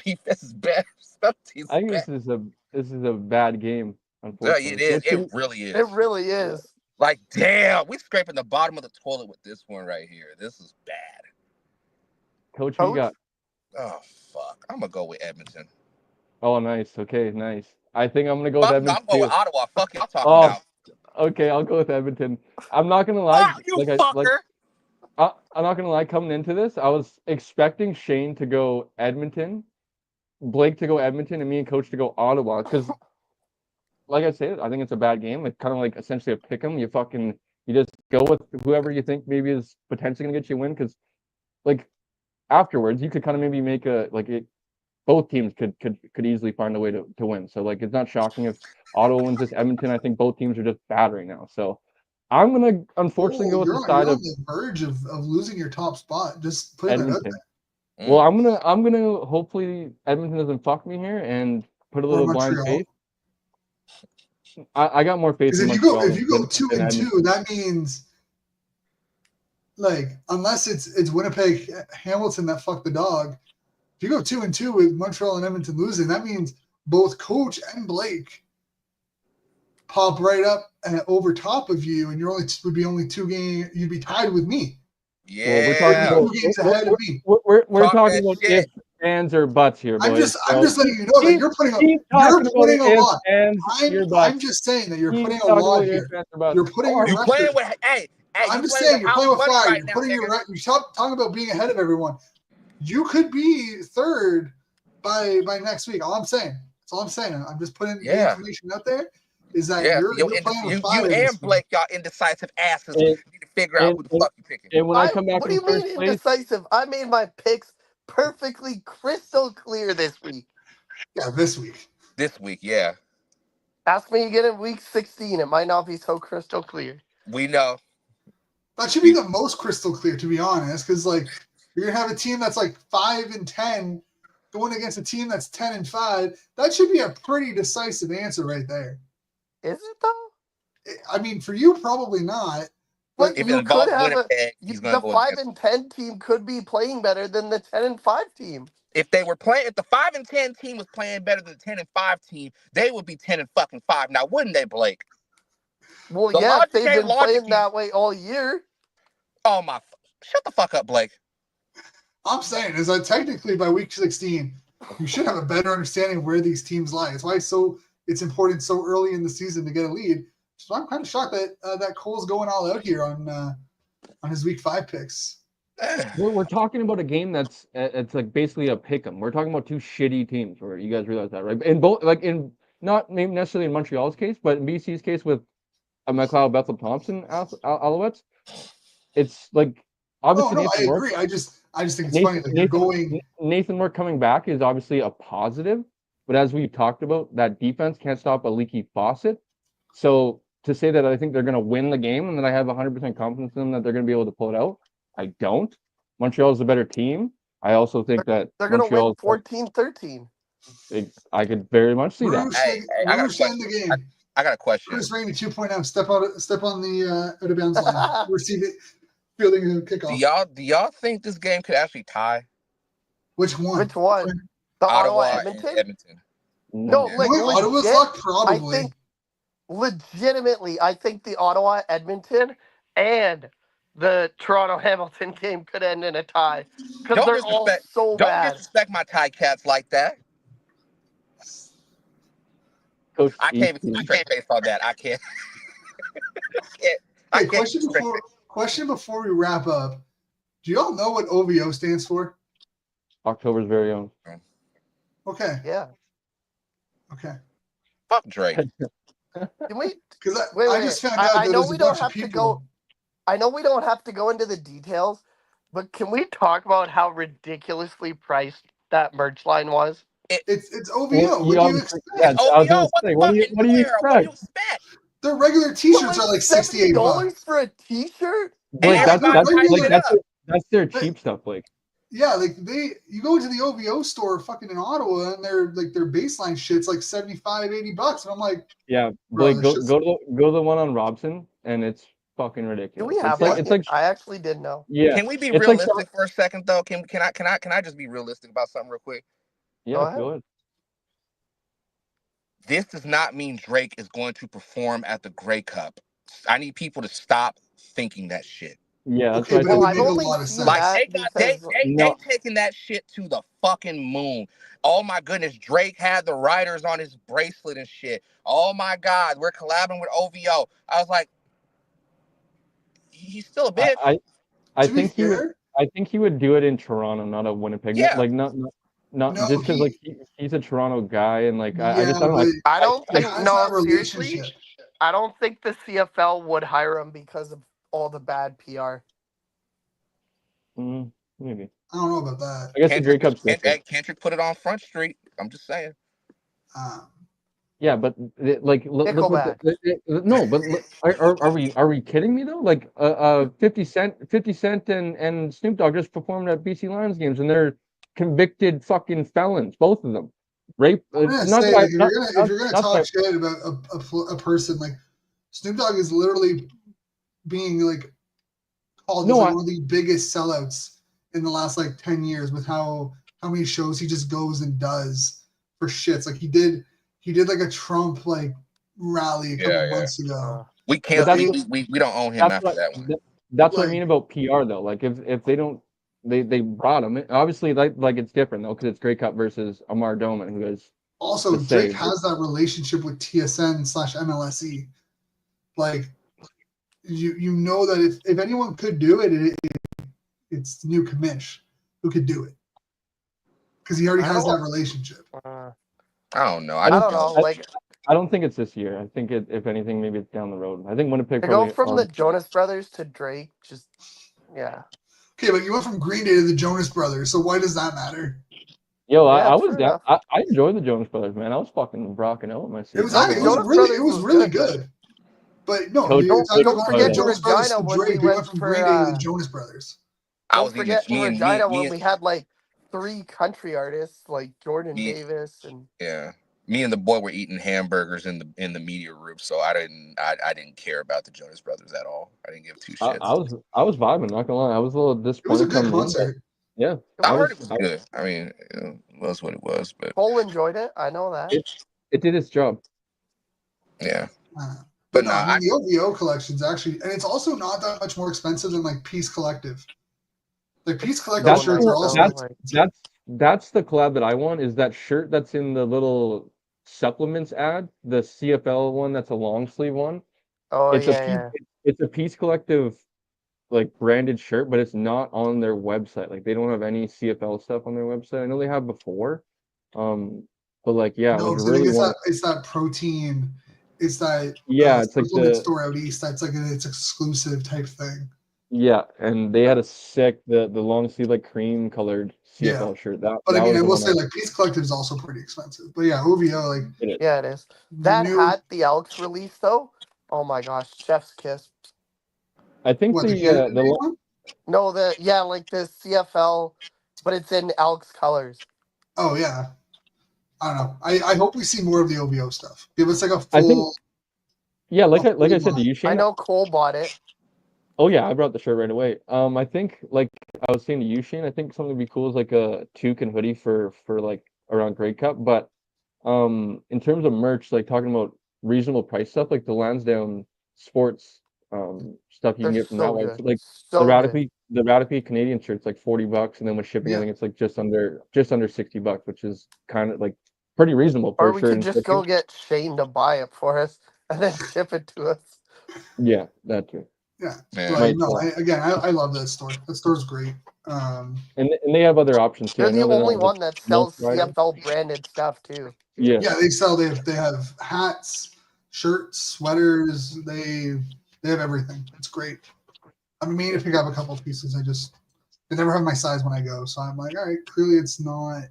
Speaker 4: Defense is bad. Special teams
Speaker 3: I think
Speaker 4: bad.
Speaker 3: this is a bad game.
Speaker 4: Yeah,
Speaker 3: Unfortunately,
Speaker 4: it is. It really is.
Speaker 2: It really is.
Speaker 4: Like, damn, we're scraping the bottom of the toilet with this one right here. This is bad.
Speaker 3: Coach, who you got?
Speaker 4: Oh, fuck. I'm going to go with Edmonton.
Speaker 3: Oh, nice. Okay, nice. I think I'm gonna go with
Speaker 4: Fuck, no,
Speaker 3: Edmonton.
Speaker 4: I'm going
Speaker 3: too.
Speaker 4: with Ottawa. Fuck y'all talking about.
Speaker 3: Okay, I'll go with Edmonton. I'm not gonna lie.
Speaker 4: Fuck you, fucker.
Speaker 3: I'm not gonna lie. Coming into this, I was expecting Shane to go Edmonton, Blake to go Edmonton, and me and Coach to go Ottawa. Because, like I said, I think it's a bad game. It's kind of like essentially a pick 'em. You just go with whoever you think maybe is potentially gonna get you a win. Because, like, afterwards, you could kind of maybe make both teams could easily find a way to win. So like it's not shocking if Ottawa wins this. Edmonton, I think both teams are just bad right now. So I'm gonna unfortunately go with the side
Speaker 1: you're
Speaker 3: of
Speaker 1: on the verge of losing your top spot. Just putting it out
Speaker 3: Edmonton.
Speaker 1: there.
Speaker 3: Well, I'm gonna hopefully Edmonton doesn't fuck me here and put a little blind faith. I got more faith in Montreal.
Speaker 1: If you go 2-2, that means like unless it's Winnipeg Hamilton that fucked the dog. If you go 2-2 with Montreal and Edmonton losing, that means both Coach and Blake pop right up and over top of you, and would be only 2 games. You'd be tied with me.
Speaker 4: Yeah,
Speaker 3: well, we're talking about
Speaker 1: 2 games ahead of me.
Speaker 3: We're talking about ifs, ands, or buts here, boys.
Speaker 1: I'm just letting you know that you're putting a lot. I'm just saying that you're putting a lot here. You're putting your record.
Speaker 4: Playing with
Speaker 1: I'm just saying you're playing with fire. You're putting your record. You stop talking about being ahead of everyone. You could be third by next week. All I'm saying. That's all I'm saying. I'm just putting the information out there. Is that you're playing with fire?
Speaker 4: You and Blake, y'all indecisive asses. You need to figure out who the fuck you picking.
Speaker 3: And when I come back
Speaker 2: what do you mean indecisive? I made my picks perfectly crystal clear this week.
Speaker 1: Yeah, this week.
Speaker 4: This week, yeah.
Speaker 2: Ask me again in week 16. It might not be so crystal clear.
Speaker 4: We know.
Speaker 1: That should be the most crystal clear, to be honest, because like you're gonna have a team that's like 5-10 going against a team that's 10-5. That should be a pretty decisive answer right there.
Speaker 2: Is it though?
Speaker 1: I mean, for you, probably not.
Speaker 2: But
Speaker 4: if
Speaker 2: you could have
Speaker 4: the
Speaker 2: 5-10 team could be playing better than the 10-5 team.
Speaker 4: If the 5-10 team was playing better than the 10-5 team, they would be 10-5. Now, wouldn't they, Blake?
Speaker 2: Well, yeah, they've been playing that way all year.
Speaker 4: Oh my! Shut the fuck up, Blake.
Speaker 1: I'm saying is that technically by week 16, you should have a better understanding of where these teams lie. It's why it's important so early in the season to get a lead. So I'm kind of shocked that that Cole's going all out here on his week 5 picks.
Speaker 3: We're talking about a game that's it's like basically a pick 'em. We're talking about two shitty teams. Where you guys realize that, right? In both, like in not maybe necessarily in Montreal's case, but in BC's case with McLeod, Bethel, Thompson, Alouettes, it's like
Speaker 1: Oh
Speaker 3: obviously
Speaker 1: no, I
Speaker 3: Nathan Rourke.
Speaker 1: agree. I just think it's funny. Like you're going.
Speaker 3: Nathan Rourke coming back is obviously a positive, but as we've talked about, that defense can't stop a leaky faucet. So to say that I think they're going to win the game and that I have 100% confidence in them that they're going to be able to pull it out, I don't. Montreal is a better team. I also think that
Speaker 2: They're going to win
Speaker 3: Montreal,
Speaker 2: 14-13.
Speaker 3: I could very much see that.
Speaker 1: Bruce,
Speaker 4: Hey, I got a
Speaker 1: Bruce in
Speaker 4: question.
Speaker 1: the game.
Speaker 4: I got a question.
Speaker 1: Bruce Rainey 2.0. Step on the out of bounds line. Receive it. Fielding a kickoff.
Speaker 4: Do y'all think this game could actually tie?
Speaker 1: Which one?
Speaker 2: Which one? The
Speaker 4: Ottawa
Speaker 2: Edmonton?
Speaker 4: and Edmonton.
Speaker 2: No,
Speaker 4: Yeah.
Speaker 2: like
Speaker 1: Ottawa's
Speaker 2: legit,
Speaker 1: luck, probably.
Speaker 2: I think legitimately, I think the Ottawa Edmonton and the Toronto Hamilton game could end in a tie because
Speaker 4: Don't
Speaker 2: they're all
Speaker 4: disrespect.
Speaker 2: so
Speaker 4: Don't
Speaker 2: bad.
Speaker 4: disrespect my tie cats like that.
Speaker 3: Coach
Speaker 4: I can't even keep a straight face on that. I can't.
Speaker 1: Hey, question before we wrap up. Do y'all know what OVO stands for?
Speaker 3: October's very own.
Speaker 1: Okay.
Speaker 2: Yeah.
Speaker 1: Okay.
Speaker 4: Fuck Drake.
Speaker 2: Can we?
Speaker 1: Because
Speaker 2: I
Speaker 1: just found out
Speaker 2: I
Speaker 1: that
Speaker 2: know
Speaker 1: there's
Speaker 2: we
Speaker 1: a
Speaker 2: don't
Speaker 1: bunch of
Speaker 2: have to
Speaker 1: people.
Speaker 2: go. I know we don't have to go into the details, but can we talk about how ridiculously priced that merch line was?
Speaker 1: It's OVO.
Speaker 3: Well,
Speaker 1: what do you expect?
Speaker 3: Yeah,
Speaker 4: Oh,
Speaker 3: I was gonna
Speaker 4: what
Speaker 3: say,
Speaker 4: the
Speaker 3: what
Speaker 4: fuck?
Speaker 3: do you
Speaker 4: What do you
Speaker 3: expect?
Speaker 4: expect?
Speaker 1: Their regular
Speaker 2: But
Speaker 1: T-shirts are like $68.
Speaker 2: $70 for a T-shirt?
Speaker 3: Blake,
Speaker 1: Yeah,
Speaker 3: that's
Speaker 1: they're regular.
Speaker 3: that's their cheap stuff, Blake.
Speaker 1: Yeah, like you go into the OVO store fucking in Ottawa and their baseline shit's like $75-$80. And I'm like,
Speaker 3: Yeah,
Speaker 1: bro,
Speaker 3: Blake, go to the one on Robson, and it's fucking
Speaker 2: Do
Speaker 3: ridiculous.
Speaker 2: we have
Speaker 1: like-
Speaker 2: one?
Speaker 3: It's like
Speaker 2: I actually didn't know.
Speaker 3: yeah.
Speaker 4: Can we be
Speaker 3: It's like
Speaker 4: realistic for a second though? Can I just be realistic about something real quick?
Speaker 3: yeah,
Speaker 2: Go
Speaker 3: go ahead.
Speaker 4: This does not mean Drake is going to perform at the Grey Cup. I need people to stop thinking that shit.
Speaker 3: Yeah, that's
Speaker 1: okay,
Speaker 3: what
Speaker 1: but
Speaker 3: I
Speaker 1: it
Speaker 2: Oh,
Speaker 1: would
Speaker 2: I've
Speaker 1: make a
Speaker 2: only
Speaker 1: lot of
Speaker 2: seen
Speaker 1: sense.
Speaker 4: Like
Speaker 2: that
Speaker 4: they
Speaker 2: because
Speaker 4: taking that shit to the fucking moon. Oh my goodness, Drake had the writers on his bracelet and shit. Oh my God, we're collabing with OVO. I was like, he's still a bitch.
Speaker 3: I
Speaker 1: To be
Speaker 3: think he would.
Speaker 1: fair,
Speaker 3: I think he would do it in Toronto, not at Winnipeg.
Speaker 4: Yeah.
Speaker 3: Like not
Speaker 1: No,
Speaker 3: just because like he's a Toronto guy, and like I just
Speaker 1: yeah,
Speaker 3: don't know.
Speaker 1: but
Speaker 2: I don't
Speaker 1: he
Speaker 2: think
Speaker 1: has
Speaker 2: no
Speaker 1: that
Speaker 2: seriously.
Speaker 1: relationship.
Speaker 2: I don't think the CFL would hire him because of all the bad PR.
Speaker 3: Maybe.
Speaker 1: I don't know about that.
Speaker 3: I guess the Grey Cup's different.
Speaker 4: Kendrick put it on Front Street. I'm just saying.
Speaker 3: Yeah, but like look what no, but are we kidding me though? Like 50 Cent and Snoop Dogg just performed at BC Lions games, and they're convicted fucking felons, both of them. Rape.
Speaker 1: I'm gonna
Speaker 3: Not
Speaker 1: say,
Speaker 3: that I,
Speaker 1: like,
Speaker 3: not,
Speaker 1: if you're gonna
Speaker 3: not
Speaker 1: talk
Speaker 3: that
Speaker 1: shit about a person, like Snoop Dogg is literally being like called as like one of the biggest sellouts in the last like 10 years with how many shows he just goes and does for shits. Like he did like a Trump like rally a couple months ago.
Speaker 4: We can't. We don't own him after that one.
Speaker 3: That's what I mean about PR though. Like if they don't, they brought him. Obviously, like it's different though because it's Grey Cup versus Amar Doman, who is
Speaker 1: also Drake has that relationship with TSN/MLSE. Like you know that if anyone could do it, it's the new commish who could do it because he already has that relationship.
Speaker 4: I don't know.
Speaker 2: I don't know. Like
Speaker 3: I don't think it's this year. I think if anything, maybe it's down the road. I think Winnipeg
Speaker 2: to
Speaker 3: probably
Speaker 2: go from the Jonas Brothers to Drake, just yeah.
Speaker 1: Okay, but you went from Green Day to the Jonas Brothers, so why does that matter?
Speaker 3: Yo, I was down. I enjoyed the Jonas Brothers, man. I was fucking rocking out with my seat.
Speaker 1: It was really good. But no,
Speaker 2: don't forget to Regina when we went
Speaker 1: from Green Day to the Jonas Brothers.
Speaker 2: Don't forget Regina when we had like 3 country artists like Jordan Davis and
Speaker 4: me and the boy were eating hamburgers in the media room, so I didn't care about the Jonas Brothers at all. I didn't give 2 shits.
Speaker 3: I was vibing, not gonna lie. I was a little disappointed.
Speaker 1: It was a good concert.
Speaker 3: Yeah,
Speaker 4: I heard it was good. I mean, it was what it was, but
Speaker 2: Cole enjoyed it. I know that.
Speaker 3: It did its job.
Speaker 4: Yeah.
Speaker 1: But no, I mean, the OVO collection's actually, and it's also not that much more expensive than like Peace Collective. Like Peace Collective shirts are also
Speaker 3: that's the collab that I want. Is that shirt that's in the little supplements ad, the CFL one that's a long sleeve one.
Speaker 2: Oh
Speaker 3: It's a Peace Collective like branded shirt, but it's not on their website. Like they don't have any CFL stuff on their website. I know they have before, but like yeah,
Speaker 1: No,
Speaker 3: like
Speaker 1: because I think
Speaker 3: really want.
Speaker 1: it's that protein. It's that
Speaker 3: Yeah, it's like
Speaker 1: supplement
Speaker 3: the
Speaker 1: store out east. That's like it's exclusive type thing.
Speaker 3: yeah, and they had a sick the long sleeve like cream colored
Speaker 1: Yeah.
Speaker 3: CFL shirt. That
Speaker 1: But I
Speaker 3: that
Speaker 1: mean,
Speaker 3: was
Speaker 1: I
Speaker 3: the
Speaker 1: will
Speaker 3: one
Speaker 1: say like Peace Collective is also pretty expensive. But yeah, OVO like
Speaker 3: it is.
Speaker 2: Yeah, it is.
Speaker 1: the
Speaker 2: That
Speaker 1: new
Speaker 2: hat the Elks released though. Oh my gosh, chef's kiss.
Speaker 3: I think
Speaker 1: what the Canada Day
Speaker 3: the
Speaker 1: one?
Speaker 2: No, like the CFL, but it's in Elks colors.
Speaker 1: Oh yeah. I don't know. I hope we see more of the OVO stuff. Give us like a
Speaker 3: I think
Speaker 1: full
Speaker 3: yeah,
Speaker 1: a
Speaker 3: like
Speaker 1: full
Speaker 3: I said to
Speaker 1: line.
Speaker 3: you,
Speaker 2: I
Speaker 3: Shane.
Speaker 2: know Cole bought it.
Speaker 3: Oh yeah, I brought the shirt right away. I think like I was saying to you, Shane, I think something would be cool is like a toque and hoodie for like around Grey Cup. But in terms of merch, like talking about reasonable price stuff, like the Lansdowne Sports stuff you
Speaker 2: They're
Speaker 3: can get from that
Speaker 2: so
Speaker 3: way.
Speaker 2: good.
Speaker 3: Like
Speaker 2: So good.
Speaker 3: the Radically Canadian shirt's like $40, and then with shipping, I
Speaker 1: Yeah.
Speaker 3: think it's like just under $60, which is kind of like pretty reasonable for
Speaker 2: Or
Speaker 3: a
Speaker 2: we
Speaker 3: shirt
Speaker 2: could
Speaker 3: and
Speaker 2: just
Speaker 3: shipping.
Speaker 2: go get Shane to buy it for us and then ship it to us.
Speaker 3: Yeah, that too.
Speaker 1: Yeah.
Speaker 4: Yeah.
Speaker 1: Like
Speaker 3: Might
Speaker 1: no, I love that store. That store's great.
Speaker 3: and they have other options too.
Speaker 2: They're
Speaker 3: I
Speaker 2: the
Speaker 3: know they're
Speaker 2: only
Speaker 3: on like
Speaker 2: one that
Speaker 3: North
Speaker 2: sells
Speaker 3: Friday.
Speaker 2: CFL branded stuff too.
Speaker 3: Yeah.
Speaker 1: Yeah, they have hats, shirts, sweaters, they have everything. It's great. I mean to pick up a couple of pieces. They never have my size when I go, so I'm like, all right, clearly it's
Speaker 3: Not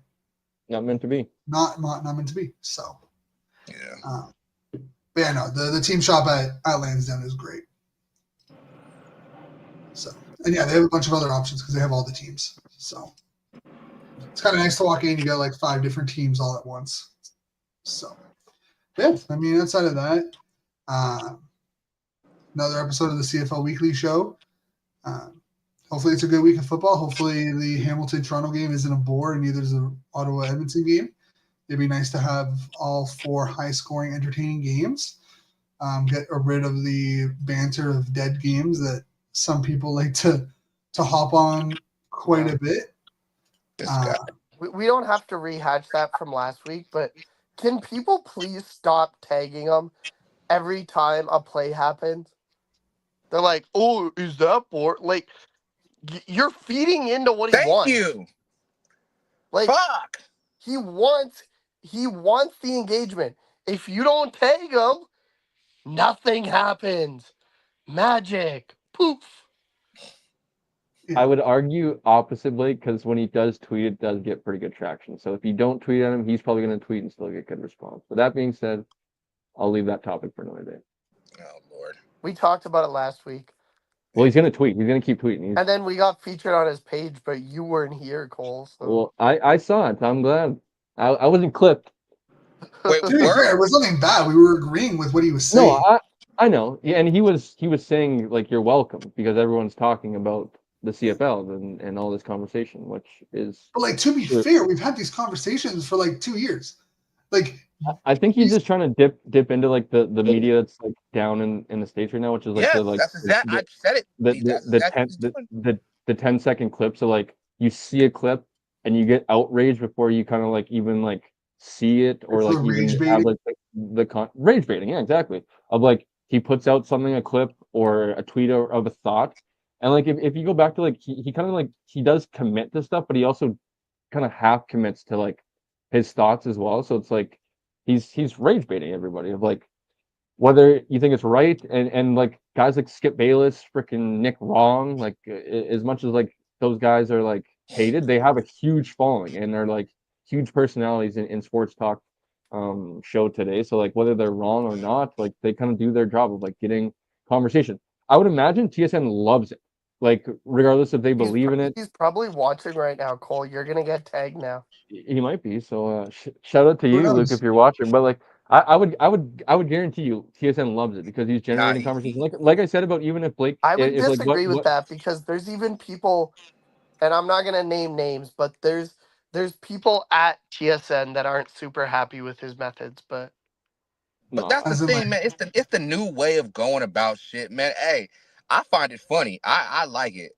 Speaker 3: meant to be.
Speaker 1: not meant to be. So
Speaker 4: Yeah.
Speaker 1: but yeah, no, the team shop at Lansdowne is great. So and yeah, they have a bunch of other options because they have all the teams. So it's kind of nice to walk in. You got like 5 different teams all at once. So yeah, I mean outside of that, another episode of the CFL Weekly Show. Uh, hopefully it's a good week of football. Hopefully the Hamilton Toronto game isn't a bore, and neither is the Ottawa Edmonton game. It'd be nice to have all 4 high scoring, entertaining games. Get rid of the banter of dead games that some people like to hop on quite a bit.
Speaker 4: This guy.
Speaker 2: We don't have to rehash that from last week, but can people please stop tagging them every time a play happens? They're like, "Oh, is that board?" Like, you're feeding into what he
Speaker 4: Thank
Speaker 2: wants.
Speaker 4: you.
Speaker 2: Like,
Speaker 4: Fuck.
Speaker 2: he wants the engagement. If you don't tag him, nothing happens. Magic. Poof.
Speaker 3: I would argue opposite Blake because when he does tweet, it does get pretty good traction. So if you don't tweet at him, he's probably going to tweet and still get good response. But that being said, I'll leave that topic for another day.
Speaker 4: Oh Lord.
Speaker 2: We talked about it last week.
Speaker 3: Well, he's going to tweet. He's going to keep tweeting.
Speaker 2: And then we got featured on his page, but you weren't here, Cole. So.
Speaker 3: Well, I saw it. I'm glad. I wasn't clipped.
Speaker 4: Wait,
Speaker 1: To be fair, it was nothing bad. We were agreeing with what he was saying.
Speaker 3: No, I know. Yeah, and he was saying like you're welcome because everyone's talking about the CFL and all this conversation, which is.
Speaker 1: But like to be fair, we've had these conversations for like 2 years. Like
Speaker 3: I think he's just trying to dip into like the media that's like down in the States right now, which is like
Speaker 4: yes,
Speaker 3: the like
Speaker 4: that's exactly. I said it. That's
Speaker 3: the
Speaker 4: exactly
Speaker 3: 10
Speaker 4: what he's doing.
Speaker 3: the 10-second clip. So like you see a clip and you get outraged before you kind of like even like see it or like even
Speaker 1: rage
Speaker 3: have
Speaker 1: baiting.
Speaker 3: like rage baiting. Yeah, exactly. Of like he puts out something, a clip or a tweet of a thought, and like if you go back to like he kind of like he does commit to stuff, but he also kind of half commits to like his thoughts as well. So it's like he's rage baiting everybody of like whether you think it's right and like guys like Skip Bayless, freaking Nick Wrong, like as much as like those guys are like hated, they have a huge following and they're like huge personalities in sports talk show today. So like whether they're wrong or not, like they kind of do their job of like getting conversation. I would imagine TSN loves it. Like regardless if they believe in it.
Speaker 2: He's probably watching right now, Cole. You're gonna get tagged now.
Speaker 3: He might be. So shout out to
Speaker 1: Who
Speaker 3: you, Luke,
Speaker 1: knows?
Speaker 3: if you're watching. But like I would guarantee you TSN loves it because he's
Speaker 4: Nah,
Speaker 3: generating conversation. Like I said about even if Blake
Speaker 2: I would
Speaker 3: if like
Speaker 2: disagree with
Speaker 3: what
Speaker 2: that because there's even people, and I'm not gonna name names, but there's people at TSN that aren't super happy with his methods. But
Speaker 4: But
Speaker 3: no
Speaker 4: that's the
Speaker 1: As in like
Speaker 4: thing, man. It's the new way of going about shit, man. Hey, I find it funny. I like it.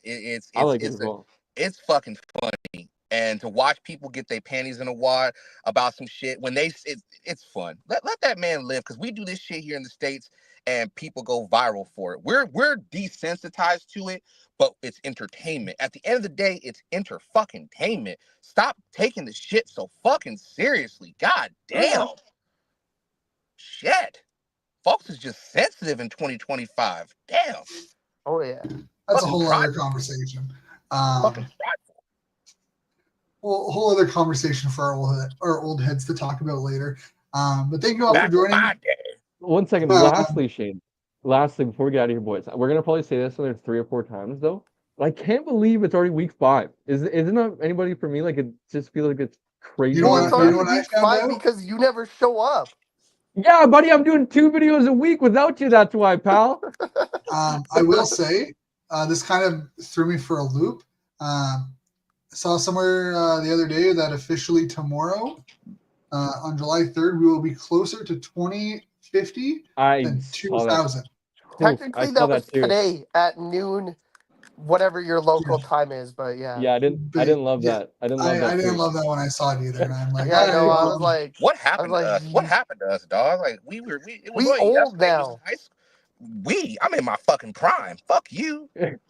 Speaker 3: I like it as well.
Speaker 4: It's fucking funny. And to watch people get their panties in a wad about some shit when it's fun. Let that man live, because we do this shit here in the States and people go viral for it. We're desensitized to it, but it's entertainment. At the end of the day, it's inter-fucking-tainment. Stop taking the shit so fucking seriously. God damn. Shit. Folks is just sensitive in 2025. Damn.
Speaker 2: Oh yeah.
Speaker 1: That's
Speaker 4: Fucking
Speaker 1: a whole other
Speaker 4: prideful.
Speaker 1: conversation.
Speaker 4: Fucking prideful.
Speaker 1: Well, a whole other conversation for our old heads to talk about later. But thank you all for
Speaker 4: Back in
Speaker 1: joining.
Speaker 4: my day.
Speaker 3: 1 second. Lastly, Shane. Lastly, before we get out of here, boys, we're gonna probably say this another 3 or 4 times though. But I can't believe it's already week 5. Isn't that anybody for me? Like, it just feels like it's crazy.
Speaker 1: You know
Speaker 2: Well, it's
Speaker 1: what-
Speaker 2: already
Speaker 1: what I
Speaker 2: week
Speaker 1: found
Speaker 2: 5
Speaker 1: out?
Speaker 2: because you never show up.
Speaker 3: Yeah, buddy, I'm doing 2 videos a week without you. That's why, pal.
Speaker 1: I will say this kind of threw me for a loop. I saw somewhere the other day that officially tomorrow, on July 3rd, we will be closer to 2050
Speaker 3: I
Speaker 1: than
Speaker 3: saw that.
Speaker 1: 2000.
Speaker 2: Technically,
Speaker 3: I saw
Speaker 2: that was
Speaker 3: that too.
Speaker 2: today at noon, whatever your local time is. But yeah.
Speaker 3: Yeah, I didn't love
Speaker 1: Yeah,
Speaker 3: that. I didn't love that.
Speaker 1: I didn't
Speaker 3: tweet.
Speaker 1: love that when I saw it either. And I'm like,
Speaker 2: Yeah,
Speaker 1: all
Speaker 2: I know.
Speaker 1: right,
Speaker 2: I
Speaker 1: well,
Speaker 2: was like,
Speaker 4: What happened to us? What
Speaker 2: "Yeesh."
Speaker 4: happened to us, dog? Like it was
Speaker 2: We
Speaker 4: what,
Speaker 2: old
Speaker 4: yesterday was
Speaker 2: now.
Speaker 4: high school. I'm in my fucking prime. Fuck you.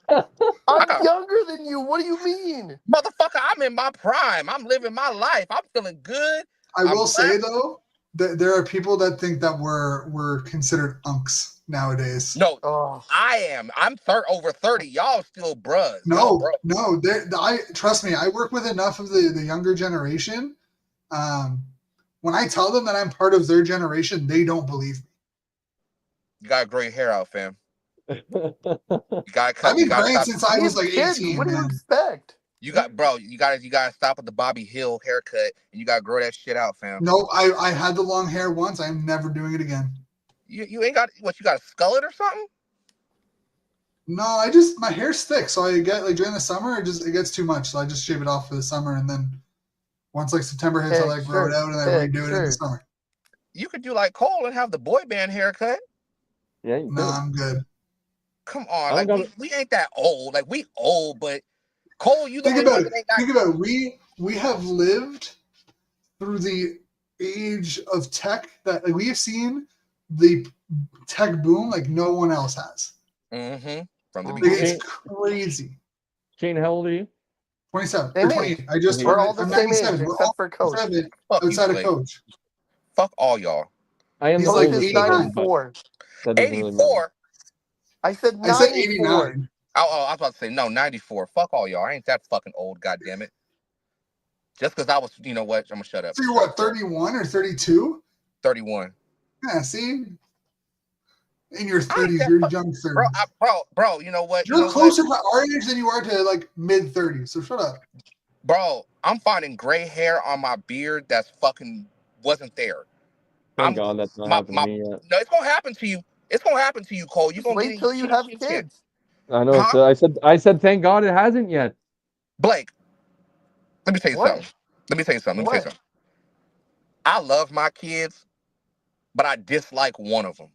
Speaker 2: I'm
Speaker 4: got-
Speaker 2: younger than you. What do you mean?
Speaker 4: Motherfucker, I'm in my prime. I'm living my life. I'm feeling good.
Speaker 1: I
Speaker 4: I'm
Speaker 1: will say
Speaker 4: black.
Speaker 1: though that there are people that think that we're considered unks nowadays.
Speaker 4: No,
Speaker 2: Oh,
Speaker 4: I am. I'm over 30. Y'all still bruhs. Y'all
Speaker 1: No,
Speaker 4: bro.
Speaker 1: no. I trust me. I work with enough of the younger generation. When I tell them that I'm part of their generation, they don't believe me.
Speaker 4: You got gray hair out, fam. You gotta
Speaker 1: I've
Speaker 4: cut. You
Speaker 1: been
Speaker 4: gotta
Speaker 1: graying
Speaker 4: stop.
Speaker 1: since I
Speaker 2: we
Speaker 1: was
Speaker 2: have
Speaker 1: like
Speaker 2: kids.
Speaker 1: 18,
Speaker 2: What do you
Speaker 1: man.
Speaker 2: expect?
Speaker 4: You gotta stop at the Bobby Hill haircut, and you gotta grow that shit out, fam.
Speaker 1: Nope, I had the long hair once. I'm never doing it again.
Speaker 4: You ain't got what? You got to skull it or something?
Speaker 1: No, my hair's thick, so I get like during the summer it gets too much, so I just shave it off for the summer, and then once like September hits, I like grow it out and I redo it in the summer.
Speaker 4: You could do like Cole and have the boy band haircut.
Speaker 3: Yeah, you
Speaker 1: No,
Speaker 3: could.
Speaker 1: I'm good.
Speaker 4: Come on,
Speaker 3: I
Speaker 4: like
Speaker 3: don't
Speaker 4: we ain't that old. Like we old, but Cole, you the
Speaker 1: Think
Speaker 4: only
Speaker 1: about
Speaker 4: one
Speaker 1: it.
Speaker 4: that ain't got.
Speaker 1: Think about it. We have lived through the age of tech that like, we have seen the tech boom like no one else has.
Speaker 4: From the
Speaker 1: Like,
Speaker 4: beginning.
Speaker 1: it's crazy.
Speaker 3: Shane, how old are you?
Speaker 1: 27
Speaker 2: Same
Speaker 1: or 28. I just
Speaker 2: We're
Speaker 1: turned
Speaker 2: all
Speaker 1: it.
Speaker 2: the
Speaker 1: I'm
Speaker 2: same
Speaker 1: 97.
Speaker 2: age
Speaker 1: We're
Speaker 2: except
Speaker 1: all
Speaker 2: for Coach.
Speaker 1: 7
Speaker 4: Fuck you,
Speaker 1: outside of
Speaker 4: Blake.
Speaker 1: Coach.
Speaker 4: Fuck all y'all.
Speaker 3: I am
Speaker 1: He's
Speaker 3: the
Speaker 1: like
Speaker 3: oldest.
Speaker 1: 89.
Speaker 2: 94.
Speaker 3: That doesn't really matter.
Speaker 4: 84.
Speaker 2: I said
Speaker 1: I said
Speaker 2: 94.
Speaker 1: 89.
Speaker 4: Oh, I was about to say no, 94. Fuck all y'all. I ain't that fucking old. God damn it. Just because I was, you know what? I'm gonna shut up.
Speaker 1: So you're what, 31 or 32?
Speaker 4: 31.
Speaker 1: Yeah, see? In your
Speaker 4: I ain't
Speaker 1: 30s,
Speaker 4: that
Speaker 1: you're
Speaker 4: fuck-
Speaker 1: young 30s.
Speaker 4: Bro. You know what?
Speaker 1: You're closer to our age than you are to like mid 30s. So shut up.
Speaker 4: Bro, I'm finding gray hair on my beard that's fucking wasn't there.
Speaker 3: Thank God that's not happening to me yet.
Speaker 4: No, it's gonna happen to you. It's gonna happen to you, Cole. You're
Speaker 2: Just
Speaker 4: gonna
Speaker 2: wait
Speaker 4: get
Speaker 2: till you have kids.
Speaker 3: I know.
Speaker 4: Huh?
Speaker 3: So I said thank God it hasn't yet.
Speaker 4: Blake, let me tell you
Speaker 2: What?
Speaker 4: something. Let me tell you something.
Speaker 2: What?
Speaker 4: I love my kids, but I dislike one of them.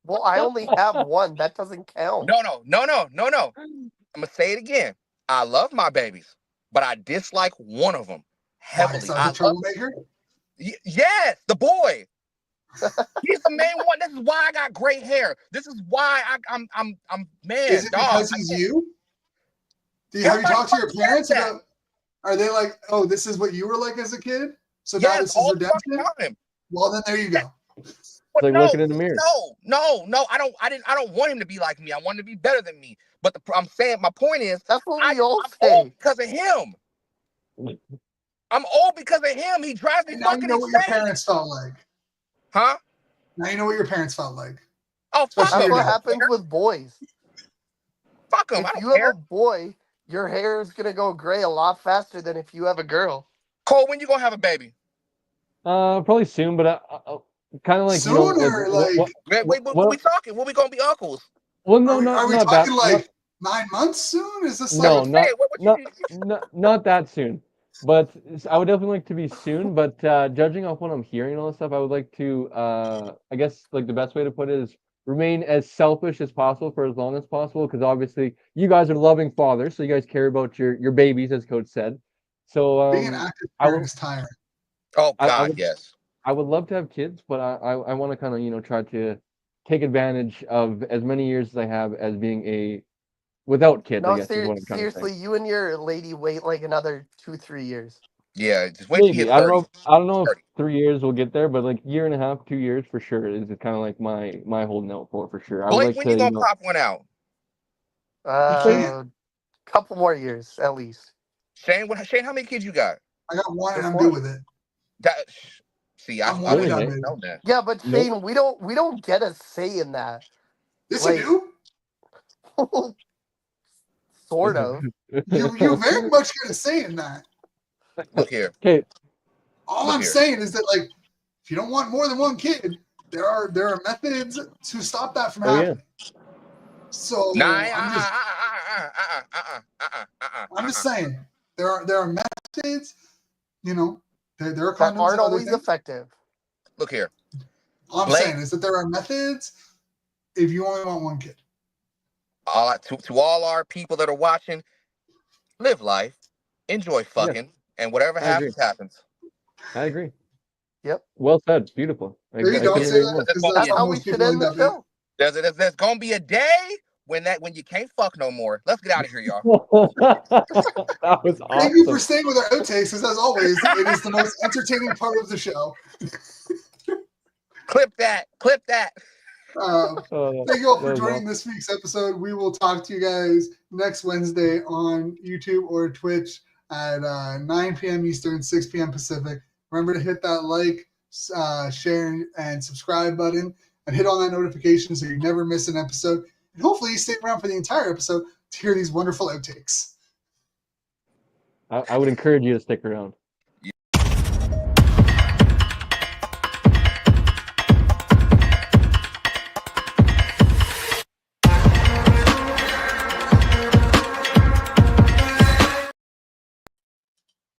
Speaker 2: Well, I only have one. That doesn't count.
Speaker 4: No. I'm gonna say it again. I love my babies, but I dislike one of them
Speaker 1: Why,
Speaker 4: heavily.
Speaker 1: is that the troublemaker?
Speaker 4: Yes, the boy. He's the main one. This is why I got gray hair. This is why I'm man.
Speaker 1: Is it
Speaker 4: dog.
Speaker 1: because he's you? Have you
Speaker 4: Everybody
Speaker 1: talked to your
Speaker 4: fucking
Speaker 1: parents
Speaker 4: says that.
Speaker 1: about? Are they like, oh, this is what you were like as a kid? So now
Speaker 4: Yes,
Speaker 1: this is
Speaker 4: all the
Speaker 1: redemption?
Speaker 4: fucking time.
Speaker 1: Well, then there you go.
Speaker 4: But
Speaker 3: like looking in the mirror.
Speaker 4: No. I don't want him to be like me. I want him to be better than me. But I'm saying my point is,
Speaker 2: That's what we all
Speaker 4: I'm
Speaker 2: say.
Speaker 4: old because of him. I'm old because of him. He drives me
Speaker 1: And now you
Speaker 4: fucking
Speaker 1: know what your
Speaker 4: insane.
Speaker 1: parents felt like.
Speaker 4: Huh?
Speaker 1: Now you know what your parents felt like.
Speaker 4: Oh, fuck
Speaker 1: Especially
Speaker 2: That's
Speaker 4: him.
Speaker 1: your
Speaker 2: what
Speaker 1: dad.
Speaker 2: happens with boys.
Speaker 4: Fuck him.
Speaker 2: If
Speaker 4: I don't
Speaker 2: you have
Speaker 4: care.
Speaker 2: a boy, your hair is gonna go gray a lot faster than if you have a girl.
Speaker 4: Cole, when you gonna have a baby?
Speaker 3: Probably soon, but kind of like
Speaker 1: Sooner, like,
Speaker 4: Wait, when we talking? When we gonna be uncles?
Speaker 3: Well, no,
Speaker 1: are we
Speaker 3: not that.
Speaker 1: talking like 9 months soon? Is this
Speaker 3: No,
Speaker 1: like?
Speaker 3: not that soon. But I would definitely like to be soon. But judging off what I'm hearing and all this stuff, I would like to. I guess like the best way to put it is remain as selfish as possible for as long as possible, because obviously you guys are loving fathers, so you guys care about your babies, as Coach said. So
Speaker 1: Being an active
Speaker 3: I
Speaker 1: parent
Speaker 3: will
Speaker 1: is tiring.
Speaker 4: Oh
Speaker 3: I
Speaker 4: God,
Speaker 3: would
Speaker 4: yes.
Speaker 3: I would love to have kids, but I want to kind of try to take advantage of as many years as I have as being a without kids, I
Speaker 2: No,
Speaker 3: guess is what I'm trying to say.
Speaker 2: seriously, you and your lady wait like another 2-3 years.
Speaker 4: Yeah, just wait till you
Speaker 3: Maybe
Speaker 4: hit
Speaker 3: I don't
Speaker 4: 30.
Speaker 3: know. I don't know if
Speaker 4: 30.
Speaker 3: 3 years will get there, but like year and a half, 2 years for sure is kind of like my holding out for sure. I would
Speaker 4: Blake,
Speaker 3: like
Speaker 4: when you
Speaker 3: to,
Speaker 4: gonna pop one out?
Speaker 1: You can't.
Speaker 2: Couple more years at least.
Speaker 4: Shane, how many kids you got?
Speaker 1: I got one and
Speaker 2: Just
Speaker 1: I'm good
Speaker 2: one.
Speaker 1: with it.
Speaker 4: That, see,
Speaker 1: I'm
Speaker 4: I
Speaker 1: one and
Speaker 4: wish
Speaker 3: really,
Speaker 4: I
Speaker 1: done,
Speaker 3: hey?
Speaker 4: would
Speaker 1: baby.
Speaker 4: have known that.
Speaker 2: Yeah, but
Speaker 3: Nope.
Speaker 2: Shane, we don't get a say in that.
Speaker 1: Yes,
Speaker 2: Like,
Speaker 1: you
Speaker 2: sort of.
Speaker 1: do. You very much get a say in that.
Speaker 4: Look here,
Speaker 3: Okay,
Speaker 1: All
Speaker 4: look
Speaker 1: I'm
Speaker 4: here.
Speaker 1: saying is that, like, if you don't want more than one kid, there are methods to stop that from
Speaker 3: oh yeah,
Speaker 1: happening. So
Speaker 4: Nah,
Speaker 1: I'm just saying there are methods. You know, there are
Speaker 2: That
Speaker 1: condoms
Speaker 2: aren't
Speaker 1: and other
Speaker 2: always
Speaker 1: things.
Speaker 2: effective.
Speaker 4: Look here,
Speaker 1: All I'm
Speaker 4: Blake.
Speaker 1: saying is that there are methods if you only want one kid.
Speaker 4: To all our people that are watching, live life, enjoy
Speaker 3: yeah,
Speaker 4: fucking, and whatever
Speaker 3: I agree.
Speaker 4: happens, happens.
Speaker 3: I agree.
Speaker 2: Yep.
Speaker 3: Well said. Beautiful.
Speaker 1: There you
Speaker 3: I
Speaker 1: don't
Speaker 3: couldn't
Speaker 1: say
Speaker 3: agree
Speaker 1: that
Speaker 3: more.
Speaker 1: because
Speaker 4: There's
Speaker 1: that's
Speaker 2: That's
Speaker 1: how
Speaker 2: how we
Speaker 1: most
Speaker 2: should
Speaker 1: people
Speaker 2: end
Speaker 1: end
Speaker 2: the
Speaker 1: up being.
Speaker 2: show.
Speaker 4: There's gonna be a day when you can't fuck no more. Let's get out of here, y'all.
Speaker 3: That was
Speaker 1: Thank you for
Speaker 3: awesome.
Speaker 1: staying with our outtakes, because as always, it is the most entertaining part of the show.
Speaker 4: Clip that. Clip that.
Speaker 1: Thank you all for
Speaker 3: That was
Speaker 1: joining
Speaker 3: awesome.
Speaker 1: this week's episode. We will talk to you guys next Wednesday on YouTube or Twitch at 9 p.m. Eastern, 6 p.m. Pacific. Remember to hit that like, share, and subscribe button, and hit on that notification so you never miss an episode. And hopefully you stay around for the entire episode to hear these wonderful outtakes.
Speaker 3: I would encourage you to stick around.